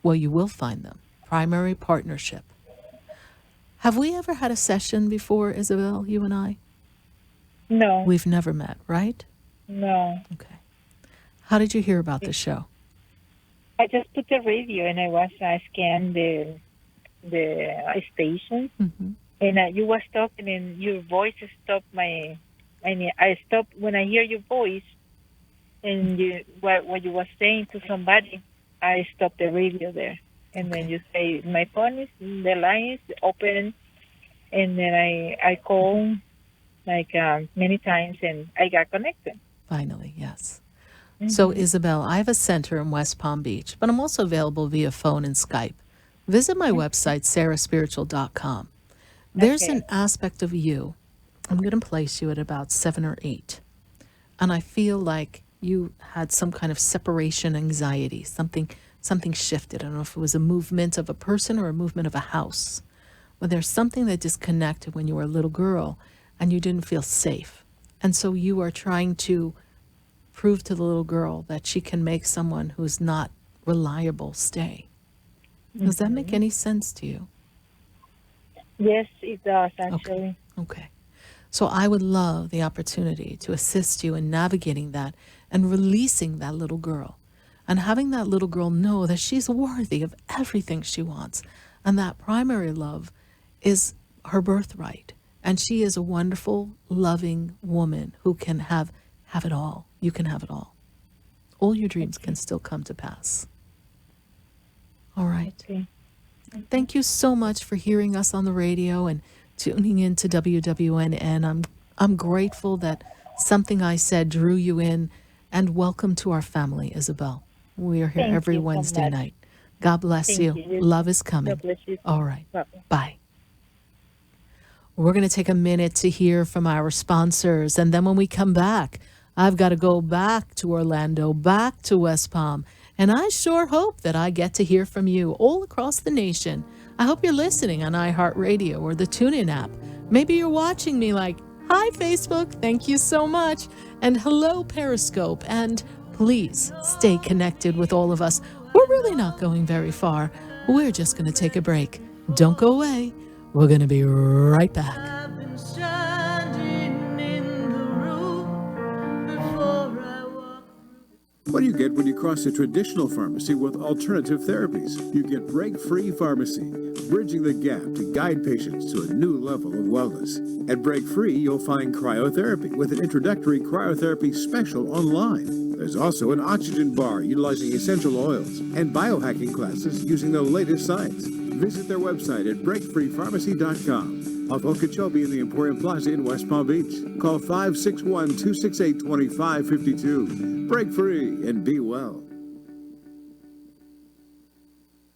Well, you will find them. Primary partnership. Have we ever had a session before, Isabel, you and I? No. We've never met, right? No. Okay. How did you hear about the show? I just put the radio and I was scanned the station, and you was talking and your voice stopped I stopped when I hear your voice, and what you was saying to somebody. I stopped the radio there, and then you say my phone is the line is open, and then I call like many times and I got connected. Finally, yes. So, Isabel, I have a center in West Palm Beach, but I'm also available via phone and Skype. Visit my website, sarahspiritual.com. There's an aspect of you. I'm going to place you at about 7 or 8. And I feel like you had some kind of separation anxiety. Something shifted. I don't know if it was a movement of a person or a movement of a house. But there's something that disconnected when you were a little girl and you didn't feel safe. And so you are trying to prove to the little girl that she can make someone who's not reliable stay. Does that make any sense to you? Yes, it does, actually. Okay. So I would love the opportunity to assist you in navigating that and releasing that little girl and having that little girl know that she's worthy of everything she wants and that primary love is her birthright. And she is a wonderful, loving woman who can have it all. You can have it all. All your dreams can still come to pass. All right. Okay. Thank you so much for hearing us on the radio and tuning in to WWNN. I'm grateful that something I said drew you in, and welcome to our family, Isabel. We are here Thank every you so Wednesday much. night. God bless Thank you. you. Love is coming. God bless you. All right. Bye. Bye. We're going to take a minute to hear from our sponsors, and then when we come back, I've got to go back to Orlando, back to West Palm, and I sure hope that I get to hear from you all across the nation. I hope you're listening on iHeartRadio or the TuneIn app. Maybe you're watching me like, hi, Facebook, thank you so much, and hello, Periscope, and please stay connected with all of us. We're really not going very far. We're just going to take a break. Don't go away. We're going to be right back. What do you get when you cross a traditional pharmacy with alternative therapies? You get Break-Free Pharmacy, bridging the gap to guide patients to a new level of wellness. At Break-Free, you'll find cryotherapy with an introductory cryotherapy special online. There's also an oxygen bar utilizing essential oils and biohacking classes using the latest science. Visit their website at breakfreepharmacy.com. Off Okeechobee in the Emporium Plaza in West Palm Beach. Call 561-268-2552. Break free and be well.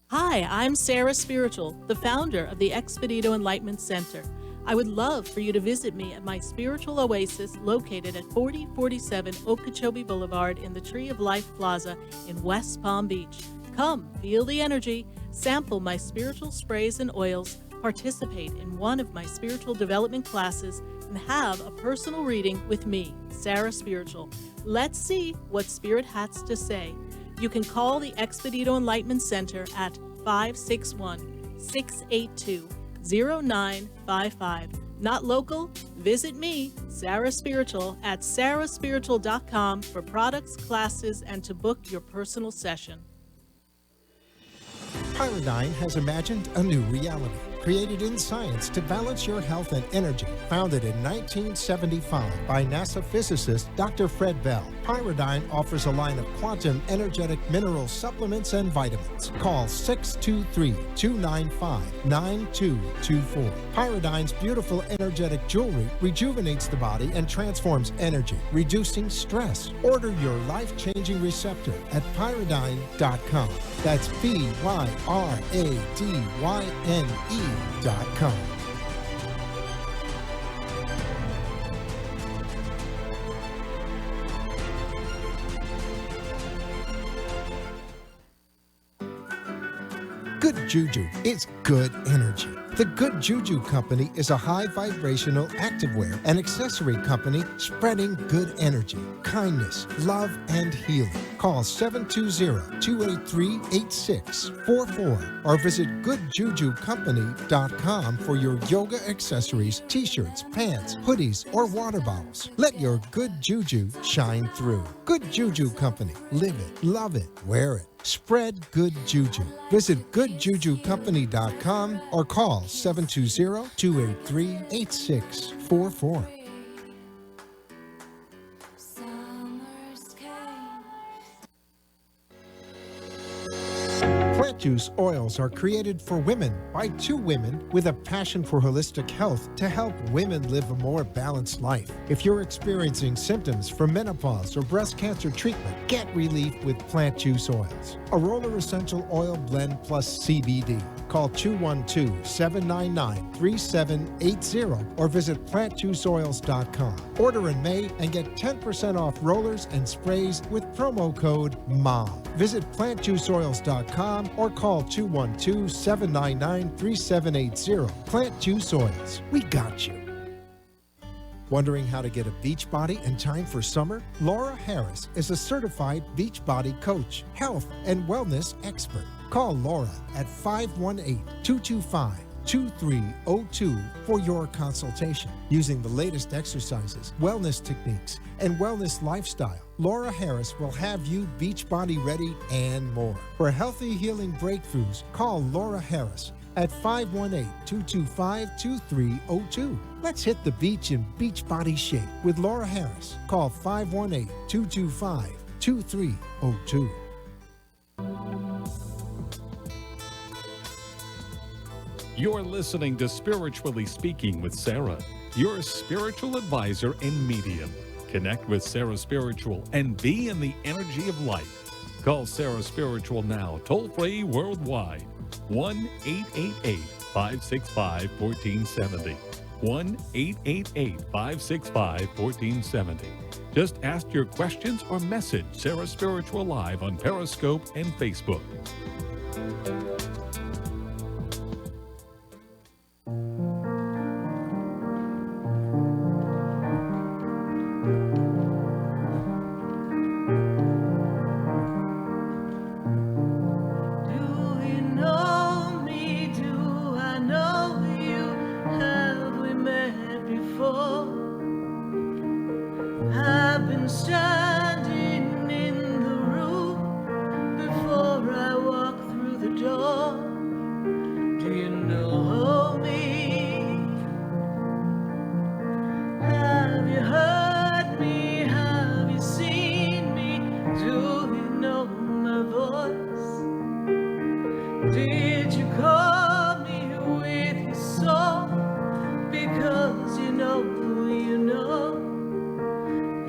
Hi, I'm Sarah Spiritual, the founder of the Expedito Enlightenment Center. I would love for you to visit me at my spiritual oasis located at 4047 Okeechobee Boulevard in the Tree of Life Plaza in West Palm Beach. Come, feel the energy, sample my spiritual sprays and oils, participate in one of my spiritual development classes, and have a personal reading with me, Sarah Spiritual. Let's see what Spirit has to say. You can call the Expedito Enlightenment Center at 561-682-0955. Not local? Visit me, Sarah Spiritual, at sarahspiritual.com for products, classes, and to book your personal session. Pyridine has imagined a new reality, created in science to balance your health and energy. Founded in 1975 by NASA physicist Dr. Fred Bell, Pyridine offers a line of quantum energetic mineral supplements and vitamins. Call 623-295-9224. Pyridine's beautiful energetic jewelry rejuvenates the body and transforms energy, reducing stress. Order your life-changing receptor at pyridine.com. That's PYRADYNE.com. Good Juju is good energy. The Good Juju Company is a high vibrational activewear and accessory company spreading good energy, kindness, love, and healing. Call 720-283-8644 or visit goodjujucompany.com for your yoga accessories, t-shirts, pants, hoodies, or water bottles. Let your good juju shine through. Good Juju Company. Live it, love it, wear it. Spread good juju. Visit goodjujucompany.com or call 720-283-8644. Plant juice oils are created for women by two women with a passion for holistic health to help women live a more balanced life. If you're experiencing symptoms from menopause or breast cancer treatment, get relief with plant juice oils. A Roller Essential Oil Blend Plus CBD. Call 212-799-3780 or visit plantjuiceoils.com. Order in May and get 10% off rollers and sprays with promo code MOM. Visit plantjuiceoils.com or call 212-799-3780. Plant Juice Oils. We got you. Wondering how to get a beach body in time for summer? Laura Harris is a certified beach body coach, health and wellness expert. Call Laura at 518-225-2302 for your consultation. Using the latest exercises, wellness techniques, and wellness lifestyle, Laura Harris will have you beach body ready and more. For healthy healing breakthroughs, call Laura Harris at 518-225-2302. Let's hit the beach in beach body shape with Laura Harris. Call 518-225-2302. You're listening to Spiritually Speaking with Sarah, your spiritual advisor and medium. Connect with Sarah Spiritual and be in the energy of life. Call Sarah Spiritual now, toll-free worldwide. 1-888-565-1470. 1-888-565-1470. Just ask your questions or message Sarah Spiritual live on Periscope and Facebook. I've been standing in the room before I walk through the door. Do you know me? Have you heard me? Have you seen me? Do you know my voice? Did you call me with your song? Because you know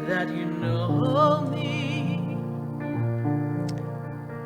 that you know me.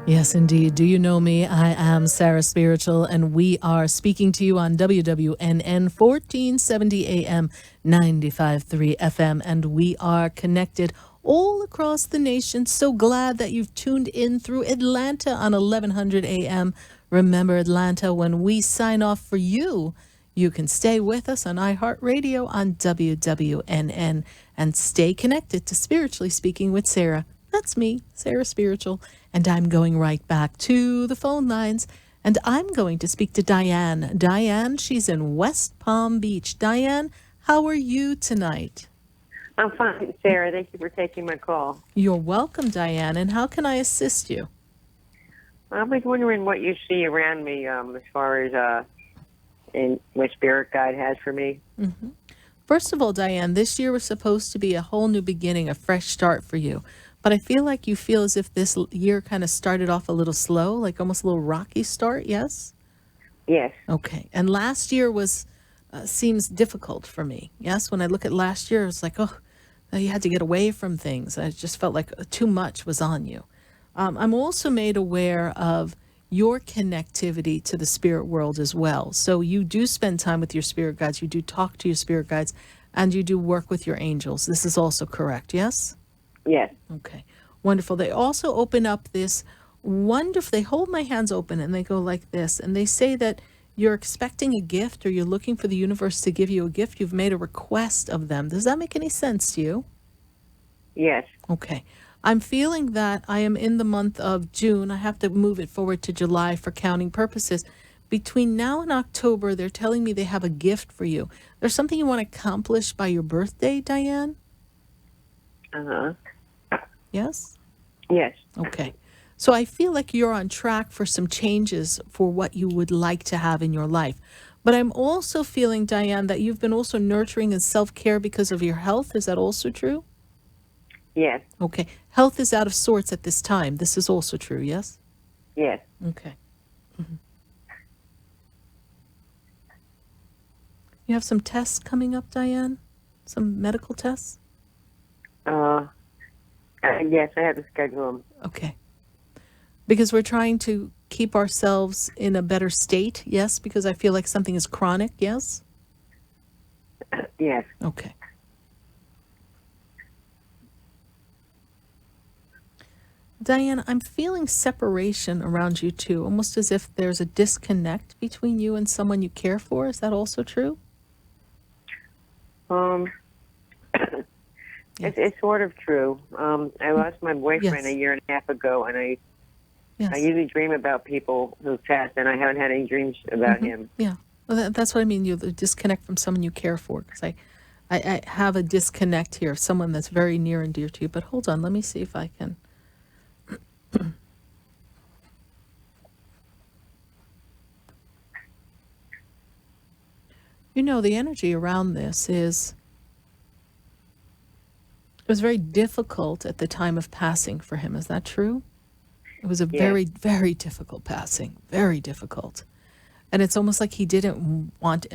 Yes, indeed. Do you know me? I am Sarah Spiritual, and we are speaking to you on WWNN 1470 AM, 95.3 FM, and we are connected all across the nation. So glad that you've tuned in through Atlanta on 1100 AM. Remember, Atlanta, when we sign off for you, you can stay with us on iHeartRadio on WWNN and stay connected to Spiritually Speaking with Sarah. That's me, Sarah Spiritual, and I'm going right back to the phone lines, and I'm going to speak to Diane. Diane, she's in West Palm Beach. Diane, how are you tonight? I'm fine, Sarah. Thank you for taking my call. You're welcome, Diane, and how can I assist you? I was wondering what you see around me as far as in what Spirit Guide has for me. Mm-hmm. First of all, Diane, this year was supposed to be a whole new beginning, a fresh start for you. But I feel like you feel as if this year kind of started off a little slow, like almost a little rocky start, yes? Yes. Okay. And last year was seems difficult for me, yes? When I look at last year, it's like, oh, you had to get away from things. I just felt like too much was on you. I'm also made aware of your connectivity to the spirit world as well. So you do spend time with your spirit guides, you do talk to your spirit guides, and you do work with your angels. This is also correct, yes? Yes. Okay, wonderful. They also open up this wonderful, they hold my hands open and they go like this, and they say that you're expecting a gift or you're looking for the universe to give you a gift. You've made a request of them. Does that make any sense to you? Yes. Okay. I'm feeling that I am in the month of June. I have to move it forward to July for counting purposes. Between now and October, they're telling me they have a gift for you. There's something you want to accomplish by your birthday, Diane? Uh-huh. Yes? Yes. Okay. So I feel like you're on track for some changes for what you would like to have in your life. But I'm also feeling, Diane, that you've been also nurturing and self-care because of your health. Is that also true? Yes. Okay. Health is out of sorts at this time. This is also true, yes? Yes. Okay. Mm-hmm. You have some tests coming up, Diane? Some medical tests? Yes, I have to schedule them. Okay. Because we're trying to keep ourselves in a better state, yes? Because I feel like something is chronic, yes? Yes. Okay. Diane, I'm feeling separation around you too, almost as if there's a disconnect between you and someone you care for. Is that also true? It's sort of true. I lost my boyfriend a year and a half ago, and I usually dream about people who passed, and I haven't had any dreams about him. Yeah, well, that's what I mean. You disconnect from someone you care for, because I have a disconnect here, someone that's very near and dear to you. But hold on, let me see if I can. You know, the energy around this is, it was very difficult at the time of passing for him. Is that true? It was a very, very difficult passing, very difficult. And it's almost like he didn't want,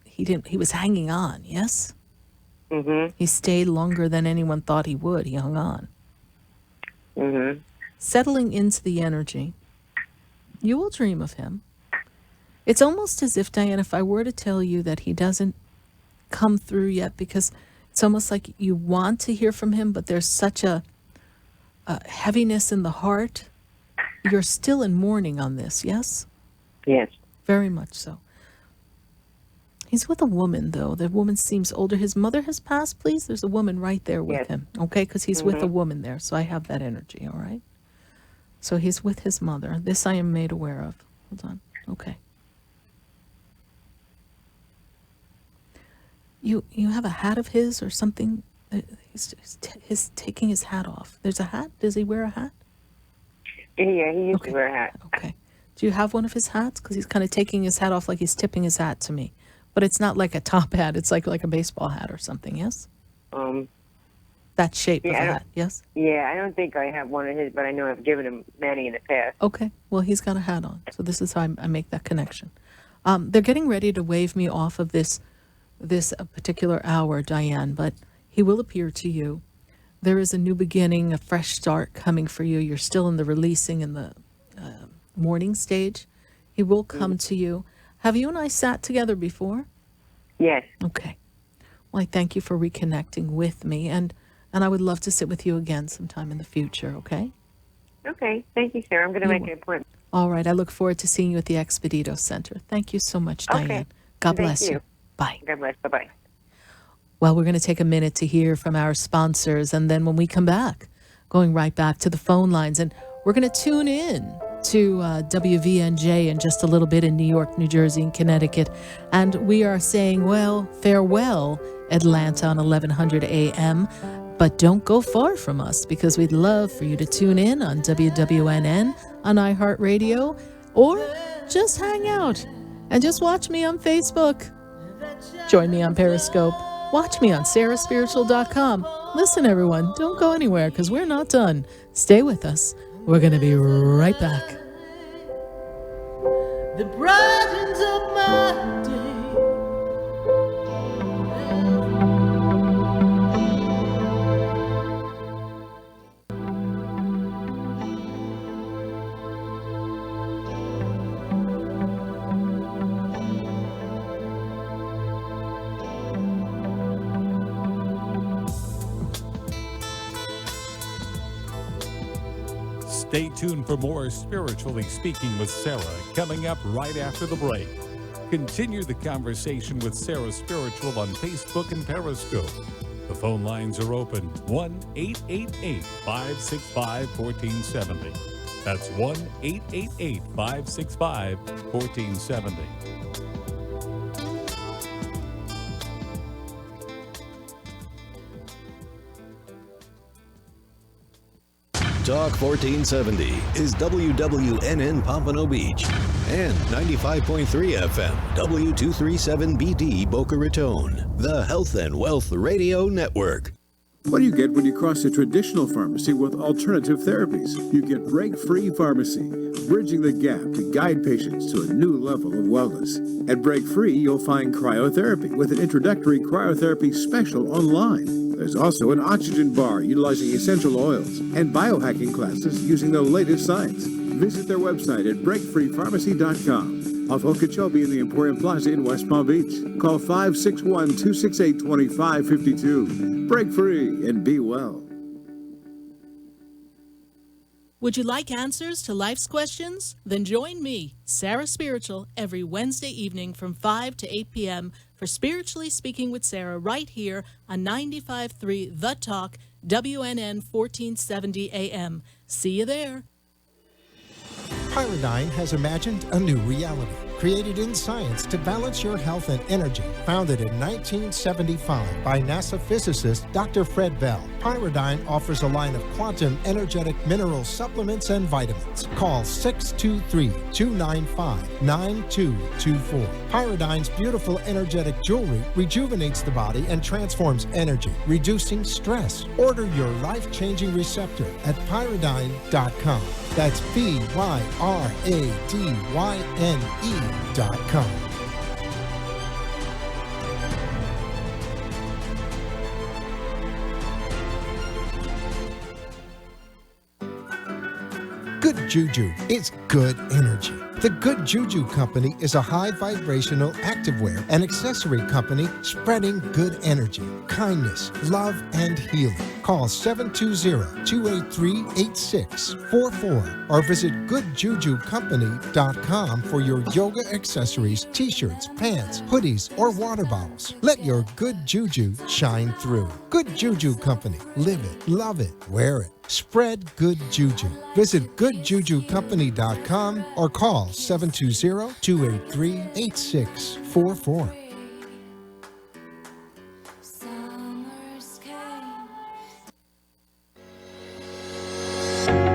he was hanging on, yes? Mm-hmm. He stayed longer than anyone thought he would. He hung on. Mm-hmm. Settling into the energy, you will dream of him. It's almost as if, Diane, if I were to tell you that he doesn't come through yet, because it's almost like you want to hear from him, but there's such a heaviness in the heart. You're still in mourning on this, yes? Yes. Very much so. He's with a woman, though. The woman seems older. His mother has passed, please? There's a woman right there with him, okay? Because he's with a woman there, so I have that energy, all right? So he's with his mother. This I am made aware of. Hold on. Okay. You have a hat of his or something? He's taking his hat off. There's a hat? Does he wear a hat? Yeah, he used to wear a hat. Okay. Do you have one of his hats? Because he's kind of taking his hat off like he's tipping his hat to me. But it's not like a top hat. It's like a baseball hat or something, yes? That shape of a hat, yes? Yeah, I don't think I have one of his, but I know I've given him many in the past. Okay. Well, he's got a hat on. So this is how I make that connection. They're getting ready to wave me off of this particular hour, Diane, but he will appear to you. There is a new beginning, a fresh start coming for you. You're still in the releasing and morning stage. He will come to you. Have you and I sat together before? Yes. Okay. Well, I thank you for reconnecting with me, and I would love to sit with you again sometime in the future, okay? Okay. Thank you, Sarah. I'm going to make an appointment. All right. I look forward to seeing you at the Expedito Center. Thank you so much, Diane. Okay. God bless you. Bye. God bless. Bye-bye. Well, we're going to take a minute to hear from our sponsors, and then when we come back, going right back to the phone lines, and we're going to tune in to WVNJ in just a little bit in New York, New Jersey, and Connecticut. And we are saying, well, farewell, Atlanta on 1100 a.m., but don't go far from us, because we'd love for you to tune in on WWNN on iHeartRadio, or just hang out and just watch me on Facebook. Join me on Periscope. Watch me on sarahspiritual.com. Listen, everyone, don't go anywhere, because we're not done. Stay with us. We're going to be right back. The brightens up my day. Stay tuned for more Spiritually Speaking with Sarah coming up right after the break. Continue the conversation with Sarah Spiritual on Facebook and Periscope. The phone lines are open, 1-888-565-1470. That's 1-888-565-1470. Talk 1470 is WWNN Pompano Beach and 95.3 FM W237BD Boca Raton, the Health and Wealth Radio Network. What do you get when you cross a traditional pharmacy with alternative therapies? You get Break-Free Pharmacy, bridging the gap to guide patients to a new level of wellness. At Break-Free, you'll find cryotherapy with an introductory cryotherapy special online. There's also an oxygen bar utilizing essential oils and biohacking classes using the latest science. Visit their website at breakfreepharmacy.com. Off Okeechobee in the Emporium Plaza in West Palm Beach. Call 561-268-2552. Break free and be well. Would you like answers to life's questions? Then join me, Sarah Spiritual, every Wednesday evening from 5 to 8 p.m. for Spiritually Speaking with Sarah right here on 95.3 The Talk, WNN 1470 AM. See you there. Pyridine has imagined a new reality, created in science to balance your health and energy. Founded in 1975 by NASA physicist Dr. Fred Bell, Pyridine offers a line of quantum energetic mineral supplements and vitamins. Call 623-295-9224. Pyridine's beautiful energetic jewelry rejuvenates the body and transforms energy, reducing stress. Order your life-changing receptor at pyridine.com. That's BYRADYNE.com. Good Juju is good energy. The Good Juju Company is a high vibrational activewear and accessory company spreading good energy, kindness, love, and healing. Call 720-283-8644 or visit goodjujucompany.com for your yoga accessories, t-shirts, pants, hoodies, or water bottles. Let your good juju shine through. Good Juju Company. Live it, love it, wear it. Spread good juju. Visit goodjujucompany.com or call 720-283-8644.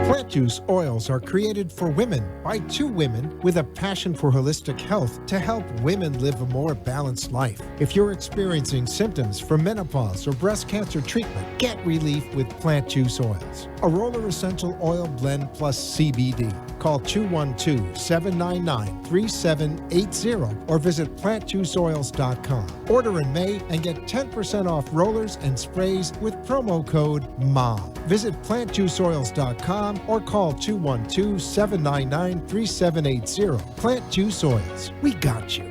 Plant juice oils are created for women by two women with a passion for holistic health to help women live a more balanced life. If you're experiencing symptoms from menopause or breast cancer treatment, get relief with plant juice oils. A Roller Essential Oil Blend plus CBD. Call 212-799-3780 or visit plantjuiceoils.com. Order in May and get 10% off rollers and sprays with promo code MOM. Visit plantjuiceoils.com or call 212-799-3780. Plant Juice Oils. We got you.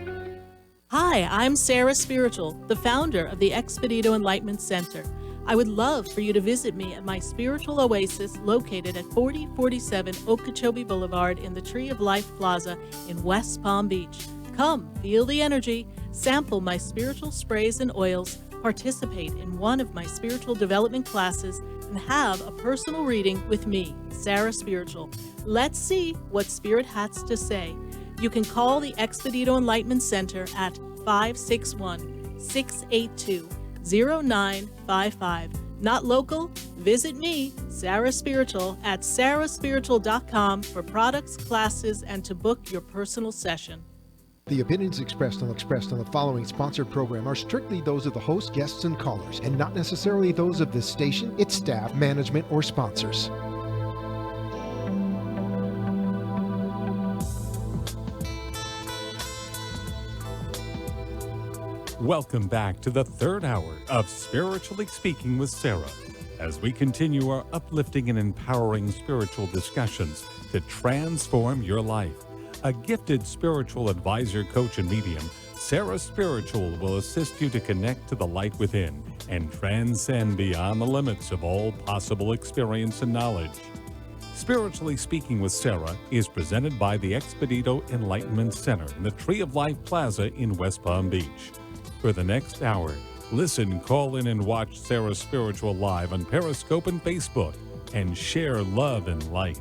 Hi, I'm Sarah Spiritual, the founder of the Expedito Enlightenment Center. I would love for you to visit me at my spiritual oasis located at 4047 Okeechobee Boulevard in the Tree of Life Plaza in West Palm Beach. Come, feel the energy, sample my spiritual sprays and oils, participate in one of my spiritual development classes, and have a personal reading with me, Sarah Spiritual. Let's see what Spirit has to say. You can call the Expedito Enlightenment Center at 561-682-0955. Not local? Visit me, Sarah Spiritual, at sarahspiritual.com for products, classes, and to book your personal session. The opinions expressed on the following sponsored program are strictly those of the host, guests, and callers, and not necessarily those of this station, its staff, management, or sponsors. Welcome back to the third hour of Spiritually Speaking with Sarah, as we continue our uplifting and empowering spiritual discussions to transform your life. A gifted spiritual advisor, coach, and medium, Sarah Spiritual will assist you to connect to the light within and transcend beyond the limits of all possible experience and knowledge. Spiritually Speaking with Sarah is presented by the Expedito Enlightenment Center in the Tree of Life Plaza in West Palm Beach. For the next hour, listen, call in, and watch Sarah Spiritual live on Periscope and Facebook, and share love and light.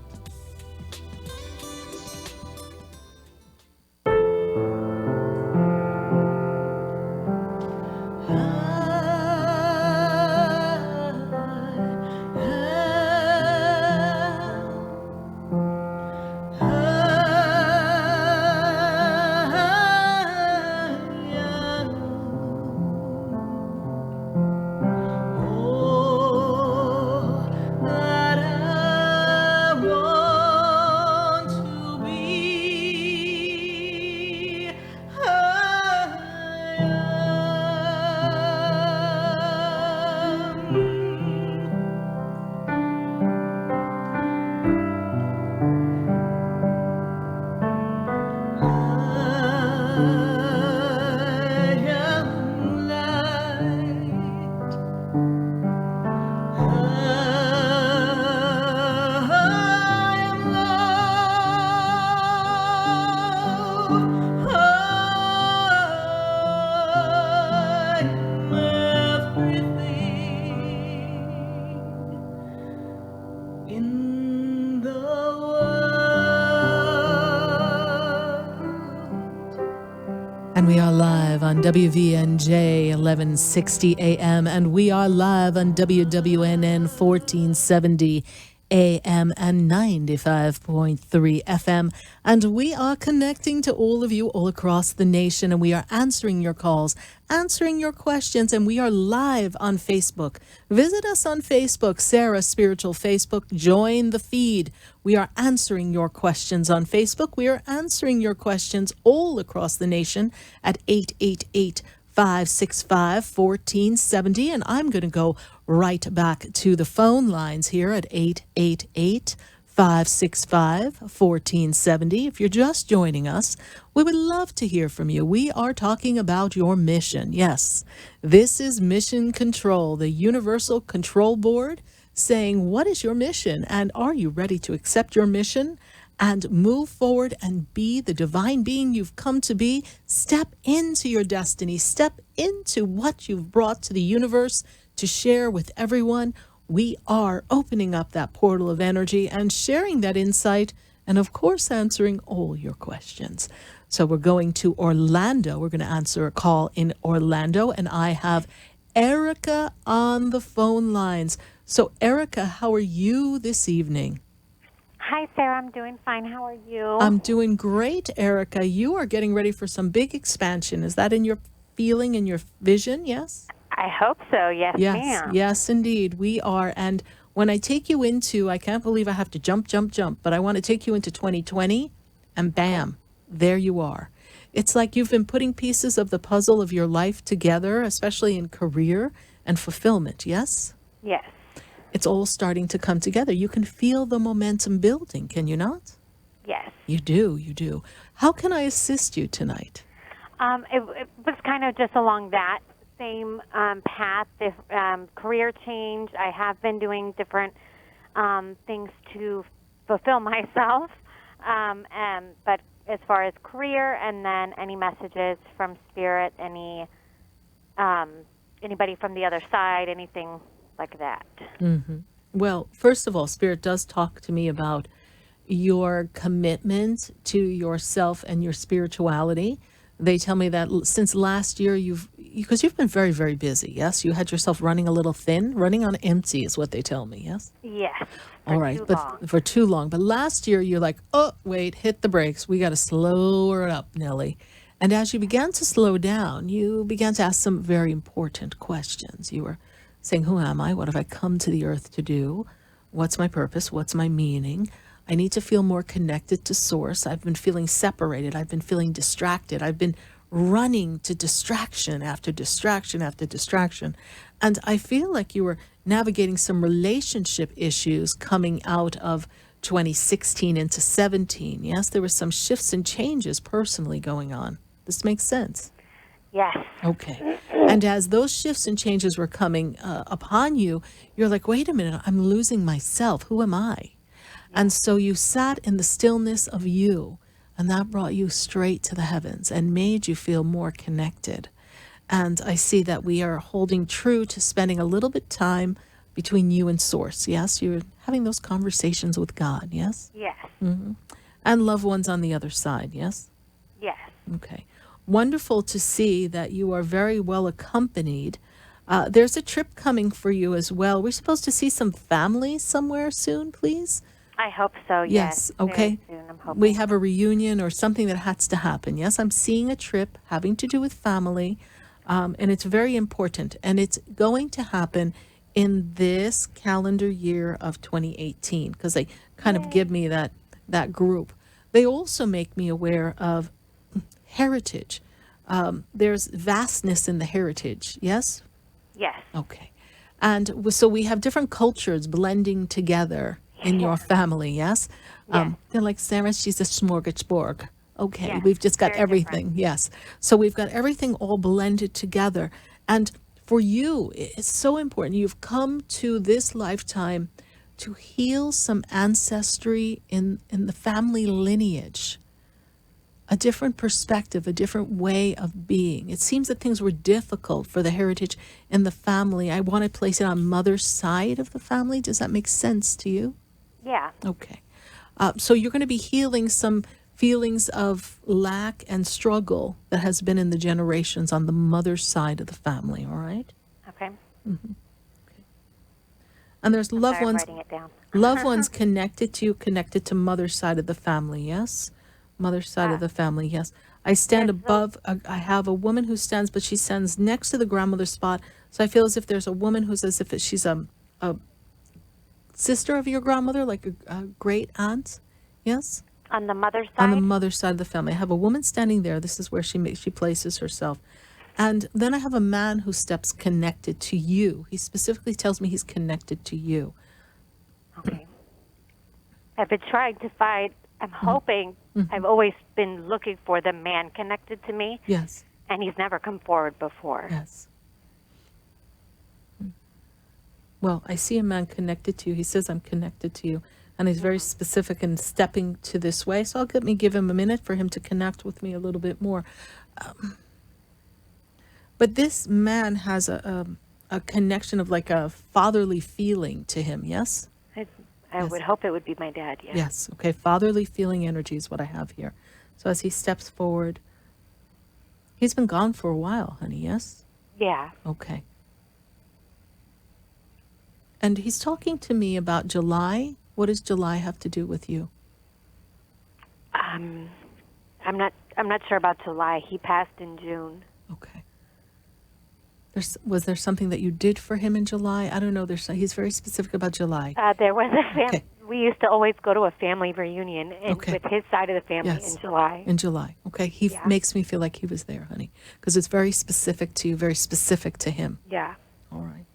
We are live on WVNJ 1160 AM, and we are live on WWNN 1470 AM and 95.3 FM. And we are connecting to all of you all across the nation, and we are answering your calls, answering your questions, and we are live on Facebook. Visit us on Facebook, Sarah Spiritual Facebook. Join the feed. We are answering your questions on Facebook. We are answering your questions all across the nation at 888-565-1470. And I'm going to go right back to the phone lines here at 888-565-1470. If you're just joining us, we would love to hear from you. We are talking about your mission. Yes, this is Mission Control, the Universal Control Board, saying, what is your mission? And are you ready to accept your mission and move forward and be the divine being you've come to be? Step into your destiny. Step into what you've brought to the universe to share with everyone. We are opening up that portal of energy and sharing that insight, and of course answering all your questions. So we're going to Orlando. We're going to answer a call in Orlando, and I have Erica on the phone lines. So Erica, how are you this evening? Hi, Sarah. I'm doing fine. How are you? I'm doing great, Erica. You are getting ready for some big expansion. Is that in your feeling and your vision? Yes? I hope so. Yes, Yes, ma'am. yes, indeed. We are. And when I take you into, I can't believe I have to jump, but I want to take you into 2020, and bam, there you are. It's like you've been putting pieces of the puzzle of your life together, especially in career and fulfillment, yes? Yes. It's all starting to come together. You can feel the momentum building, can you not? Yes. You do. How can I assist you tonight? It was kind of just along that same path, if, career change. I have been doing different things to fulfill myself, but as far as career, and then any messages from Spirit, anybody from the other side, anything like that. Mm-hmm. Well, first of all, Spirit does talk to me about your commitment to yourself and your spirituality. They tell me that since last year, because you've been very, very busy, yes? You had yourself running a little thin, running on empty is what they tell me, yes? Yes. All right, for too long. But last year, you're like, oh, wait, hit the brakes. We got to slow her up, Nellie. And as you began to slow down, you began to ask some very important questions. You were saying, who am I? What have I come to the earth to do? What's my purpose? What's my meaning? I need to feel more connected to Source. I've been feeling separated. I've been feeling distracted. I've been running to distraction after distraction after distraction. And I feel like you were navigating some relationship issues coming out of 2016 into 17. Yes, there were some shifts and changes personally going on. This makes sense? Yes. Okay. And as those shifts and changes were coming upon you, you're like, wait a minute, I'm losing myself. Who am I? And so you sat in the stillness of you, and that brought you straight to the heavens and made you feel more connected. And I see that we are holding true to spending a little bit time between you and Source. Yes, you're having those conversations with God. Yes? Yes. Mm-hmm. And loved ones on the other side. Yes? Yes. Okay. Wonderful to see that you are very well accompanied. There's a trip coming for you as well. We're supposed to see some family somewhere soon, please? I hope so, yes. Okay. Very soon, I'm hoping. We have a reunion or something that has to happen. Yes, I'm seeing a trip having to do with family, and it's very important. And it's going to happen in this calendar year of 2018, because they kind of give me that group. They also make me aware of heritage. There's vastness in the heritage, yes? Yes. Okay. And so we have different cultures blending together in your family, yes? They're like, Sarah, she's a smorgasbord. Okay, yes, we've just got very everything, different. yes. So we've got everything all blended together. And for you, it's so important. You've come to this lifetime to heal some ancestry in the family lineage. A different perspective, a different way of being. It seems that things were difficult for the heritage in the family. I want to place it on mother's side of the family. Does that make sense to you? Yeah. Okay. So you're going to be healing some feelings of lack and struggle that has been in the generations on the mother's side of the family, all right? Okay. Mm-hmm. Okay. And there's loved ones, I'm writing it down. loved ones connected to you, connected to mother's side of the family, yes? Mother's side of the family, yes. I stand above, I have a woman who stands, but she stands next to the grandmother spot. So I feel as if there's a woman who's as if she's a sister of your grandmother, like a great aunt, yes? On the mother's side? On the mother's side of the family. I have a woman standing there. This is where she places herself. And then I have a man who steps connected to you. He specifically tells me he's connected to you. Okay. I've been trying to find, I'm hoping, I've always been looking for the man connected to me. Yes. And he's never come forward before. Yes. Well, I see a man connected to you. He says, I'm connected to you. And he's very specific in stepping to this way. So I'll give him a minute for him to connect with me a little bit more. But this man has a connection of like a fatherly feeling to him, yes? I would hope it would be my dad, yes. Yes, okay. Fatherly feeling energy is what I have here. So as he steps forward, he's been gone for a while, honey, yes? Yeah. Okay. And he's talking to me about July. What does July have to do with you? I'm not sure about July. He passed in June. Okay. Was there something that you did for him in July? I don't know. He's very specific about July. There was we used to always go to a family reunion with his side of the family in July. In July. Okay. He makes me feel like he was there, honey, because it's very specific to you, very specific to him. Yeah. All right.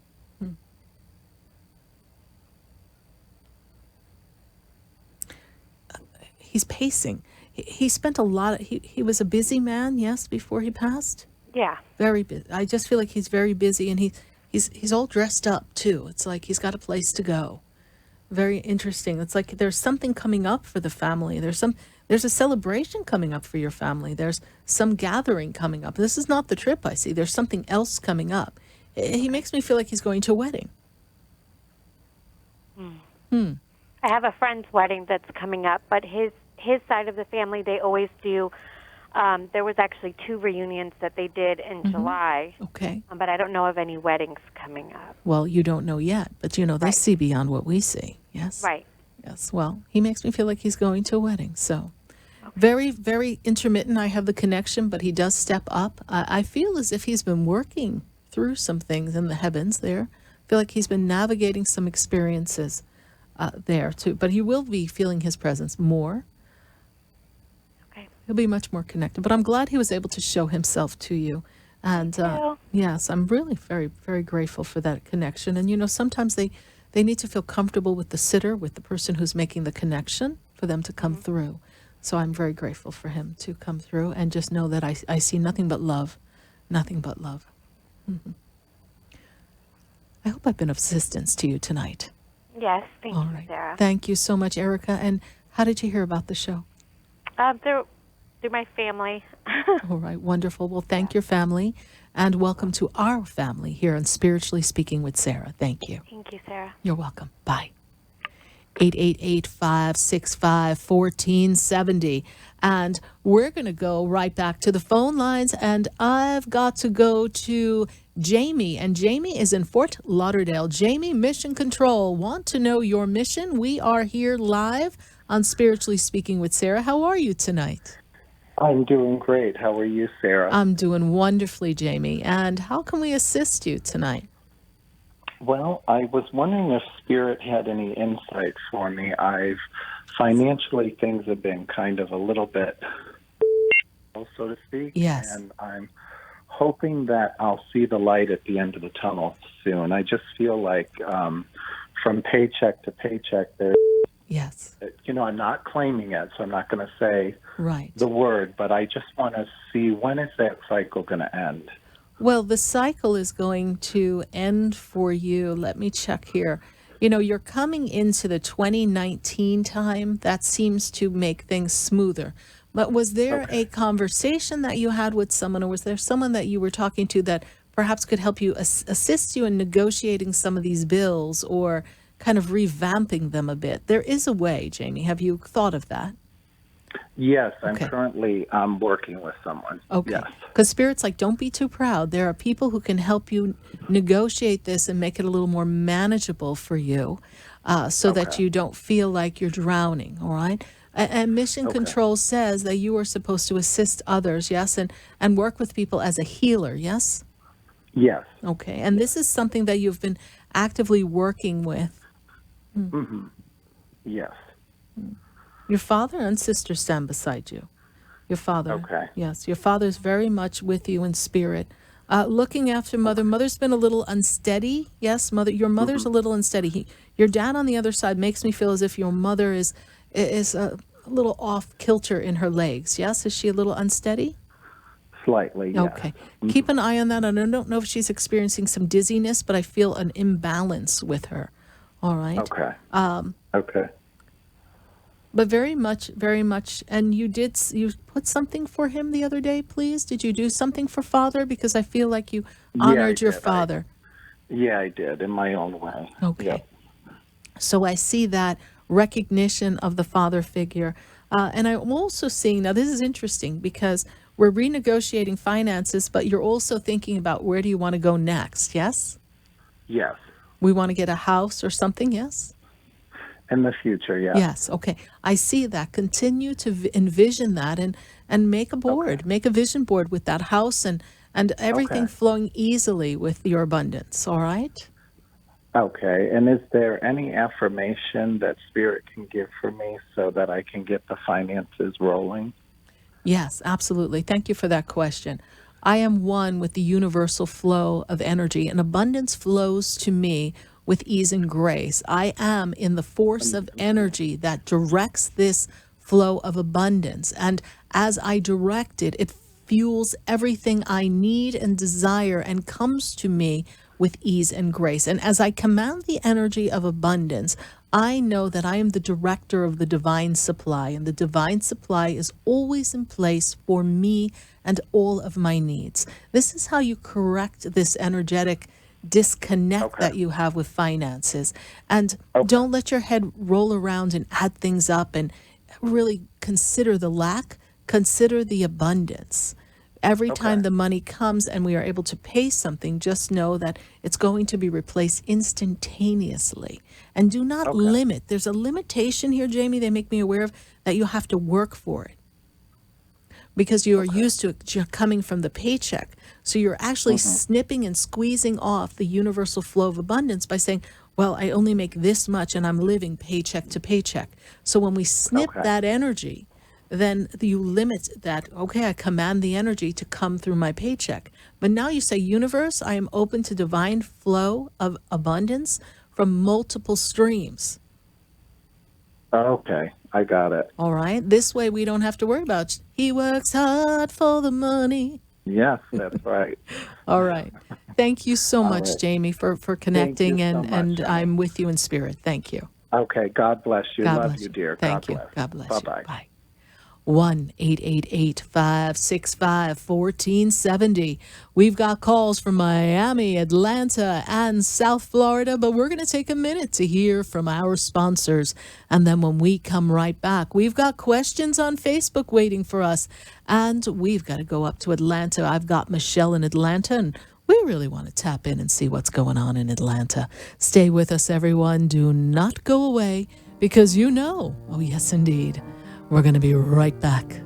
He's pacing. He spent a lot of, he was a busy man, yes, before he passed? Yeah. Very busy. I just feel like he's very busy, and he's all dressed up too. It's like he's got a place to go. Very interesting. It's like there's something coming up for the family. There's a celebration coming up for your family. There's some gathering coming up. This is not the trip I see. There's something else coming up. He makes me feel like he's going to a wedding. I have a friend's wedding that's coming up, but his side of the family, they always do. There was actually 2 reunions that they did in July. Okay. But I don't know of any weddings coming up. Well, you don't know yet, but they see beyond what we see. Yes. Right. Yes. Well, he makes me feel like he's going to a wedding. So very, very intermittent. I have the connection, but he does step up. I feel as if he's been working through some things in the heavens there. I feel like he's been navigating some experiences there too, but he will be feeling his presence more. He'll be much more connected. But I'm glad he was able to show himself to you. And yes, I'm really very, very grateful for that connection. And, sometimes they need to feel comfortable with the sitter, with the person who's making the connection, for them to come through. So I'm very grateful for him to come through and just know that I see nothing but love, nothing but love. I hope I've been of assistance to you tonight. Yes, thank All you, right. Sarah. Thank you so much, Erica. And how did you hear about the show? Through my family. All right, wonderful. Well, thank your family, and welcome to our family here on Spiritually Speaking with Sarah. Thank you. Thank you, Sarah. You're welcome. Bye. 888-565-1470. And we're going to go right back to the phone lines, and I've got to go to Jamie, and Jamie is in Fort Lauderdale. Jamie, Mission Control, want to know your mission? We are here live on Spiritually Speaking with Sarah. How are you tonight? I'm doing great. How are you, Sarah? I'm doing wonderfully, Jamie. And how can we assist you tonight? Well, I was wondering if Spirit had any insight for me. Financially, things have been kind of a little bit, so to speak. Yes. And I'm hoping that I'll see the light at the end of the tunnel soon. I just feel like from paycheck to paycheck, there's Yes. I'm not claiming it, so I'm not going to say the word, but I just want to see, when is that cycle going to end? Well, the cycle is going to end for you. Let me check here. You're coming into the 2019 time. That seems to make things smoother. But was there a conversation that you had with someone, or was there someone that you were talking to that perhaps could help you assist you in negotiating some of these bills, or kind of revamping them a bit? There is a way, Jamie. Have you thought of that? Yes, I'm currently working with someone. Okay. Yes. Because Spirit's like, don't be too proud. There are people who can help you negotiate this and make it a little more manageable for you, so that you don't feel like you're drowning, all right? And Mission Control says that you are supposed to assist others, yes, and work with people as a healer, yes? Yes. Okay, and this is something that you've been actively working with. Yes. Your father and sister stand beside you. Your father. Okay. Yes, your father's very much with you in spirit. Looking after mother. Mother's been a little unsteady. Yes, mother. Your mother's a little unsteady. Your dad on the other side makes me feel as if your mother is a little off kilter in her legs. Yes, is she a little unsteady? Slightly, yes. Okay. Keep an eye on that. And I don't know if she's experiencing some dizziness, but I feel an imbalance with her. All right. Okay. Okay. But very much, and you put something for him the other day, please? Did you do something for Father? Because I feel like you honored your father. I did, in my own way. Okay. Yep. So I see that recognition of the father figure. And I'm also seeing, now this is interesting, because we're renegotiating finances, but you're also thinking about where do you want to go next, yes? Yes. We want to get a house or something, yes? In the future, yes. Yes, okay. I see that. Continue to envision that and make a board, make a vision board with that house and and everything flowing easily with your abundance, all right? Okay. And is there any affirmation that Spirit can give for me so that I can get the finances rolling? Yes, absolutely. Thank you for that question. I am one with the universal flow of energy, and abundance flows to me with ease and grace. I am in the force of energy that directs this flow of abundance. And as I direct it, it fuels everything I need and desire and comes to me with ease and grace. And as I command the energy of abundance, I know that I am the director of the divine supply, and the divine supply is always in place for me and all of my needs. This is how you correct this energetic disconnect that you have with finances. And don't let your head roll around and add things up and really consider the lack, consider the abundance. Every time the money comes and we are able to pay something, just know that it's going to be replaced instantaneously. And do not limit. There's a limitation here, Jamie, they make me aware of, that you have to work for it. Because you are used to it coming from the paycheck. So you're actually snipping and squeezing off the universal flow of abundance by saying, well, I only make this much and I'm living paycheck to paycheck. So when we snip that energy, then you limit that, I command the energy to come through my paycheck. But now you say, universe, I am open to divine flow of abundance from multiple streams. Okay, I got it. All right. This way we don't have to worry about, he works hard for the money. Yes, that's right. All right. Thank you so much, Jamie, for connecting, and I'm with you in spirit. Thank you. Okay, God bless you. Love you, dear. Thank you. Bless. God bless Bye-bye. you. Bye. 1-888-565-1470. We've got calls from Miami, Atlanta, and South Florida, but we're going to take a minute to hear from our sponsors. And then when we come right back, we've got questions on Facebook waiting for us. And we've got to go up to Atlanta. I've got Michelle in Atlanta, and we really want to tap in and see what's going on in Atlanta. Stay with us, everyone. Do not go away, because oh yes, indeed, we're going to be right back.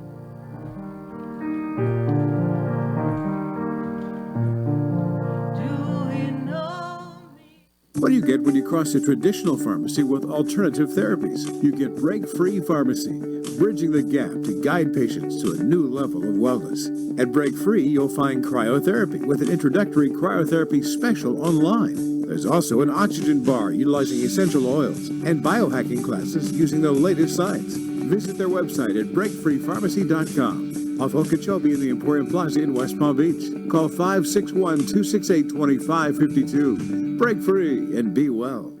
What do you get when you cross a traditional pharmacy with alternative therapies? You get Break-Free Pharmacy, bridging the gap to guide patients to a new level of wellness. At Break-Free, you'll find cryotherapy with an introductory cryotherapy special online. There's also an oxygen bar utilizing essential oils and biohacking classes using the latest science. Visit their website at breakfreepharmacy.com. Off Okeechobee in the Emporium Plaza in West Palm Beach. Call 561-268-2552. Break free and be well.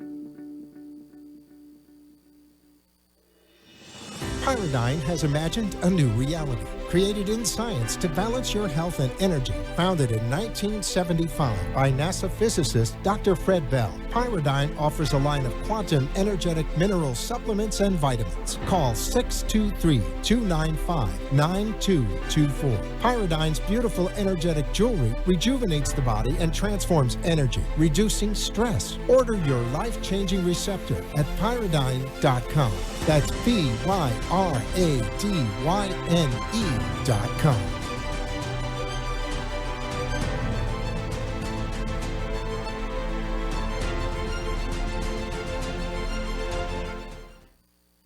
Pyridine has imagined a new reality, created in science to balance your health and energy. Founded in 1975 by NASA physicist Dr. Fred Bell, Pyridine offers a line of quantum energetic mineral supplements and vitamins. Call 623-295-9224. Pyridine's beautiful energetic jewelry rejuvenates the body and transforms energy, reducing stress. Order your life-changing receptor at pyridine.com. That's PYRADYNE.com.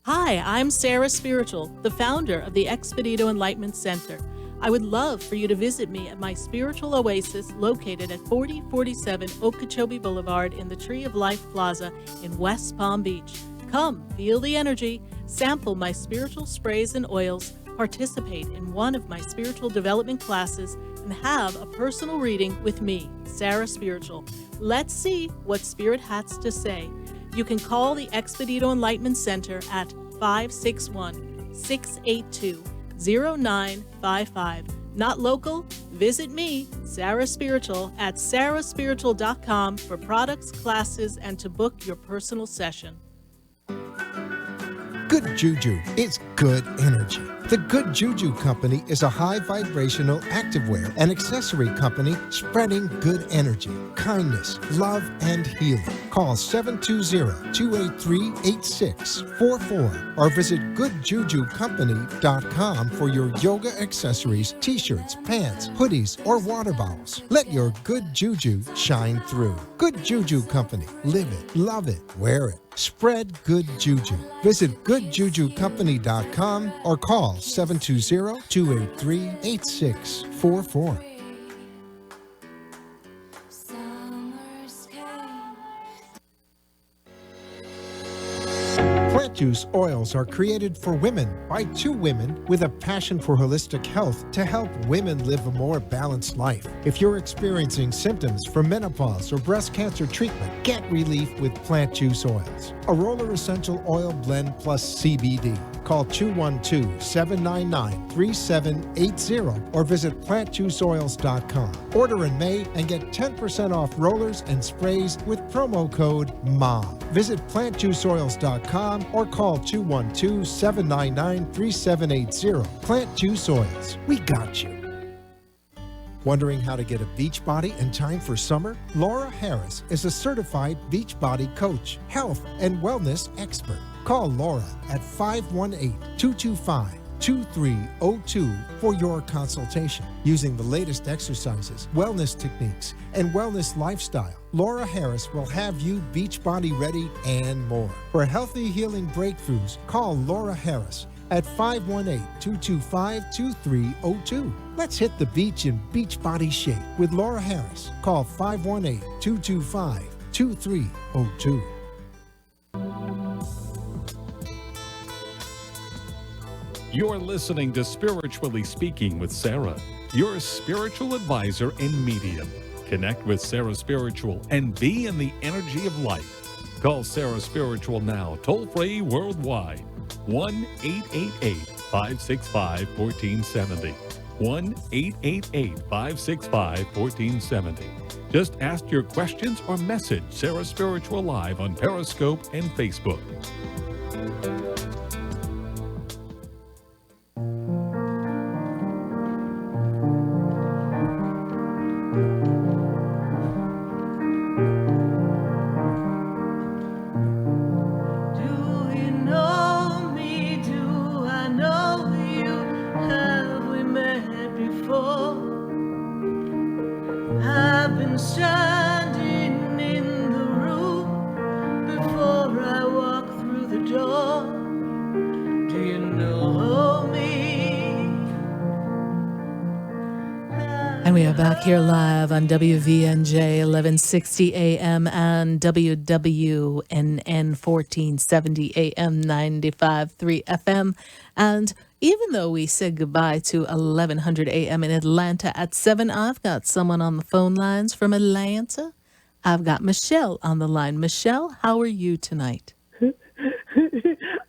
Hi, I'm Sarah Spiritual, the founder of the Expedito Enlightenment Center. I would love for you to visit me at my spiritual oasis located at 4047 Okeechobee Boulevard in the Tree of Life Plaza in West Palm Beach. Come, feel the energy, sample my spiritual sprays and oils, participate in one of my spiritual development classes, and have a personal reading with me, Sarah Spiritual. Let's see what Spirit has to say. You can call the Expedito Enlightenment Center at 561-682-0955. Not local? Visit me, Sarah Spiritual, at sarahspiritual.com for products, classes, and to book your personal session. Good Juju is good energy. The Good Juju Company is a high vibrational activewear and accessory company spreading good energy, kindness, love, and healing. Call 720-283-8644 or visit goodjujucompany.com for your yoga accessories, t-shirts, pants, hoodies, or water bottles. Let your good juju shine through. Good Juju Company. Live it, love it, wear it. Spread good juju. Visit goodjujucompany.com or call 720-283-8644. Plant juice oils are created for women by two women with a passion for holistic health to help women live a more balanced life. If you're experiencing symptoms from menopause or breast cancer treatment, get relief with plant juice oils. A roller essential oil blend plus CBD. Call 212-799-3780 or visit plantjuiceoils.com. Order in May and get 10% off rollers and sprays with promo code MOM. Visit plantjuiceoils.com or call 212-799-3780. Plant Juice Oils. We got you. Wondering how to get a beach body in time for summer? Laura Harris is a certified beach body coach, health and wellness expert. Call Laura at 518-225-2302 for your consultation. Using the latest exercises, wellness techniques, and wellness lifestyle, Laura Harris will have you beach body ready and more. For healthy healing breakthroughs, call Laura Harris at 518-225-2302. Let's hit the beach in beach body shape with Laura Harris. Call 518-225-2302. You're listening to Spiritually Speaking with Sarah, your spiritual advisor and medium. Connect with Sarah Spiritual and be in the energy of light. Call Sarah Spiritual now, toll-free worldwide. 1-888-565-1470. 1-888-565-1470. Just ask your questions or message Sarah Spiritual live on Periscope and Facebook. And we are back here live on WVNJ 1160 AM and WWNN 1470 AM 95.3 FM. And even though we said goodbye to 1100 AM in Atlanta at 7, I've got someone on the phone lines from Atlanta. I've got Michelle on the line. Michelle, how are you tonight?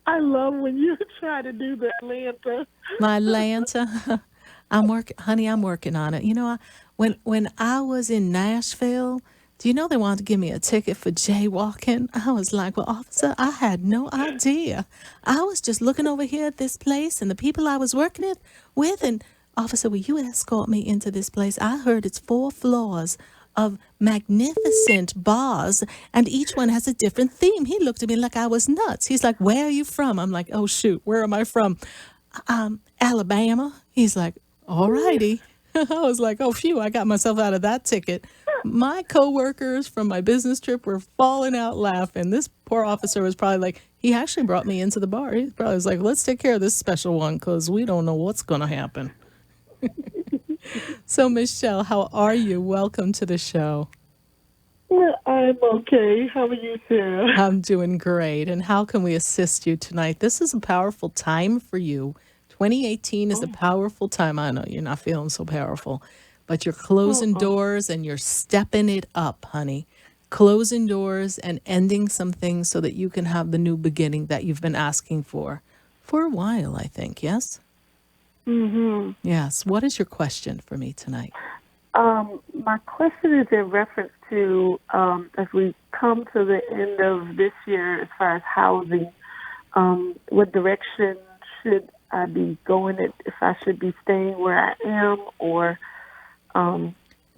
I love when you try to do the Atlanta. My Atlanta. I'm working on it. You know, when I was in Nashville, do you know they wanted to give me a ticket for jaywalking? I was like, well, officer, I had no idea. I was just looking over here at this place and the people I was working it with, and officer, will you escort me into this place? I heard it's 4 floors of magnificent bars, and each one has a different theme. He looked at me like I was nuts. He's like, where are you from? I'm like, oh, shoot, where am I from? Alabama. He's like, all righty. I was like, oh, phew, I got myself out of that ticket. My coworkers from my business trip were falling out laughing. This poor officer was probably like, he actually brought me into the bar. He probably was like, let's take care of this special one because we don't know what's going to happen. So, Michelle, how are you? Welcome to the show. I'm okay. How are you, Sarah? I'm doing great. And how can we assist you tonight? This is a powerful time for you. 2018 is a powerful time. I know you're not feeling so powerful, but you're closing doors and you're stepping it up, honey. Closing doors and ending some things so that you can have the new beginning that you've been asking for a while, I think. Yes? Mm-hmm. Yes. What is your question for me tonight? My question is in reference to as we come to the end of this year as far as housing. what direction should I be going? If I should be staying where I am, or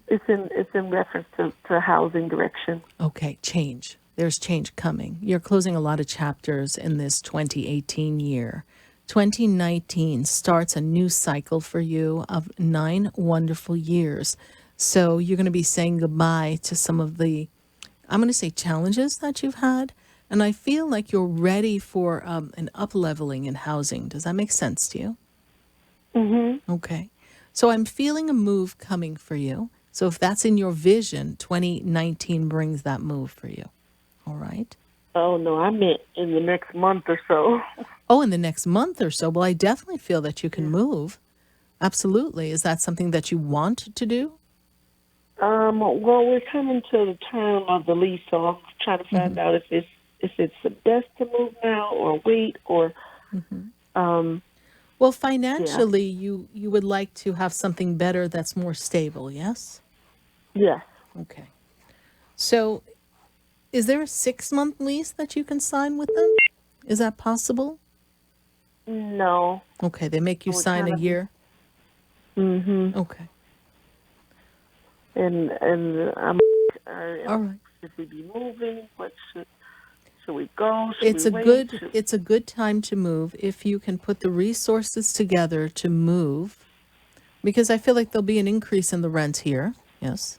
it's in reference to housing direction. Okay, change. There's change coming. You're closing a lot of chapters in this 2018 year. 2019 starts a new cycle for you of 9 wonderful years. So you're going to be saying goodbye to some of the, I'm going to say, challenges that you've had. And I feel like you're ready for an up-leveling in housing. Does that make sense to you? Mm-hmm. Okay. So I'm feeling a move coming for you. So if that's in your vision, 2019 brings that move for you. All right? Oh, no, I meant in the next month or so. Oh, in the next month or so. Well, I definitely feel that you can move. Absolutely. Is that something that you want to do? Well, we're coming to the term of the lease, so I'm trying to find out if it's the best to move now or wait or. Well, financially, you would like to have something better that's more stable, yes? Yes. Okay. So, is there a 6-month lease that you can sign with them? Is that possible? No. Okay, they make you sign a year? Mm-hmm. Okay. And I'm. All right. Should we be moving? What should we go? It's a good time to move if you can put the resources together to move, because I feel like there'll be an increase in the rent here. Yes.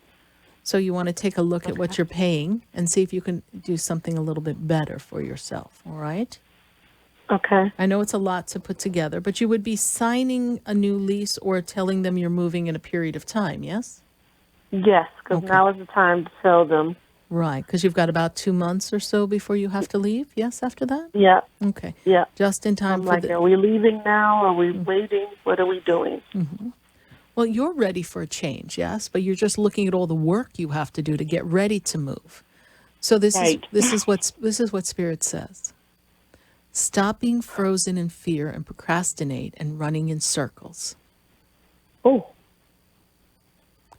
So you want to take a look at what you're paying and see if you can do something a little bit better for yourself. All right. Okay. I know it's a lot to put together, but you would be signing a new lease or telling them you're moving in a period of time. Yes. Yes, because now is the time to sell them. Right, because you've got about 2 months or so before you have to leave. Yes, after that? Yeah. Okay. Yeah. Just in time for are we leaving now? Are we waiting? What are we doing? Mm-hmm. Well, you're ready for a change, yes, but you're just looking at all the work you have to do to get ready to move. So this is what Spirit says. Stop being frozen in fear and procrastinate and running in circles. Oh.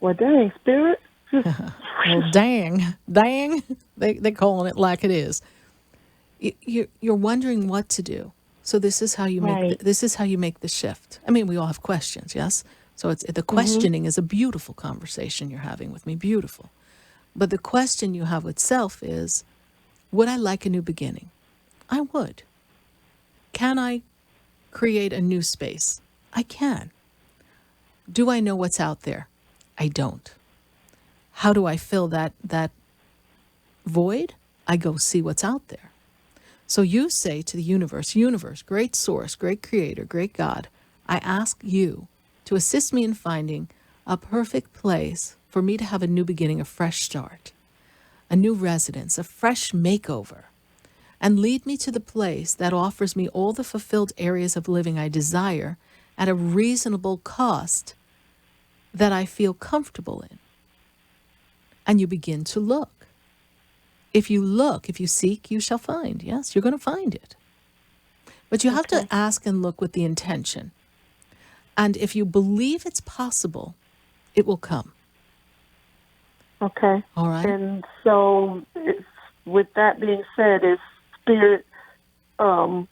Well, dang, Spirit. Well, dang, they're calling it like it is. You're wondering what to do. So this is how you make the shift. I mean, we all have questions, yes. So the questioning is a beautiful conversation you're having with me, beautiful. But the question you have with self is, would I like a new beginning? I would. Can I create a new space? I can. Do I know what's out there? I don't. How do I fill that void? I go see what's out there. So you say to the universe, great source, great creator, great God, I ask you to assist me in finding a perfect place for me to have a new beginning, a fresh start, a new residence, a fresh makeover, and lead me to the place that offers me all the fulfilled areas of living I desire at a reasonable cost that I feel comfortable in. And you begin to look. If you seek, you shall find. Yes, you're going to find it. But you have to ask and look with the intention. And if you believe it's possible, it will come. Okay. All right. And so, with that being said, is Spirit telling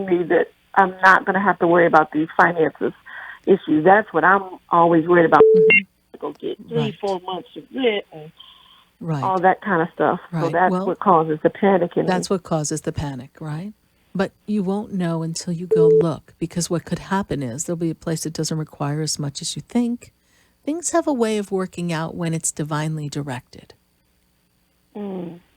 me that I'm not going to have to worry about these finances issues? That's what I'm always worried about. Go get 3-4 months of rent and all that kind of stuff. Right. So that's what causes the panic. That's what causes the panic, right? But you won't know until you go look, because what could happen is there'll be a place that doesn't require as much as you think. Things have a way of working out when it's divinely directed.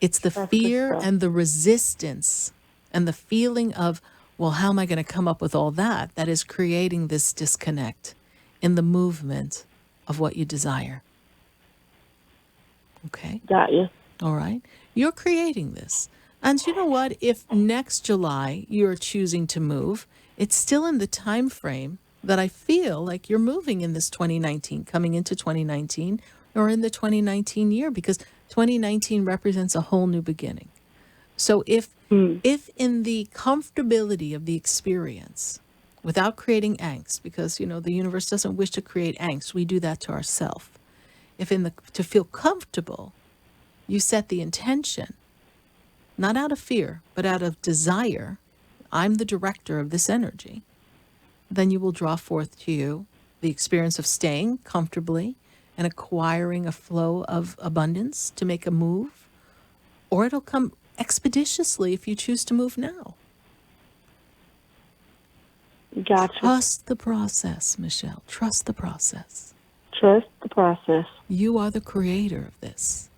It's the fear and the resistance and the feeling of, well, how am I going to come up with all that is creating this disconnect in the movement of what you desire. Okay? Got you. All right? You're creating this. And you know what? If next July you're choosing to move, it's still in the time frame that I feel like you're moving in this 2019, coming into 2019, or in the 2019 year, because 2019 represents a whole new beginning. So if in the comfortability of the experience, without creating angst, because, the universe doesn't wish to create angst, we do that to ourselves. If to feel comfortable, you set the intention, not out of fear, but out of desire, I'm the director of this energy, then you will draw forth to you the experience of staying comfortably and acquiring a flow of abundance to make a move, or it'll come expeditiously if you choose to move now. Gotcha. Trust the process, Michelle. Trust the process. Trust the process. You are the creator of this.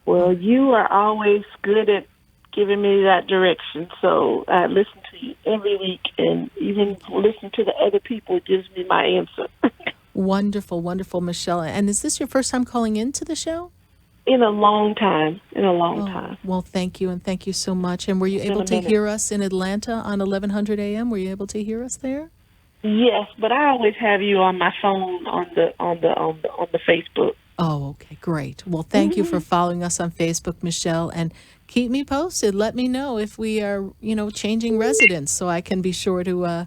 Well, you are always good at giving me that direction. So I listen to you every week, and even listen to the other people gives me my answer. Wonderful, wonderful, Michelle. And is this your first time calling into the show? In a long time. Time. Well, thank you, and thank you so much. And were you able to hear us in Atlanta on 1100 a.m.? Were you able to hear us there? Yes, but I always have you on my phone on the Facebook. Oh, okay, great. Well, thank you for following us on Facebook, Michelle, and keep me posted. Let me know if we are, changing residence, so I can be sure to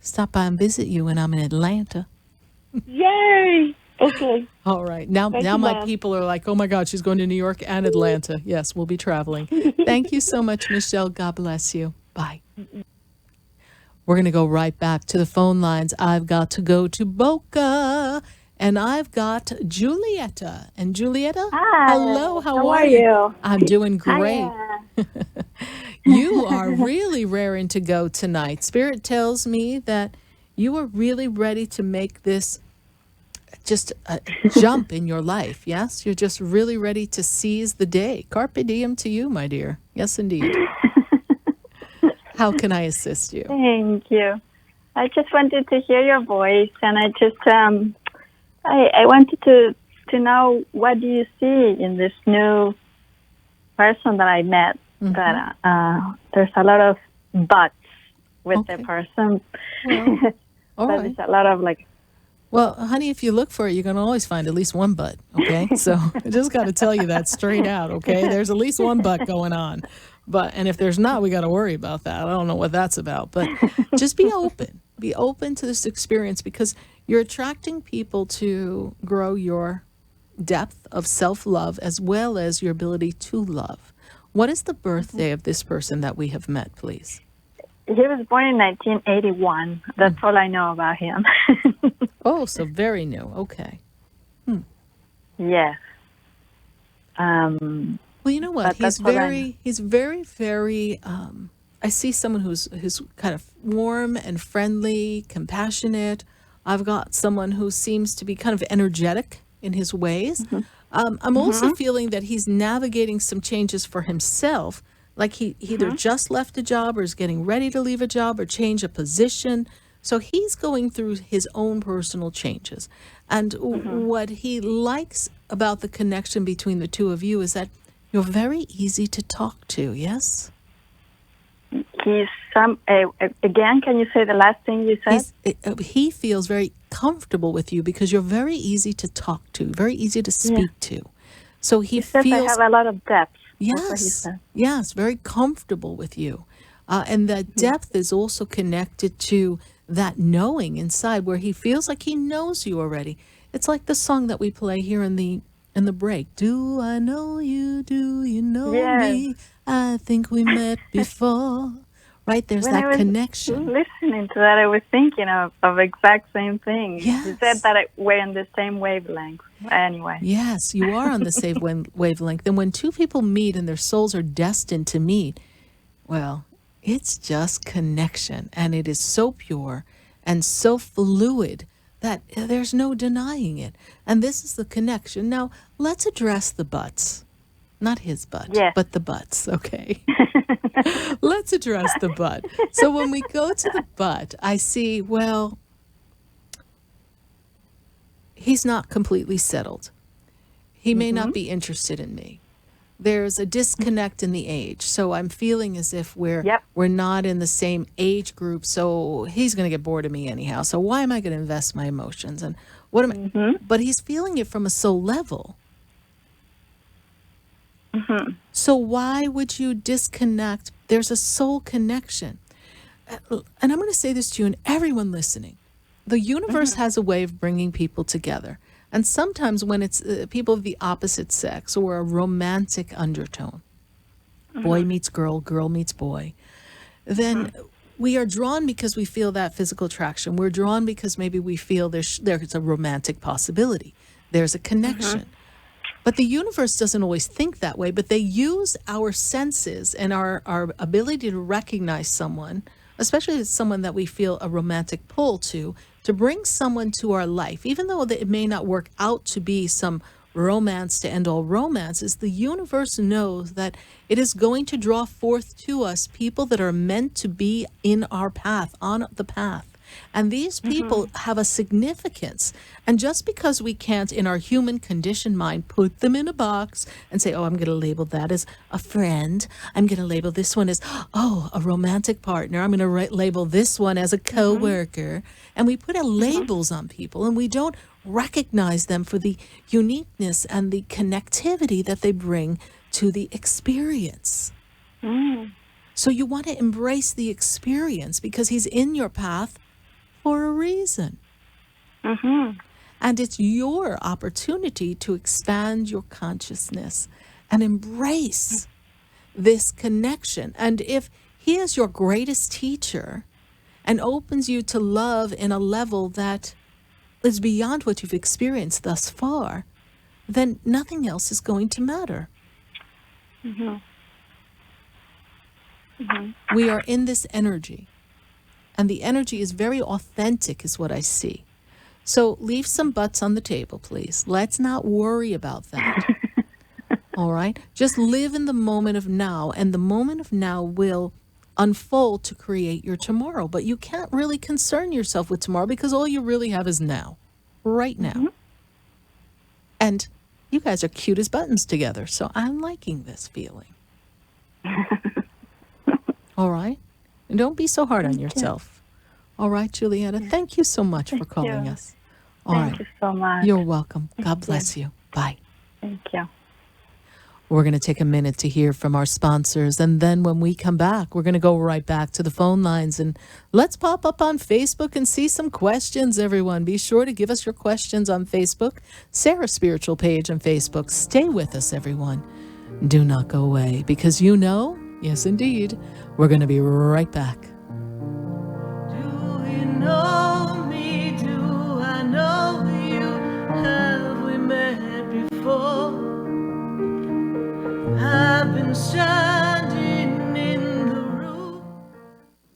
stop by and visit you when I'm in Atlanta. Yay! Okay. All right. Now my Mom. people are like, oh my God, she's going to New York and Atlanta. Yes, we'll be traveling. Thank you so much, Michelle. God bless you. Bye. We're going to go right back to the phone lines. I've got to go to Boca, and I've got Julietta. And Julietta, hi. Hello. How are you? I'm doing great. Hiya. You are really raring to go tonight. Spirit tells me that you are really ready to make this just a jump in your life, yes? You're just really ready to seize the day. Carpe diem to you, my dear. Yes, indeed. How can I assist you? Thank you. I just wanted to hear your voice, and I just I wanted to know, what do you see in this new person that I met? That there's a lot of buts with the person. Well, all right. There's a lot of Well, honey, if you look for it, you're going to always find at least one butt, okay? So I just got to tell you that straight out, okay? There's at least one butt going on. And if there's not, we got to worry about that. I don't know what that's about. But just be open. Be open to this experience, because you're attracting people to grow your depth of self-love as well as your ability to love. What is the birthday of this person that we have met, please? He was born in 1981. That's all I know about him. Oh, so very new. Okay. Yes. Well, you know what? He's very, very, I see someone who's kind of warm and friendly, compassionate. I've got someone who seems to be kind of energetic in his ways. I'm also feeling that he's navigating some changes for himself, like he either just left a job or is getting ready to leave a job or change a position. So he's going through his own personal changes. And what he likes about the connection between the two of you is that you're very easy to talk to, yes? He's again, can you say the last thing you said? He feels very comfortable with you because you're very easy to talk to, very easy to speak to. So he says feels... I have a lot of depth. Yes, very comfortable with you. And that depth is also connected to that knowing inside, where he feels like he knows you already. It's like the song that we play here in the break. Do I know you? Do you know me? I think we met before. Right? There's that connection. Listening to that, I was thinking of exact same thing. Yes. You said that we're in the same wavelength. Anyway. Yes, you are on the same wavelength. And when two people meet and their souls are destined to meet, well, it's just connection. And it is so pure and so fluid that there's no denying it. And this is the connection. Now, let's address the butts. Not his butt, but the butts, okay? Let's address the butt. So when we go to the butt, I see, well, he's not completely settled. He may not be interested in me. There's a disconnect in the age. So I'm feeling as if we're not in the same age group. So he's going to get bored of me anyhow. So why am I going to invest my emotions? And what am I? But he's feeling it from a soul level. So why would you disconnect? There's a soul connection. And I'm going to say this to you and everyone listening. The universe has a way of bringing people together. And sometimes when it's people of the opposite sex or a romantic undertone, boy meets girl, girl meets boy, then we are drawn because we feel that physical attraction. We're drawn because maybe we feel there's a romantic possibility. There's a connection. But the universe doesn't always think that way, but they use our senses and our ability to recognize someone, especially if it's someone that we feel a romantic pull to bring someone to our life. Even though it may not work out to be some romance to end all romances, the universe knows that it is going to draw forth to us people that are meant to be in our path, on the path. And these people have a significance. And just because we can't, in our human conditioned mind, put them in a box and say, oh, I'm going to label that as a friend. I'm going to label this one as, oh, a romantic partner. I'm going to label this one as a coworker. And we put labels on people, and we don't recognize them for the uniqueness and the connectivity that they bring to the experience. So you want to embrace the experience because he's in your path for a reason. And it's your opportunity to expand your consciousness and embrace this connection. And if he is your greatest teacher and opens you to love in a level that is beyond what you've experienced thus far, then nothing else is going to matter. We are in this energy. And the energy is very authentic, is what I see. So leave some butts on the table, please. Let's not worry about that. All right? Just live in the moment of now, and the moment of now will unfold to create your tomorrow. But you can't really concern yourself with tomorrow because all you really have is now, right now. And you guys are cute as buttons together, so I'm liking this feeling. All right? And don't be so hard on yourself. All right, Juliana, thank you so much for calling us. Thank you so much. You're welcome. God bless you. Bye. Thank you. We're going to take a minute to hear from our sponsors, and then when we come back, we're going to go right back to the phone lines, and let's pop up on Facebook and see some questions, everyone. Be sure to give us your questions on Facebook, Sarah's Spiritual page on Facebook. Stay with us, everyone. Do not go away, because you know, yes, indeed, we're going to be right back. Do you know me? Do I know you? Have we met before? I've been standing in the room.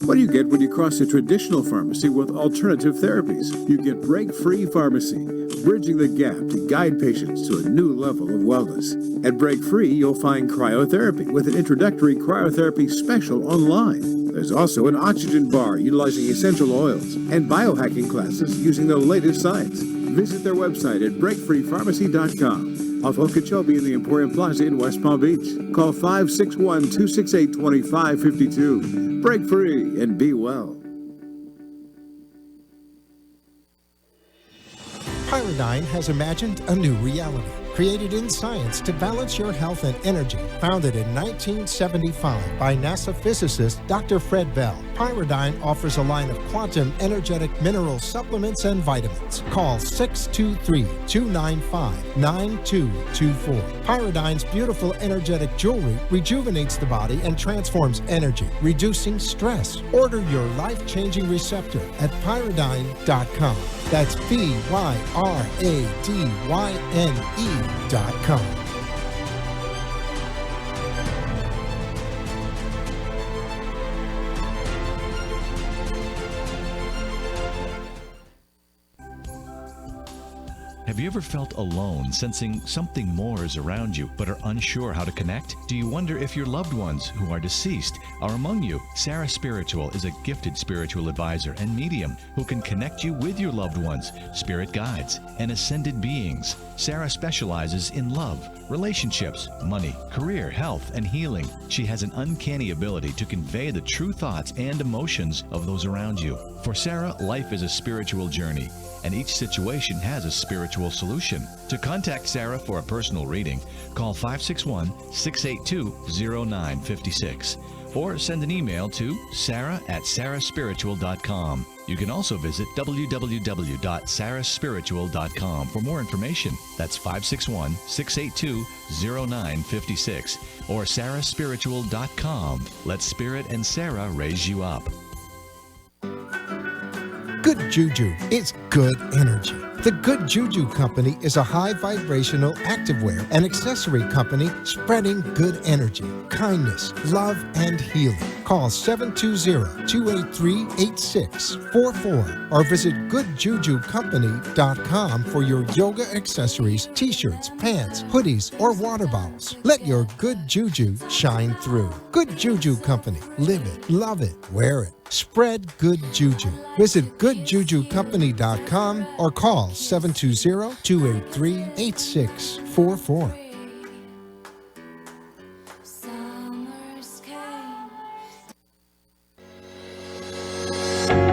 What do you get when you cross a traditional pharmacy with alternative therapies? You get Break-Free Pharmacy, bridging the gap to guide patients to a new level of wellness. At Break-Free, you'll find cryotherapy with an introductory cryotherapy special online. There's also an oxygen bar utilizing essential oils and biohacking classes using the latest science. Visit their website at breakfreepharmacy.com. Off Okeechobee in the Emporium Plaza in West Palm Beach. Call 561-268-2552. Break free and be well. Pyridine has imagined a new reality, created in science to balance your health and energy. Founded in 1975 by NASA physicist Dr. Fred Bell, Pyridine offers a line of quantum energetic mineral supplements and vitamins. Call 623-295-9224. Pyridine's beautiful energetic jewelry rejuvenates the body and transforms energy, reducing stress. Order your life-changing receptor at pyridine.com. That's PYRADYNE.com. Have you ever felt alone, sensing something more is around you, but are unsure how to connect? Do you wonder if your loved ones who are deceased are among you? Sarah Spiritual is a gifted spiritual advisor and medium who can connect you with your loved ones, spirit guides, and ascended beings. Sarah specializes in love, relationships, money, career, health, and healing. She has an uncanny ability to convey the true thoughts and emotions of those around you. For Sarah, life is a spiritual journey, and each situation has a spiritual solution. To contact Sarah for a personal reading, call 561-682-0956 or send an email to sarah@sarahspiritual.com. You can also visit www.sarahspiritual.com for more information. That's 561-682-0956 or sarahspiritual.com. Let Spirit and Sarah raise you up. Good Juju is good energy. The Good Juju Company is a high vibrational activewear and accessory company spreading good energy, kindness, love, and healing. Call 720-283-8644 or visit goodjujucompany.com for your yoga accessories, t-shirts, pants, hoodies, or water bottles. Let your good juju shine through. Good Juju Company. Live it, love it, wear it. Spread good juju. Visit goodjujucompany.com or call 720-283-8644.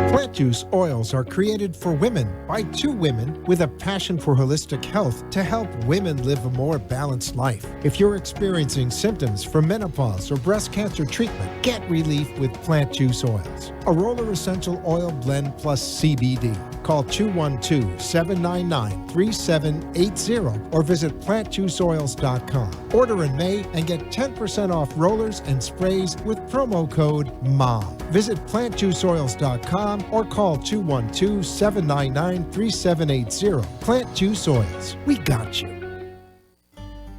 Plant juice oils are created for women by two women with a passion for holistic health to help women live a more balanced life. If you're experiencing symptoms from menopause or breast cancer treatment, get relief with plant juice oils. A Roller Essential Oil Blend plus CBD. Call 212-799-3780 or visit plantjuiceoils.com. Order in May and get 10% off rollers and sprays with promo code MOM. Visit plantjuiceoils.com or call 212-799-3780. Plant Juice Oils. We got you.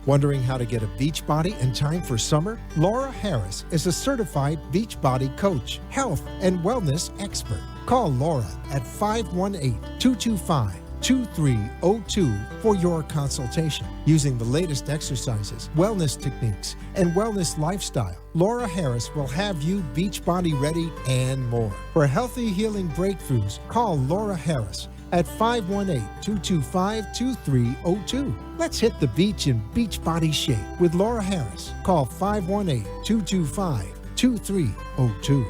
Wondering how to get a beach body in time for summer? Laura Harris is a certified beach body coach, health and wellness expert. Call Laura at 518-225-2302 for your consultation. Using the latest exercises, wellness techniques, and wellness lifestyle, Laura Harris will have you beach body ready and more. For healthy healing breakthroughs, call Laura Harris at 518-225-2302. Let's hit the beach in beach body shape with Laura Harris. Call 518-225-2302.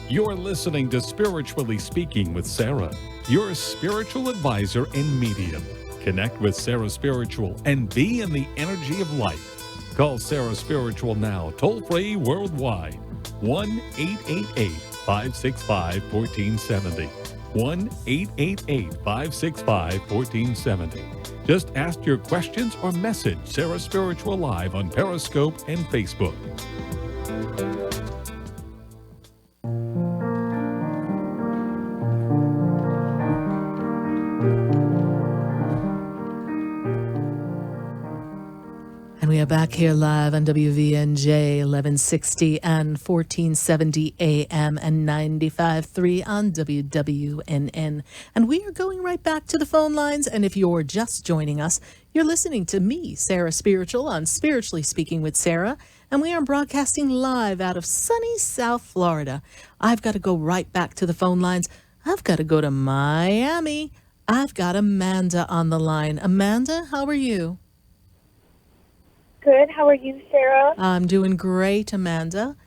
You're listening to Spiritually Speaking with Sarah, your spiritual advisor and medium. Connect with Sarah Spiritual and be in the energy of life. Call Sarah Spiritual now, toll-free worldwide. 1-888-565-1470. 1-888-565-1470. Just ask your questions or message Sarah Spiritual live on Periscope and Facebook. We are back here live on WVNJ 1160 and 1470 AM and 95.3 on WWNN. And we are going right back to the phone lines. And if you're just joining us, you're listening to me, Sarah Spiritual, on Spiritually Speaking with Sarah. And we are broadcasting live out of sunny South Florida. I've got to go right back to the phone lines. I've got to go to Miami. I've got Amanda on the line. Amanda, how are you? Good. How are you, Sarah? I'm doing great, Amanda.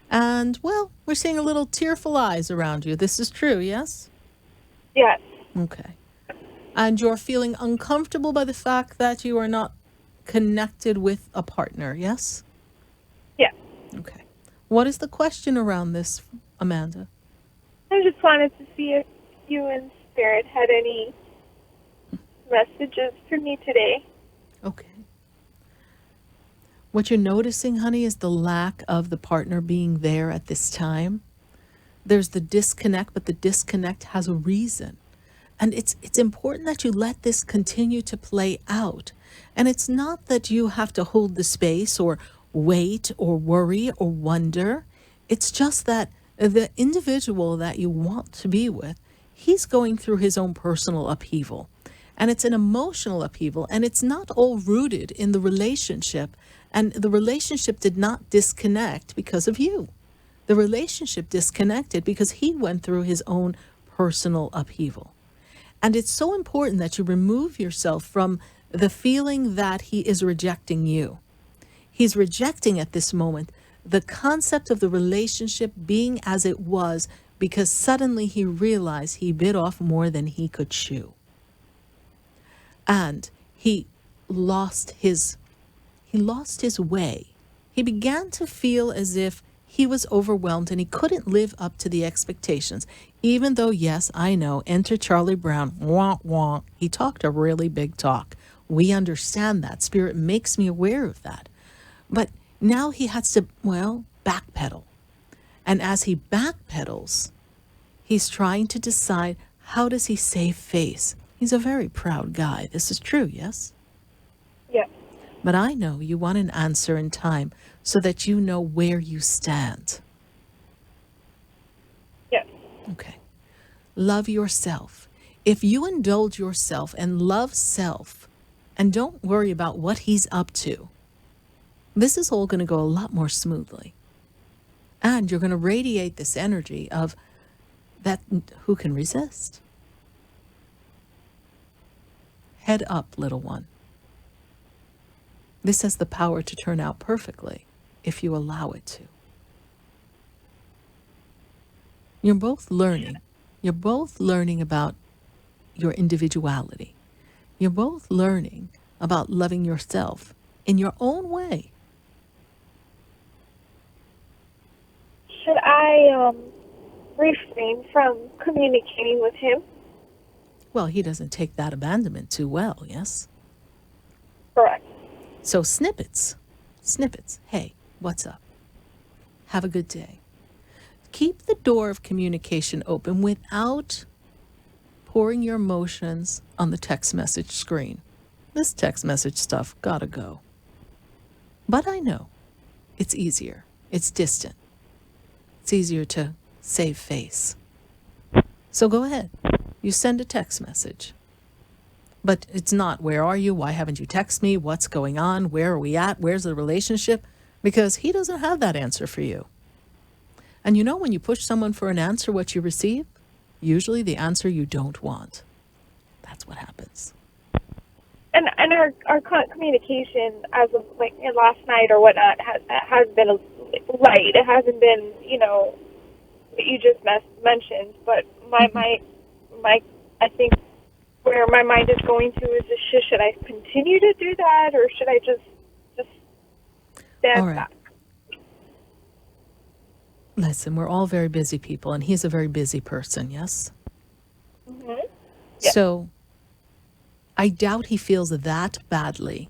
And, well, we're seeing a little tearful eyes around you. This is true, yes? Yes. Okay. And you're feeling uncomfortable by the fact that you are not connected with a partner, yes? Yes. Okay. What is the question around this, Amanda? I just wanted to see if you and Spirit had any messages for me today. Okay. What you're noticing, honey, is the lack of the partner being there at this time. There's the disconnect, but the disconnect has a reason. And it's important that you let this continue to play out. And it's not that you have to hold the space or wait or worry or wonder. It's just that the individual that you want to be with, he's going through his own personal upheaval. And it's an emotional upheaval, and it's not all rooted in the relationship. And the relationship did not disconnect because of you. The relationship disconnected because he went through his own personal upheaval. And it's so important that you remove yourself from the feeling that he is rejecting you. He's rejecting at this moment the concept of the relationship being as it was because suddenly he realized he bit off more than he could chew. And he lost his way. He began to feel as if he was overwhelmed and he couldn't live up to the expectations. Even though, yes, I know, enter Charlie Brown, wah, wah, he talked a really big talk. We understand that. Spirit makes me aware of that. But now he has to, backpedal. And as he backpedals, he's trying to decide, how does he save face? He's a very proud guy. This is true, yes? Yeah. But I know you want an answer in time so that you know where you stand. Yeah. Okay. Love yourself. If you indulge yourself and love self and don't worry about what he's up to, this is all going to go a lot more smoothly. And you're going to radiate this energy of that who can resist? Head up, little one. This has the power to turn out perfectly if you allow it to. You're both learning. You're both learning about your individuality. You're both learning about loving yourself in your own way. Should I refrain from communicating with him? Well, he doesn't take that abandonment too well, yes? Correct. So snippets. Hey, what's up? Have a good day. Keep the door of communication open without pouring your emotions on the text message screen. This text message stuff gotta go. But I know it's easier. It's distant. It's easier to save face. So go ahead. You send a text message. But it's not, where are you? Why haven't you texted me? What's going on? Where are we at? Where's the relationship? Because he doesn't have that answer for you. And you know, when you push someone for an answer, what you receive? Usually the answer you don't want. That's what happens. And our communication as of like last night or whatnot has been light. It hasn't been, what you just mentioned. But my I think where my mind is going to is, should I continue to do that, or should I just stand back? Listen, we're all very busy people, and he's a very busy person, yes? Mm-hmm. Yeah. So I doubt he feels that badly,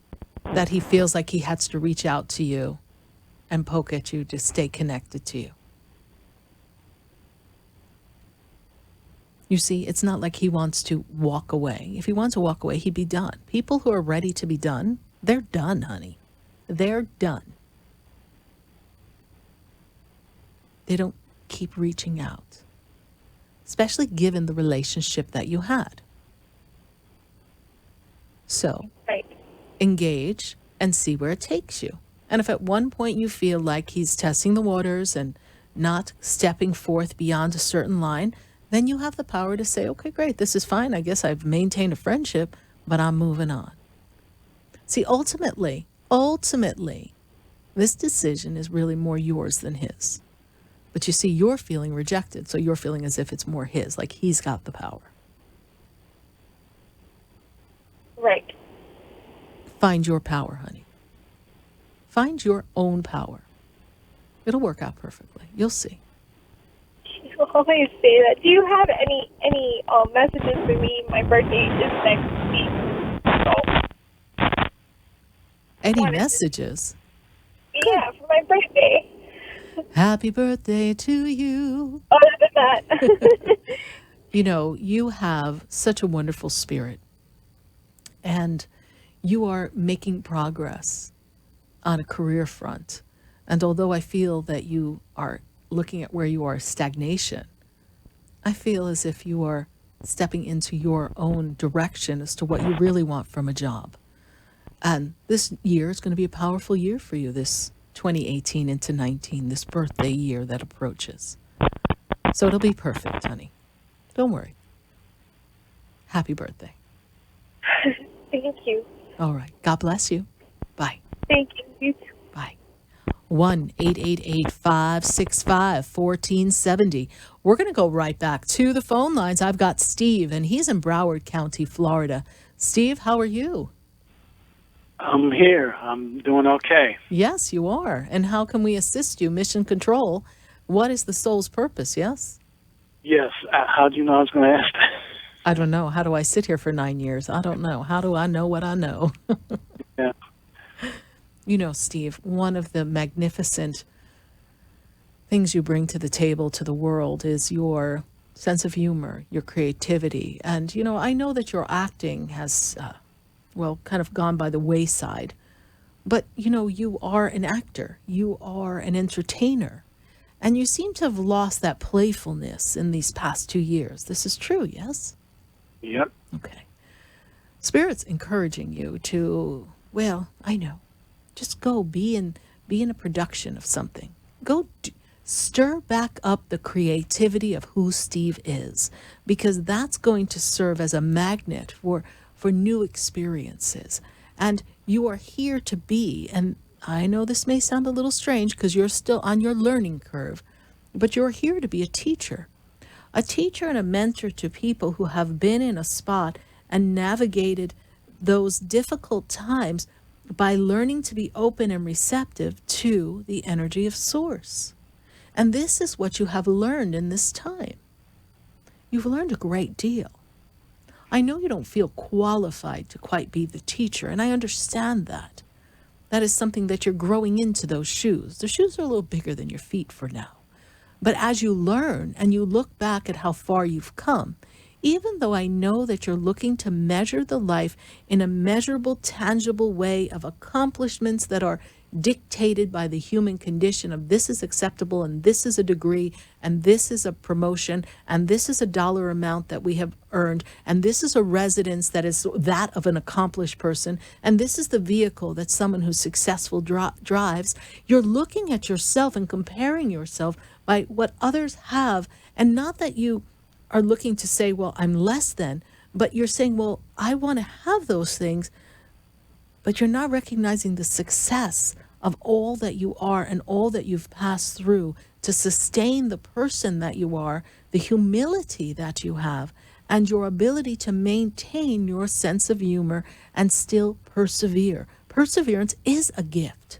that he feels like he has to reach out to you and poke at you to stay connected to you. You see, it's not like he wants to walk away. If he wants to walk away, he'd be done. People who are ready to be done, they're done, honey. They're done. They don't keep reaching out, especially given the relationship that you had. So, engage and see where it takes you. And if at one point you feel like he's testing the waters and not stepping forth beyond a certain line, then you have the power to say, okay, great, this is fine. I guess I've maintained a friendship, but I'm moving on. See, ultimately, this decision is really more yours than his. But you see, you're feeling rejected, so you're feeling as if it's more his, like he's got the power. Right. Find your power, honey. Find your own power. It'll work out perfectly. You'll see. You always say that. Do you have any messages for me? My birthday is next week. So any messages? Yeah, for my birthday. Happy birthday to you. Other than that. You know, you have such a wonderful spirit. And you are making progress on a career front. And although I feel that you are looking at where you are, stagnation, I feel as if you are stepping into your own direction as to what you really want from a job. And this year is going to be a powerful year for you, this 2018 into 19, this birthday year that approaches. So it'll be perfect, honey. Don't worry. Happy birthday. Thank you. All right. God bless you. Bye. Thank you. You too. Bye. 1-888-565-1470. We're going to go right back to the phone lines. I've got Steve, and he's in Broward County, Florida. Steve, how are you? I'm here. I'm doing okay. Yes, you are. And how can we assist you? Mission Control. What is the soul's purpose? Yes? Yes. How do you know I was going to ask that? I don't know. How do I sit here for 9 years? I don't know. How do I know what I know? Yeah. You know, Steve, one of the magnificent things you bring to the table, to the world, is your sense of humor, your creativity. And, you know, I know that your acting has, kind of gone by the wayside. But, you know, you are an actor. You are an entertainer. And you seem to have lost that playfulness in these past 2 years. This is true, yes? Yep. Okay. Spirit's encouraging you to, I know, just go be in a production of something. Go stir back up the creativity of who Steve is, because that's going to serve as a magnet for new experiences. And you are here to be, and I know this may sound a little strange because you're still on your learning curve, but you're here to be a teacher and a mentor to people who have been in a spot and navigated those difficult times by learning to be open and receptive to the energy of Source. And this is what you have learned in this time. You've learned a great deal. I know you don't feel qualified to quite be the teacher, and I understand that. That is something that you're growing into, those shoes. The shoes are a little bigger than your feet for now. But as you learn and you look back at how far you've come, even though I know that you're looking to measure the life in a measurable, tangible way of accomplishments that are dictated by the human condition of this is acceptable and this is a degree and this is a promotion and this is a dollar amount that we have earned and this is a residence that is that of an accomplished person and this is the vehicle that someone who's successful drives. You're looking at yourself and comparing yourself by what others have, and not that you are looking to say, well, I'm less than, but you're saying, well, I want to have those things, but you're not recognizing the success of all that you are and all that you've passed through to sustain the person that you are, the humility that you have, and your ability to maintain your sense of humor and still persevere. Perseverance is a gift.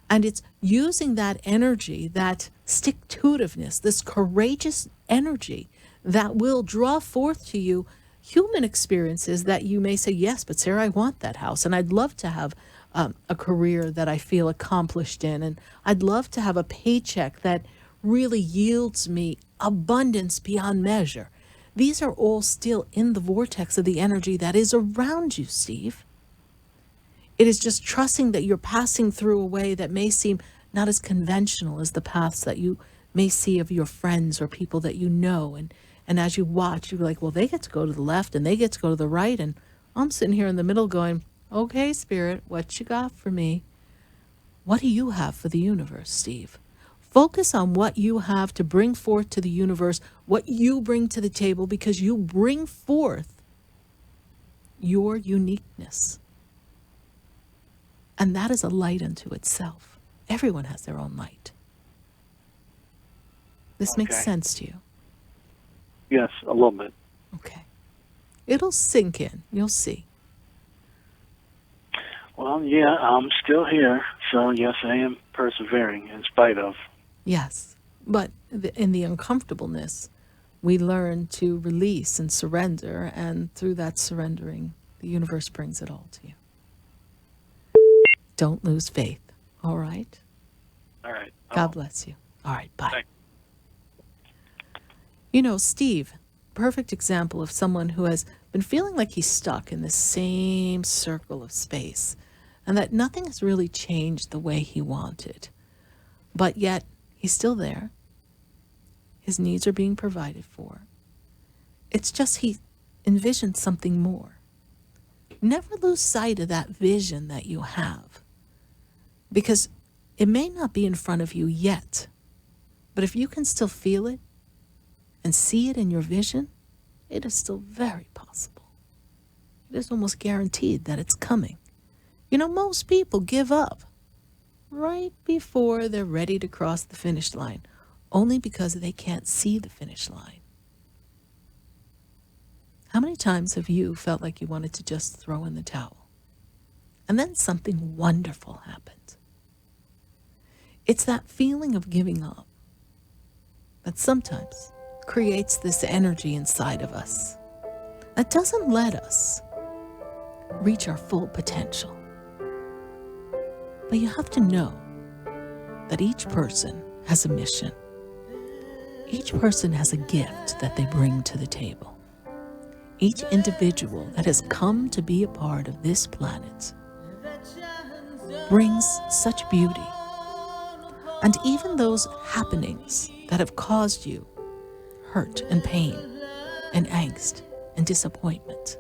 And it's using that energy, that stick-to-itiveness, this courageous energy that will draw forth to you human experiences that you may say, yes, but Sarah, I want that house. And I'd love to have a career that I feel accomplished in. And I'd love to have a paycheck that really yields me abundance beyond measure. These are all still in the vortex of the energy that is around you, Steve. It is just trusting that you're passing through a way that may seem not as conventional as the paths that you may see of your friends or people that you know. And as you watch, you're like, well, they get to go to the left and they get to go to the right. And I'm sitting here in the middle going, okay, Spirit, what you got for me? What do you have for the universe, Steve? Focus on what you have to bring forth to the universe, what you bring to the table, because you bring forth your uniqueness. And that is a light unto itself. Everyone has their own light. This makes sense to you? Yes, a little bit. Okay. It'll sink in. You'll see. Well, yeah, I'm still here. So, yes, I am persevering in spite of. Yes. But in the uncomfortableness, we learn to release and surrender. And through that surrendering, the universe brings it all to you. Don't lose faith. All right? All right. God bless you. All right. Bye. Thanks. You know, Steve, perfect example of someone who has been feeling like he's stuck in the same circle of space and that nothing has really changed the way he wanted. But yet, he's still there. His needs are being provided for. It's just he envisions something more. Never lose sight of that vision that you have, because it may not be in front of you yet, but if you can still feel it and see it in your vision, it is still very possible. It is almost guaranteed that it's coming. You know, most people give up right before they're ready to cross the finish line, only because they can't see the finish line. How many times have you felt like you wanted to just throw in the towel? And then something wonderful happens. It's that feeling of giving up that sometimes creates this energy inside of us that doesn't let us reach our full potential. But you have to know that each person has a mission. Each person has a gift that they bring to the table. Each individual that has come to be a part of this planet brings such beauty. And even those happenings that have caused you hurt and pain and angst and disappointment,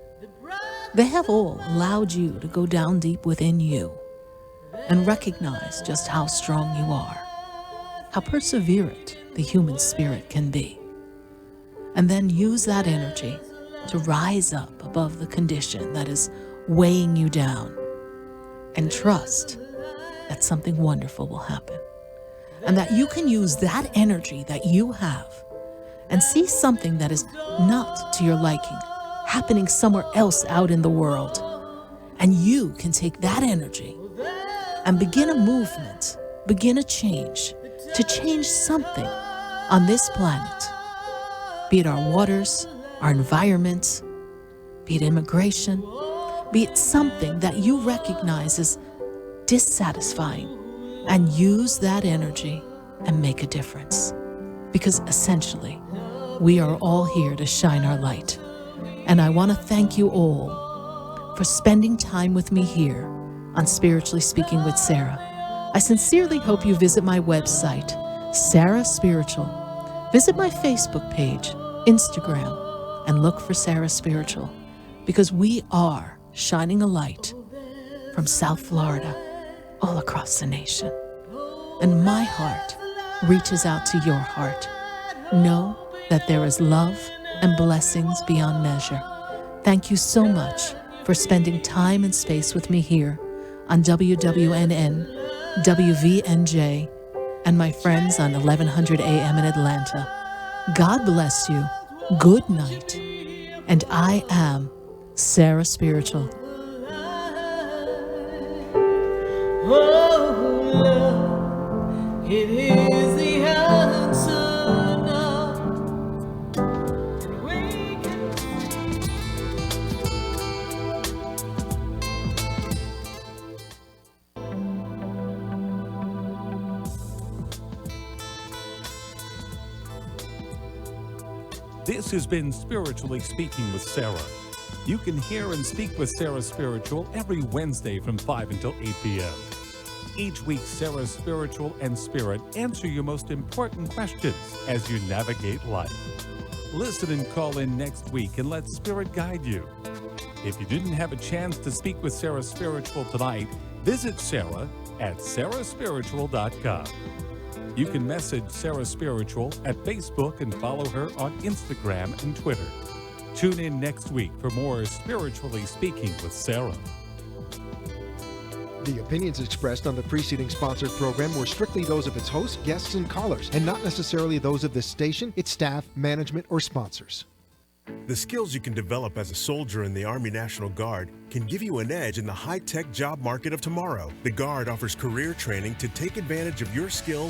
they have all allowed you to go down deep within you and recognize just how strong you are, how perseverant the human spirit can be, and then use that energy to rise up above the condition that is weighing you down and trust that something wonderful will happen. And that you can use that energy that you have and see something that is not to your liking happening somewhere else out in the world. And you can take that energy and begin a movement, begin a change, to change something on this planet. Be it our waters, our environment, be it immigration, be it something that you recognize as dissatisfying, and use that energy and make a difference. Because essentially, we are all here to shine our light. And I want to thank you all for spending time with me here on Spiritually Speaking with Sarah. I sincerely hope you visit my website, Sarah Spiritual. Visit my Facebook page, Instagram, and look for Sarah Spiritual, because we are shining a light from South Florida all across the nation. And my heart reaches out to your heart. Know that there is love and blessings beyond measure. Thank you so much for spending time and space with me here on WWNN, WVNJ, and my friends on 1100 AM in Atlanta. God bless you. Good night. And I am Sarah Spiritual. Oh, love, it is the answer now. This has been Spiritually Speaking with Sarah. You can hear and speak with Sarah Spiritual every Wednesday from 5 until 8 p.m. Each week, Sarah Spiritual and Spirit answer your most important questions as you navigate life. Listen and call in next week and let Spirit guide you. If you didn't have a chance to speak with Sarah Spiritual tonight, visit Sarah at sarahspiritual.com. You can message Sarah Spiritual at Facebook and follow her on Instagram and Twitter. Tune in next week for more Spiritually Speaking with Sarah. The opinions expressed on the preceding sponsored program were strictly those of its hosts, guests, and callers, and not necessarily those of this station, its staff, management, or sponsors. The skills you can develop as a soldier in the Army National Guard can give you an edge in the high-tech job market of tomorrow. The Guard offers career training to take advantage of your skills